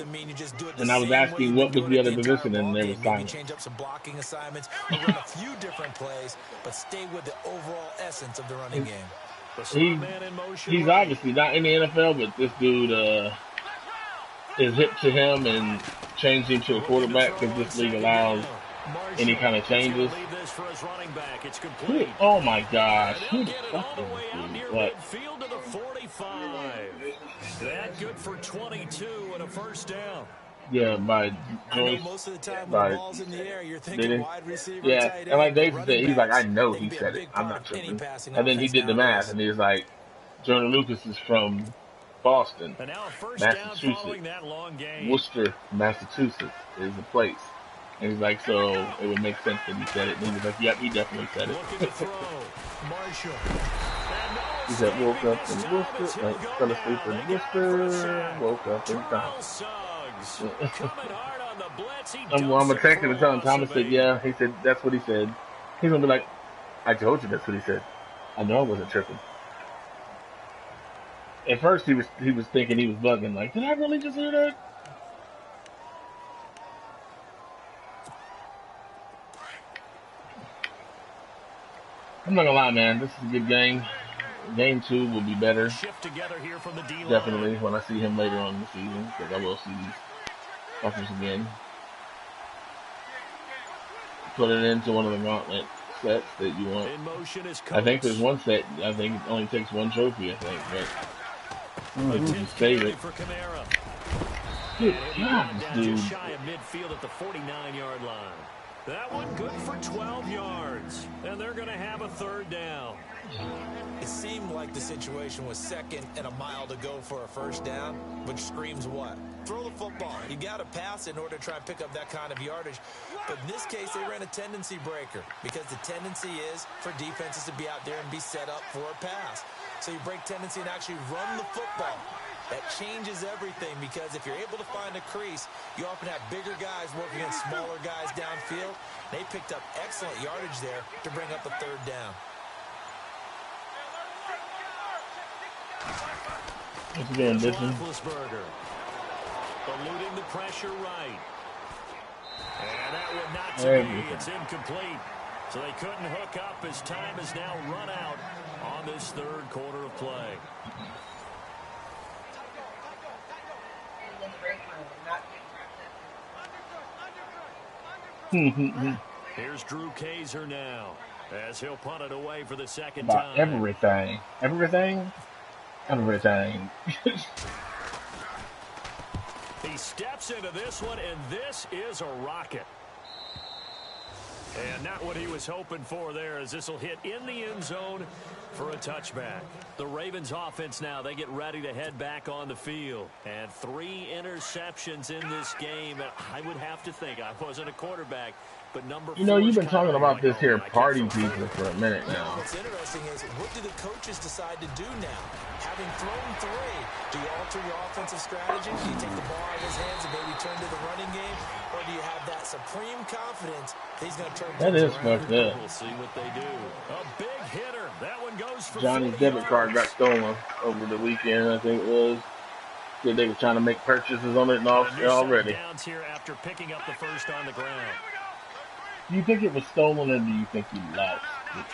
and I was asking what was the other position, and they were silent. Change up some blocking assignments, run a few different plays, but stay with the overall essence of the running game. He's obviously not in the NFL, but this dude is hip to him and changed him to a quarterback because this league allows any kind of changes. Oh my gosh. What? That good for 22 and a 1st down. Yeah, by Joyce. Most of the time when the ball's in the air, you're thinking wide receiver, yeah, tight end, and like David said, he's like, I know he said it. I'm not tripping. And then he did the math, and he was like, Jordan Lucas is from Boston, Massachusetts. Worcester, Massachusetts is the place. And he's like, so it would make sense that he said it. And he was like, yep, he definitely said it. He said, woke up in Worcester, like, fell asleep in Worcester, woke up in Thomas. I'm going to text him and tell him, Thomas said, yeah. He said, that's what he said. He's going to be like, I told you that's what he said. I know I wasn't tripping. At first, he was thinking he was bugging. Like, did I really just hear that? I'm not gonna lie, man. This is a good game. Game 2 will be better. Definitely when I see him later on in the season, because I will see these offers again. Put it into one of the gauntlet sets that you want. I think there's one set. I think it only takes 1 trophy. I think, but if you save it. Good job, dude. Shy of midfield at the 49-yard line. That one good for 12 yards, and they're going to have a 3rd down. It seemed like the situation was 2nd and a mile to go for a 1st down, which screams what? Throw the football. You got to pass in order to try and pick up that kind of yardage. But in this case, they ran a tendency breaker because the tendency is for defenses to be out there and be set up for a pass. So you break tendency and actually run the football. That changes everything because if you're able to find a crease, you often have bigger guys working against smaller guys downfield. They picked up excellent yardage there to bring up a 3rd down. What's again, Eluding the pressure right. And that would not be. It's incomplete. So they couldn't hook up as time is now run out on this 3rd quarter of play. Here's Drew Kaiser now as he'll punt it away for the 2nd time. Everything. He steps into this one, and this is a rocket. And not what he was hoping for there, as this will hit in the end zone for a touchback. The Ravens offense now, they get ready to head back on the field. And 3 interceptions in this game. I would have to think, I wasn't a quarterback, but number 4. You know, you've been talking about this here party pizza for a minute now. What's interesting is, what do the coaches decide to do now? Having thrown 3, do you alter your offensive strategy? Do you take the ball out of his hands and maybe turn to the running game? Or do you have that supreme confidence that he's going to turn that is fucked up. We'll see what they do. A big hitter. That one goes for Johnny's debit card got stolen over the weekend, I think it was. Yeah, they were trying to make purchases on it and all already. Downs here after picking up the 1st on the ground. Do you think it was stolen or do you think he lost it?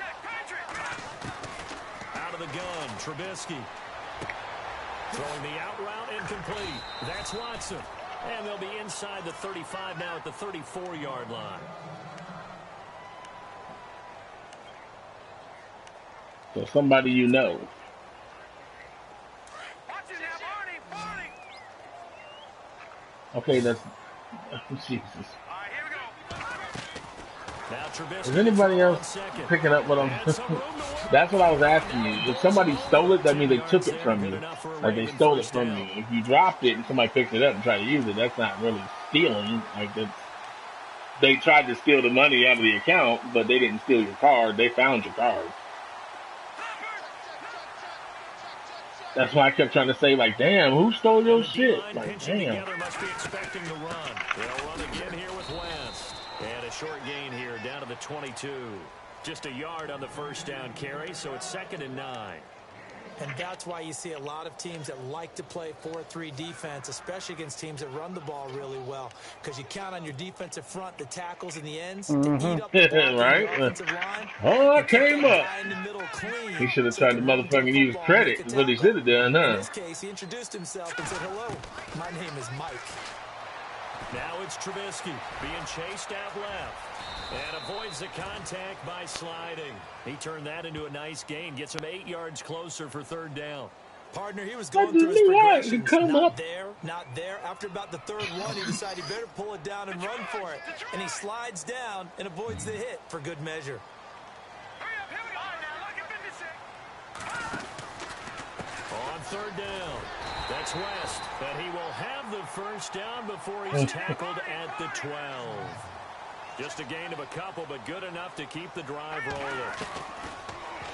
Out of the gun, Trubisky. Throwing the out route incomplete. That's Watson. And they'll be inside the 35 now at the 34-yard line. So somebody you know. Okay, that's Jesus. Is anybody else picking up what I'm? That's what I was asking you. If somebody stole it, that means they took it from you. Like they stole it from you. If you dropped it and somebody picked it up and tried to use it, that's not really stealing. Like they tried to steal the money out of the account, but they didn't steal your card. They found your card. That's why I kept trying to say, like, damn, who stole your shit? Like, damn. Must be expecting the run. They'll run again here with West. And a short gain here down to the 22. Just a yard on the first down carry, so it's 2nd and 9. And that's why you see a lot of teams that like to play 4-3 defense, especially against teams that run the ball really well. Because you count on your defensive front, the tackles and the ends, to eat up the ball right? the offensive line. Oh, it came up. He should have tried to motherfucking use credit. Is what he should have done, huh? In this case, he introduced himself and said, hello, my name is Mike. Now it's Trubisky being chased out left. And avoids the contact by sliding. He turned that into a nice gain. Gets him 8 yards closer for 3rd down. Partner, he was going through his progressions. Not there. After about the 3rd one, he decided he better pull it down and run for it. And he slides down and avoids the hit for good measure. On 3rd down, that's West. But he will have the first down before he's tackled at the 12. Just a gain of a couple, but good enough to keep the drive rolling.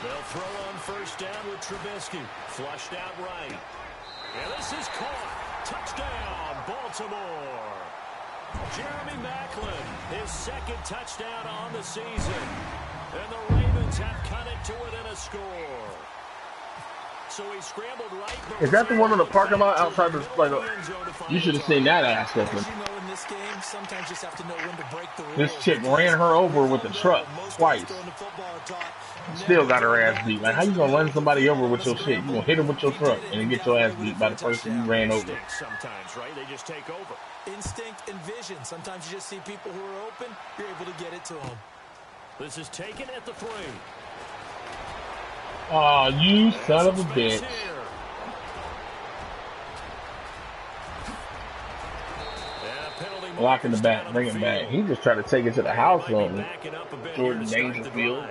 They'll throw on 1st down with Trubisky. Flushed out right. And this is caught. Touchdown, Baltimore. Jeremy Maclin, his 2nd touchdown on the season. And the Ravens have cut it to within a score. So he scrambled right. Is that the one on the parking lot outside the? Like, you should have seen that ass whooping. This chick ran her over with the truck twice. Still got her ass beat. Like, how you gonna run somebody over with your shit? You gonna hit her with your truck and then get your ass beat by the person you ran over. Sometimes, right? They just take over. Instinct and vision. Sometimes you just see people who are open. You're able to get it to them. This is taken at the 3. Oh, you son of a bitch. Block in the back, bring it back. He just tried to take it to the house on Jordan Dangerfield.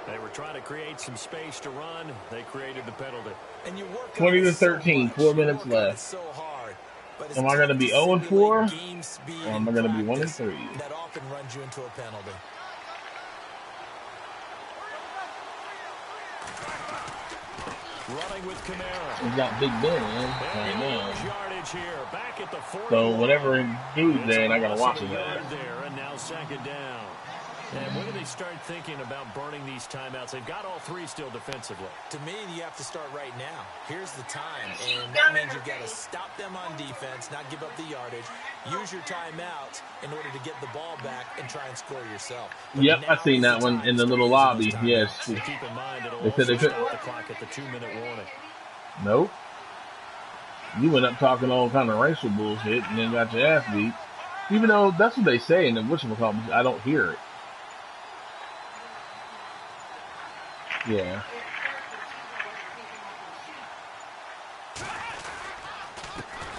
They were trying to create some space to run. They created the penalty. 20-13, 4 minutes left. Am I going to be 0-4? Or am I going to be 1-3? That often runs you into a penalty. Running with Kamara. He's got Big Ben, man. I know. So whatever he does then, I gotta watch it. There, and now 2nd down. And when do they start thinking about burning these timeouts? They've got all 3 still defensively. To me, you have to start right now. Here's the time, and that means you've got to stop them on defense, not give up the yardage. Use your timeouts in order to get the ball back and try and score yourself. But yep, I seen that one in the little lobby. Yes. Keep in mind it'll they said they stop the clock at the 2-minute warning. Nope. You went up talking all kind of racial bullshit and then got your ass beat. Even though that's what they say in the whatchamacallit, I don't hear it. Yeah.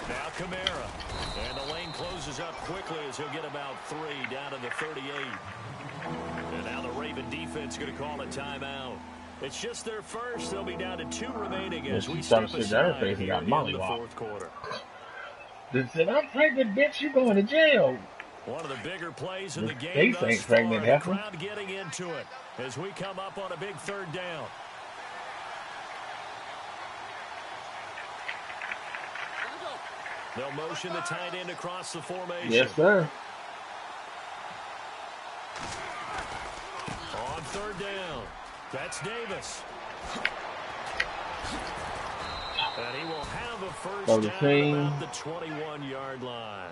Now Kamara. And the lane closes up quickly as he'll get about 3 down to the 38. And now the Raven defense going to call a timeout. It's just their first. They'll be down to 2 remaining as we step aside here in the 4th quarter. They said, I'm pregnant, bitch. You're going to jail. One of the bigger plays in the game thus far. The crowd getting into it as we come up on a big 3rd down. They'll motion the tight end across the formation. Yes, sir. On 3rd down, that's Davis. And he will have a first down about the 21-yard line.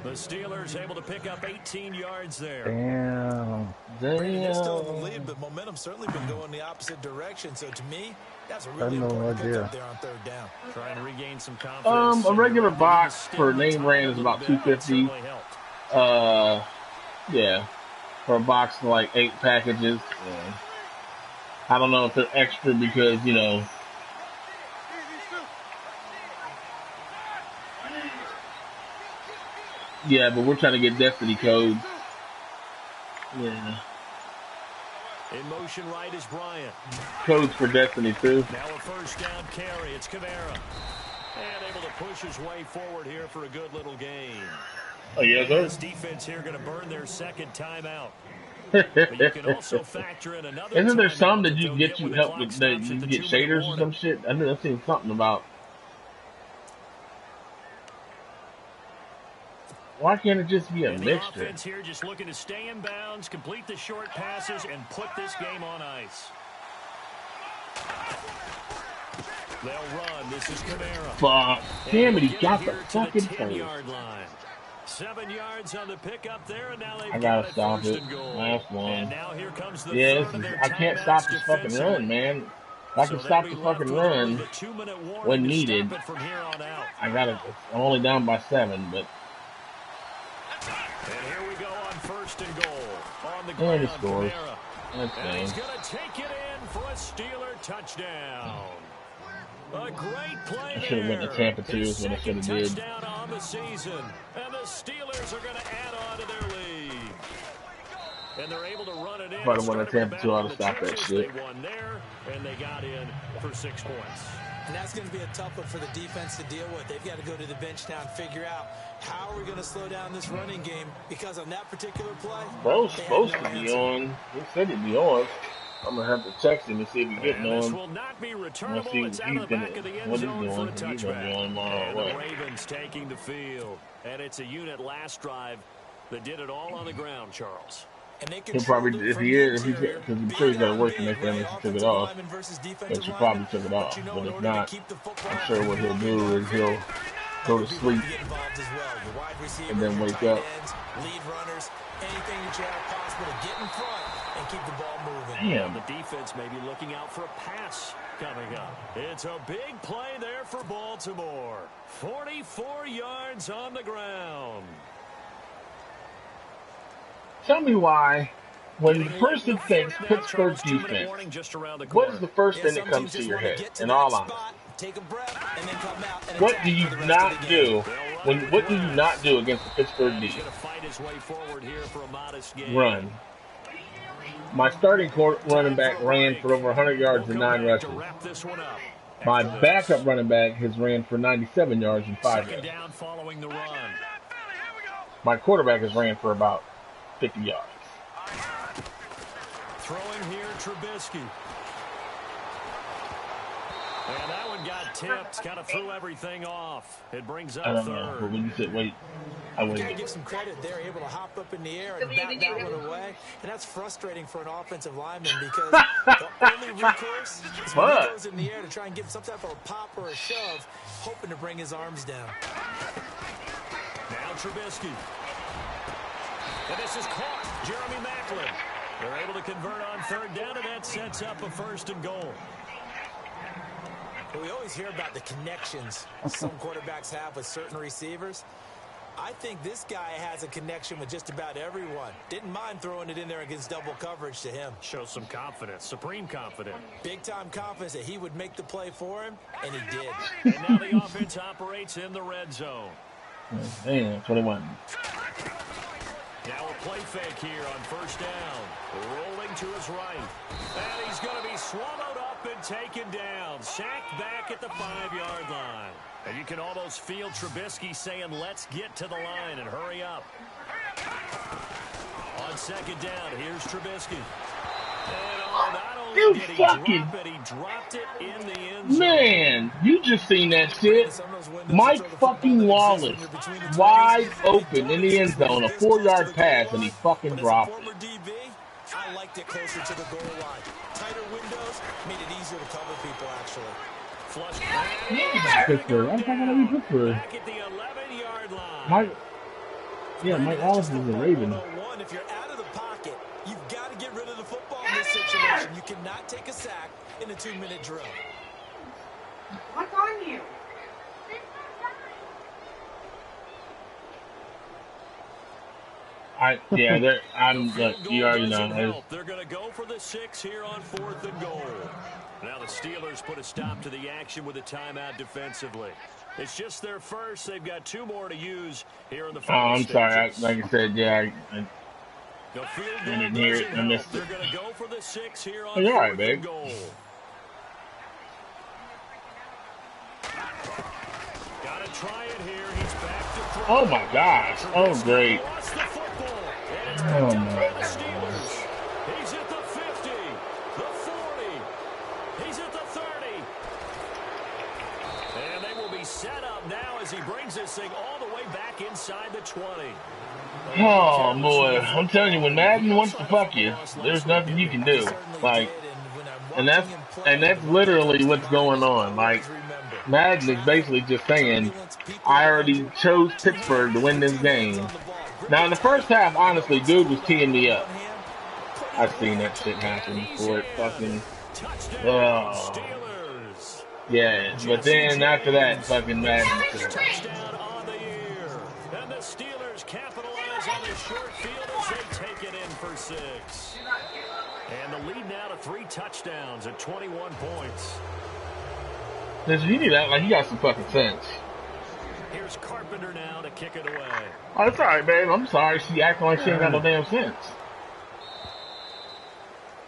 The Steelers able to pick up 18 yards there. Damn. They're still in the lead, but momentum's certainly been going the opposite direction. So to me, that's a really important pickup there on third down. Trying to regain some confidence. A regular box for name brand is about $2.50. Yeah, for a box of like 8 packages. Yeah. I don't know if they're extra because, you know, yeah, but we're trying to get Destiny codes. Yeah. In motion right is Bryant. Codes for Destiny too. Now a first down carry. It's Kamara. And able to push his way forward here for a good little gain. Oh yeah, this defense here going to burn their second timeout. But you can also factor in another. Isn't there some that you get help with that you get shaders or some shit? I know I've seen something about. Why can't it just be a mixture? Offense here just looking to stay in bounds, complete the short passes, and put this game on ice. They'll run. This is Kamara. Fuck. Damn it, he got the fucking 10-yard line. 7 yards on the pickup there, and now they've I gotta stop it. Last one. And now here comes the yeah, I can't stop this fucking run, man. If I can stop the fucking run when needed, I gotta. I'm only down by 7, but. And here we go on first and goal. On the ground, and he scores. And he's going to take it in for a Steeler touchdown. A great play I should have went to Tampa too. Is what I should have did. Touchdown on the season, and the Steelers are going to add on to their lead. And they're able to run it in. If I'd have won to Tampa too, I'd have stopped that shit. They won there, and they got in for 6 points. And that's going to be a tough one for the defense to deal with. They've got to go to the bench now and figure out how are we going to slow down this running game, because on that particular play, bro's supposed to be on. He said he'd be on. I'm going to have to text him and see if he's getting on. This will not be returnable. It's out of the back of the end zone for a touchback. And the Ravens taking the field. And it's a unit last drive that did it all on the ground, Charles. He'll probably, if he's, because I'm sure he's got to work to make that unless he took it off. But he probably took it off. But if not, I'm sure what he'll do is he'll go to sleep and then wake up. Lead runners, anything that you have possible to get in front and keep the ball moving. Damn. The defense may be looking out for a pass coming up. It's a big play there for Baltimore. 44 yards on the ground. Tell me why, when the person thinks Pittsburgh defense, what is the first thing that comes to your head? In all honesty, what do you not do? What do you not do against the Pittsburgh defense? Run. My starting running back ran for over 100 yards and 9 rushes. My backup running back has ran for 97 yards and 5 rushes. My quarterback has ran for about 50 yards. Throwing here, Trubisky. And that one got tipped, kind of threw everything off. It brings up I don't third. know, but when you said wait, I waited. Gotta give some credit. They're able to hop up in the air and bat that one away. And that's frustrating for an offensive lineman because the only recourse is when he goes in the air to try and give some type of a pop or a shove, hoping to bring his arms down. Now Trubisky. And this is caught. Jeremy Maclin. They're able to convert on third down, and that sets up a first and goal. We always hear about the connections some quarterbacks have with certain receivers. I think this guy has a connection with just about everyone. Didn't mind throwing it in there against double coverage to him. Shows some confidence, supreme confidence. Big-time confidence that he would make the play for him, and he did. And now the offense operates in the red zone. Damn, 21. Now a play fake here on first down. Rolling to his right. And he's going to be swallowed up and taken down. Sacked back at the 5-yard line. And you can almost feel Trubisky saying, let's get to the line and hurry up. On second down, here's Trubisky. And not only did he drop it, he dropped it in the end zone. Man, you just seen that shit. Mike fucking Wallace, wide open in the end zone, a 4-yard pass, and he fucking dropped it. I liked it closer to the goal line. Tighter windows made it easier to cover people, actually. Pittsburgh. I'm talking about Pittsburgh. Back at the 11-yard line. Mike Wallace is a Raven. If you're out of the pocket, you've got to get rid of the football in this situation. You cannot take a sack in a 2-minute drill. What's on you? You already know. They're going to go for the 6 here on 4th and goal. Now the Steelers put a stop to the action with a timeout defensively. It's just their first. They've got 2 more to use here in the final I'm sorry. Like I said, The field goal didn't hear it. I missed it. They're going to go for the 6 here on 4th and goal. Got to try it here. He's back to throw. Oh my gosh. Oh great. Oh my. He's at the 50, the 40. He's at the 30. And they will be set up now as he brings this thing all the way back inside the 20. Oh boy, I'm telling you, when Madden wants to fuck you, there's nothing you can do. Like, and that's literally what's going on. Like, Madden is basically just saying, I already chose Pittsburgh to win this game. Now in the first half, honestly, dude was teeing me up. I've seen that shit happen before. It fucking, yeah. But then after that, fucking Madden. Touchdown on the year, and the Steelers capitalize on the short field as they take it in for 6. And the lead now to 3 touchdowns at 21 points. Does he do that? Like, he got some fucking sense. Here's Carpenter now to kick it away. Oh, it's alright, babe. I'm sorry. She acting like she ain't got no damn sense.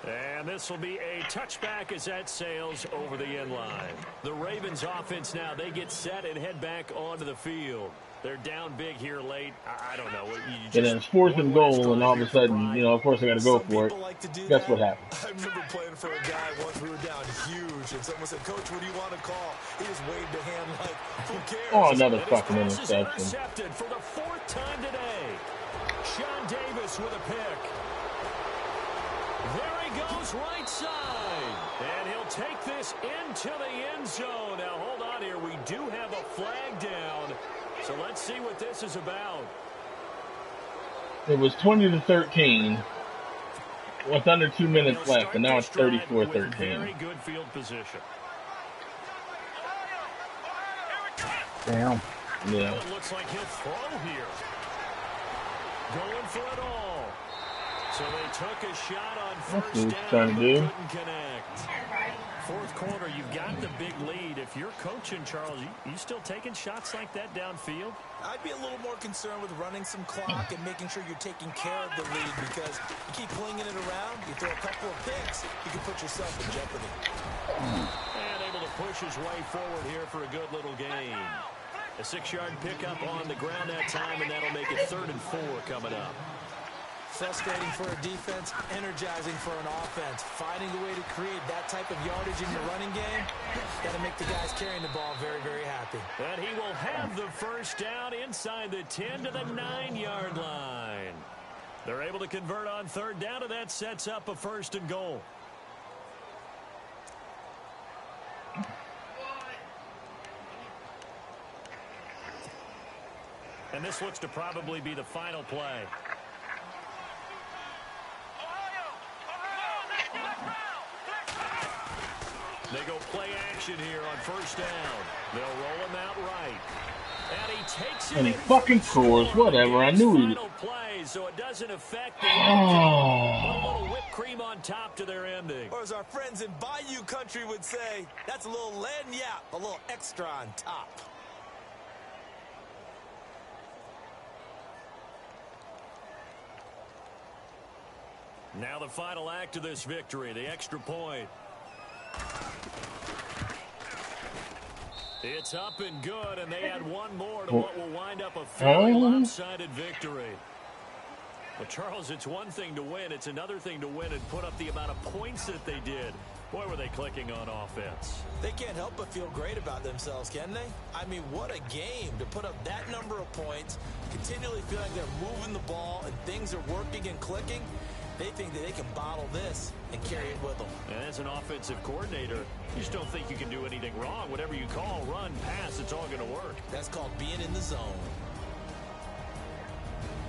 And this will be a touchback as that sails over the end line. The Ravens offense now, they get set and head back onto the field. They're down big here late. I don't know. And then it's 4th and goal, and all of a sudden, of course, I got to go for it. Guess what happened? I remember playing for a guy once we were down huge, and someone said, "Coach, what do you want to call?" He just waved a hand like, "Who cares?" Oh, another fucking interception. Intercepted for the 4th time today. Sean Davis with a pick. There he goes right side. And he'll take this into the end zone. Now, hold on here. We do have a flag down. So let's see what this is about. It was 20-13 with under 2 minutes left, and now it's 34-13. Very good field position. Damn. Yeah. It looks like he'll throw here. Going for it all. So they took a shot on first down, trying to do. Couldn't connect. 4th quarter, you've got the big lead. If you're coaching, Charles, you still taking shots like that downfield? I'd be a little more concerned with running some clock and making sure you're taking care of the lead, because you keep flinging it around, you throw a couple of picks, you can put yourself in jeopardy. And able to push his way forward here for a good little gain. A 6-yard pickup on the ground that time, and that'll make it 3rd and 4 coming up. Frustrating for a defense, energizing for an offense. Finding a way to create that type of yardage in your running game, got to make the guys carrying the ball very, very happy. And he will have the first down inside the 10 to the 9-yard line. They're able to convert on 3rd down, and that sets up a 1st and goal. And this looks to probably be the final play. They go play action here on 1st down. They'll roll him out right. And he takes it. And he fucking scores. Whatever. I knew he would. Play, so it doesn't affect the ending. Put a little whipped cream on top to their ending. Or as our friends in Bayou Country would say, that's a little lagniappe, a little extra on top. Now the final act of this victory, the extra point. It's up and good, and they add one more to what will wind up a fairly lopsided victory. But, Charles, it's one thing to win. It's another thing to win and put up the amount of points that they did. Boy, were they clicking on offense. They can't help but feel great about themselves, can they? I mean, what a game to put up that number of points, continually feeling they're moving the ball and things are working and clicking. They think that they can bottle this and carry it with them. And as an offensive coordinator, you just don't think you can do anything wrong. Whatever you call, run, pass, it's all going to work. That's called being in the zone.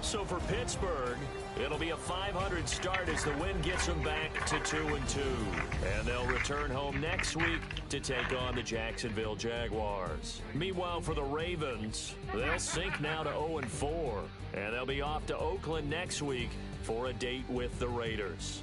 So for Pittsburgh, it'll be a .500 start as the win gets them back to 2-2. And they'll return home next week to take on the Jacksonville Jaguars. Meanwhile, for the Ravens, they'll sink now to 0-4. And they'll be off to Oakland next week for a date with the Raiders.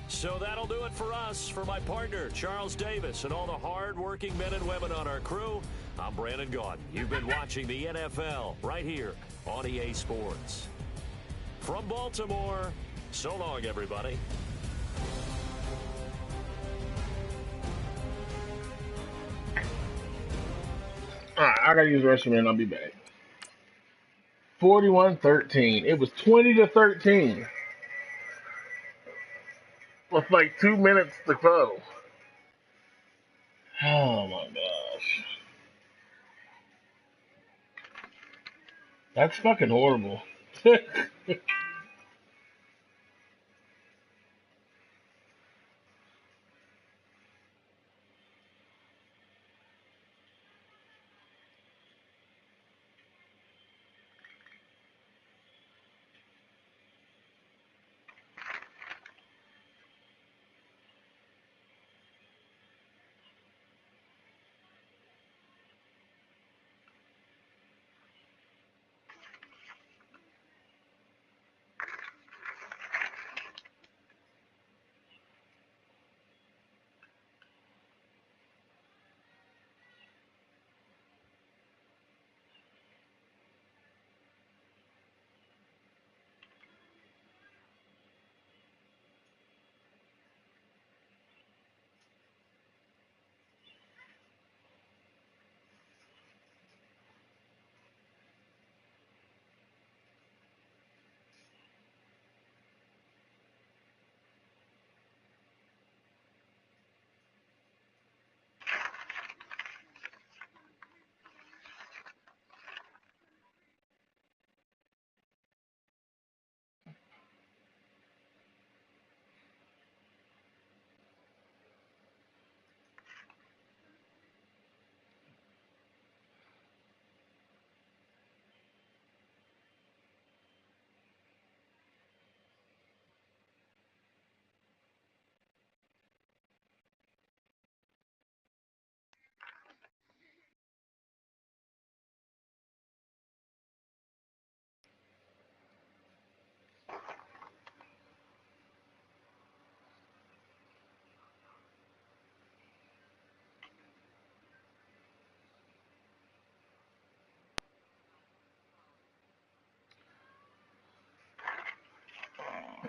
So that'll do it for us. For my partner, Charles Davis, and all the hard-working men and women on our crew, I'm Brandon Gaudin. You've been watching the NFL right here on EA Sports. From Baltimore, so long, everybody. All right, I got to use the restroom and I'll be back. 41-13. It was 20-13. With like 2 minutes to go. Oh my gosh. That's fucking horrible.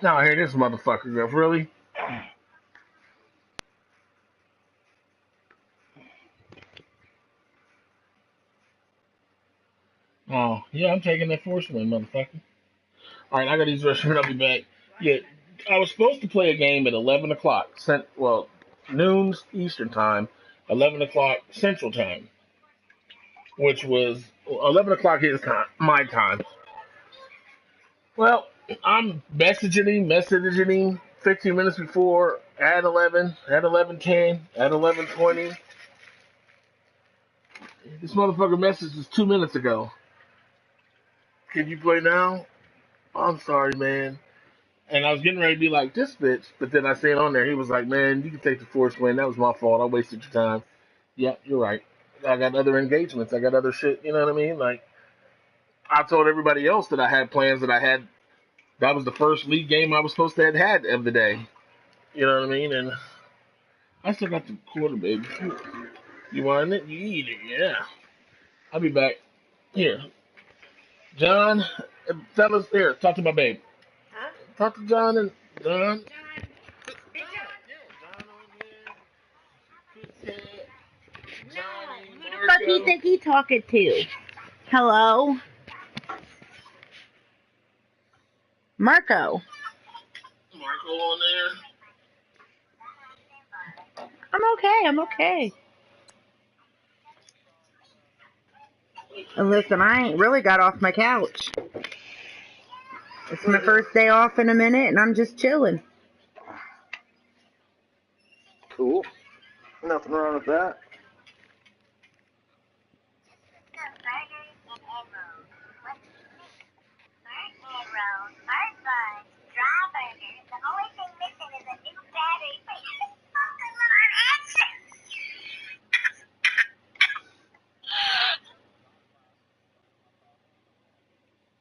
Now here this motherfucker go. Really? Oh, yeah, I'm taking that force win, motherfucker. Alright, I got these restroom. I'll be back. Yeah, I was supposed to play a game at 11 o'clock. Noon Eastern time, 11 o'clock Central time, which was 11 o'clock his time, my time. Well, I'm messaging him 15 minutes before at 11, at 11:10, at 11:20. This motherfucker message was 2 minutes ago. Can you play now? I'm sorry, man. And I was getting ready to be like, this bitch, but then I said on there, he was like, man, you can take the force win. That was my fault. I wasted your time. Yeah, you're right. I got other engagements. I got other shit. You know what I mean? Like, I told everybody else that I had plans that was the first league game I was supposed to have had of the day. You know what I mean? And I still got the quarter, baby. You want it? You eat it, yeah. I'll be back. Here. John, fellas, here, talk to my babe. Huh? Talk to John and John. Who the fuck do you think he talking to? Hello? Marco, Marco. on there? I'm okay. I'm okay. And listen, I ain't really got off my couch. It's my first day off in a minute, and I'm just chilling. Cool. Nothing wrong with that.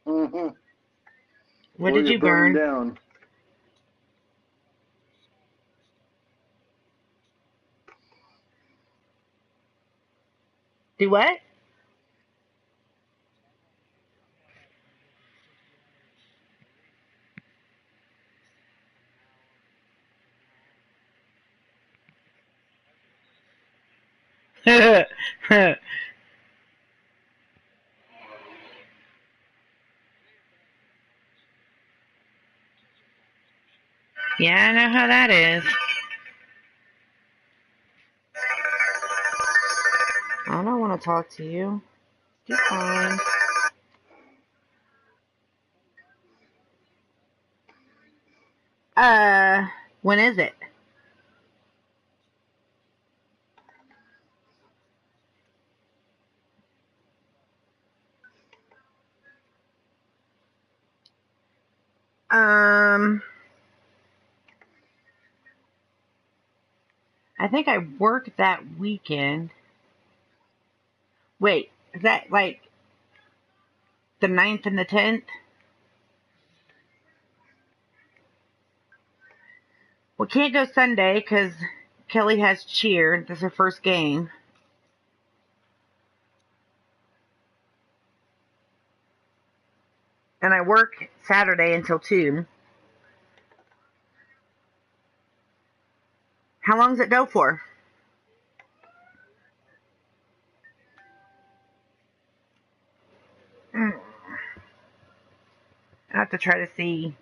Mm-hmm. What did you burn? Down. Do what? Yeah, I know how that is. I don't want to talk to you. You're fine. When is it? I think I work that weekend. Wait, is that like the 9th and the 10th? We can't go Sunday because Kelly has cheer. This is her first game. And I work Saturday until 2. How long does it go for? I have to try to see.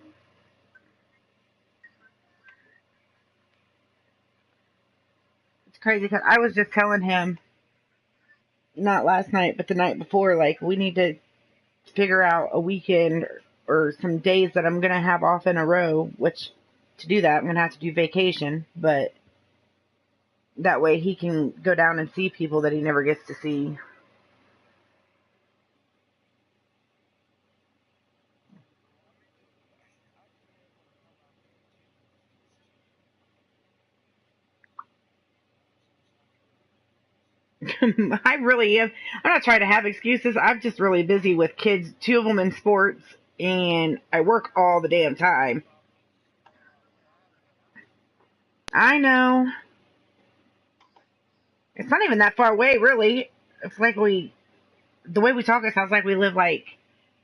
It's crazy because I was just telling him, not last night, but the night before, like, we need to figure out a weekend or some days that I'm going to have off in a row, which to do that, I'm going to have to do vacation, but that way he can go down and see people that he never gets to see. I really am. I'm not trying to have excuses. I'm just really busy with kids, 2 of them in sports, and I work all the damn time. I know. It's not even that far away, really. It's like the way we talk, it sounds like we live like,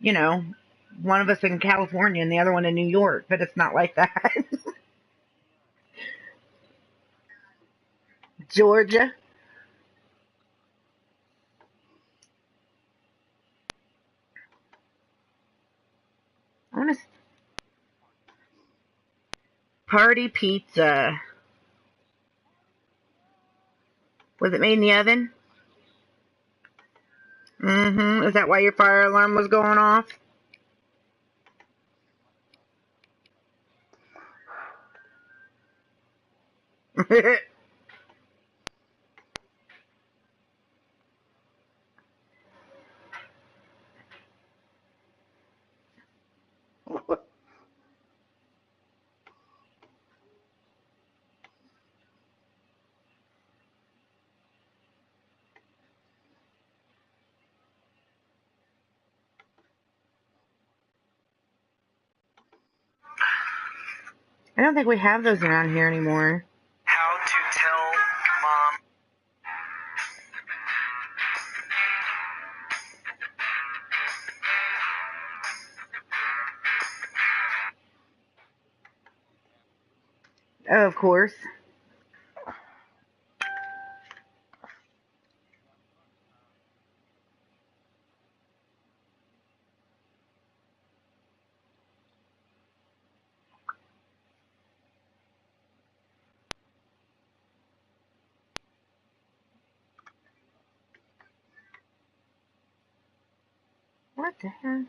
one of us in California and the other one in New York, but it's not like that. Georgia. I want to party pizza. Was it made in the oven? Mm-hmm. Is that why your fire alarm was going off? I don't think we have those around here anymore. How to tell mom. Oh, of course. What the hell?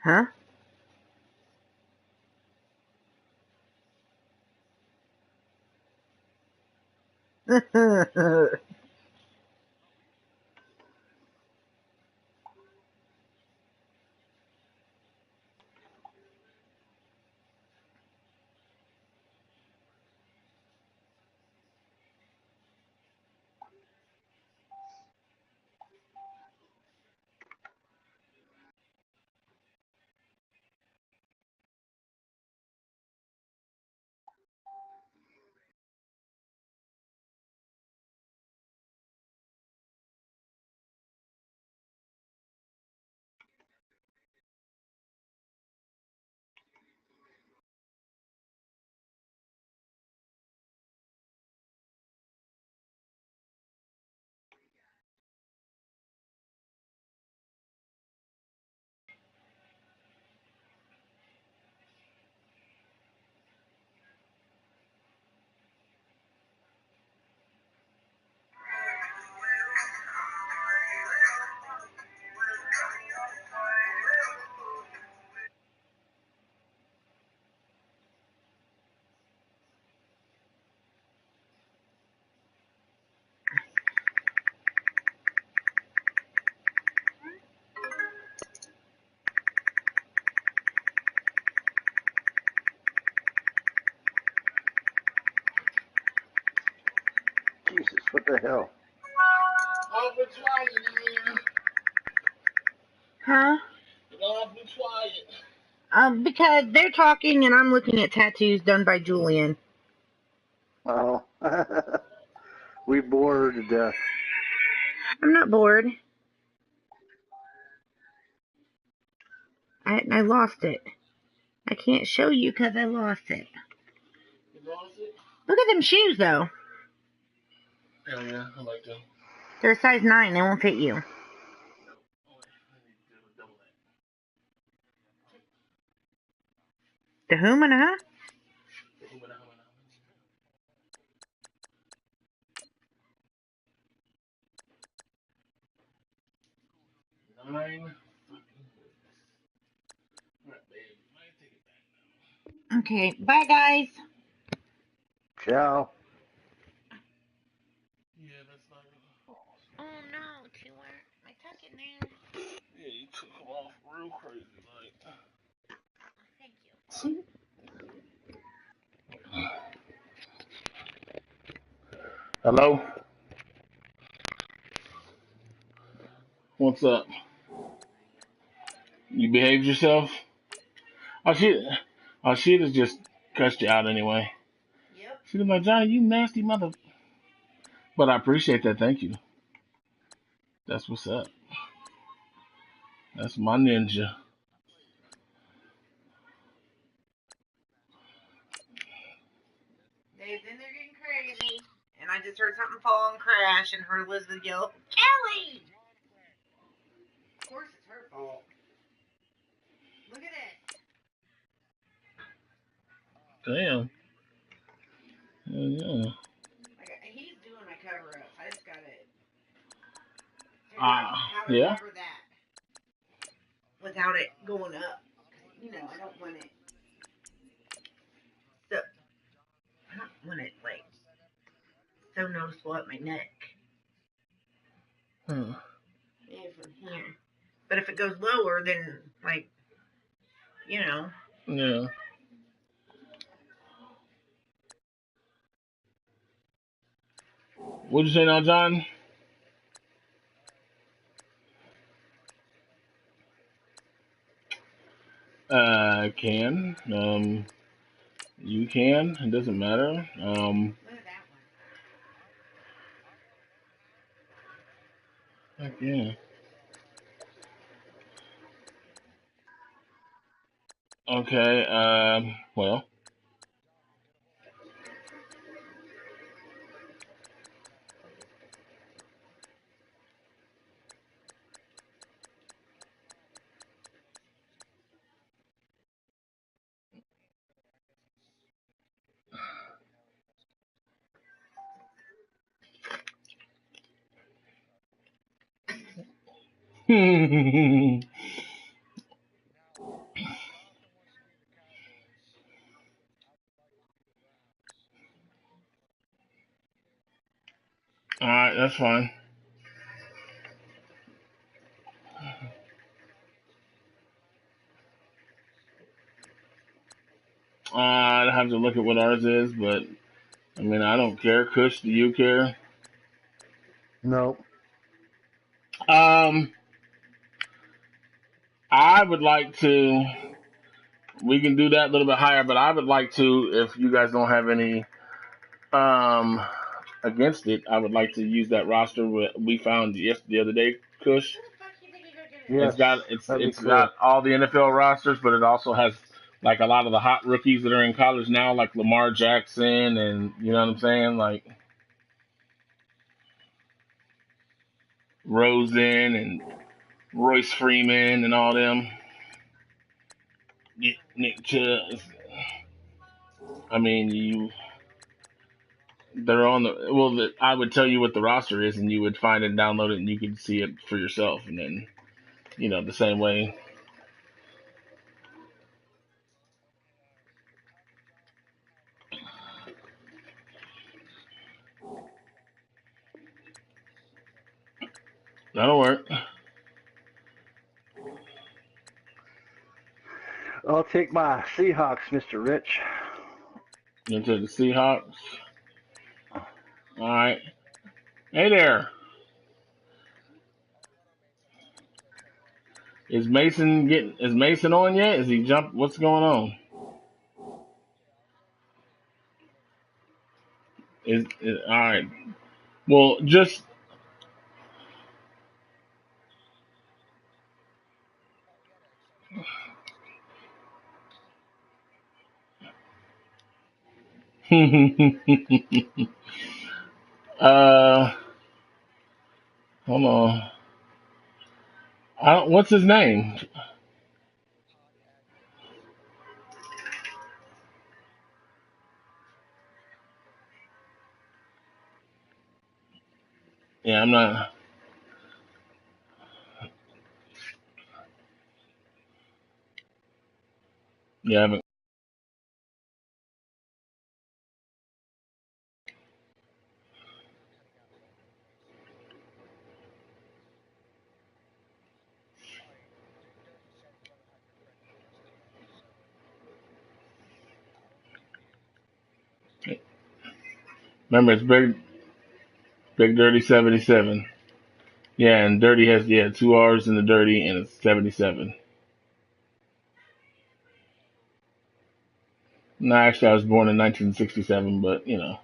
Huh? Jesus, what the hell? Awfully quiet in here. Huh? It's awfully quiet. Because they're talking and I'm looking at tattoos done by Julian. Oh. We bore her to death. I'm not bored. I lost it. I can't show you because I lost it. You lost it? Look at them shoes, though. Hell yeah, I like them. They're a size 9. They won't fit you. The whom and a huh? Nine. Okay, bye, guys. Ciao. Yeah, that's not good. Oh, no, Chewar. I tuck in there. Yeah, you took them off real crazy, like. Thank you. Hello? What's up? You behaved yourself? Oh shit is just cussed you out anyway. Yep. She was like, Johnny, you nasty mother. But I appreciate that. Thank you. That's what's up. That's my ninja. Then they're getting crazy. And I just heard something fall and crash and heard Elizabeth yell, Kelly! Of course it's her fault. Look at it. Damn. Yeah. He's doing my cover-ups. I just got to figure out how to cover that without it going up. You know, I don't want it. So, I don't want it, like, so noticeable up my neck. Yeah, from here. But if it goes lower, then, like, you know. Yeah. What'd you say now, John? I can. You can. It doesn't matter. Look at that one. Heck yeah. Okay. Well. All right, that's fine. I'd have to look at what ours is, but I mean, I don't care. Kush, do you care? Nope. I would like to. We can do that a little bit higher, but I would like to, if you guys don't have any against it, I would like to use that roster we found the other day, Kush. Yes, It's got all the NFL rosters, but it also has like a lot of the hot rookies that are in college now, like Lamar Jackson, and you know what I'm saying, like Rosen and Royce Freeman and all them. Nick Chubb. I mean, they're on the well. I would tell you what the roster is, and you would find it, and download it, and you could see it for yourself, and then the same way. That'll work. I'll take my Seahawks, Mr. Rich. Into the Seahawks. All right. Hey there. Is Mason on yet? Is he jump? What's going on? Is all right. Well, just hold on. What's his name? Yeah, I'm not. Yeah, I haven't. Remember, it's Big Dirty 77. Yeah, and Dirty has 2 R's in the Dirty, and it's 77. No, actually, I was born in 1967, but, you know.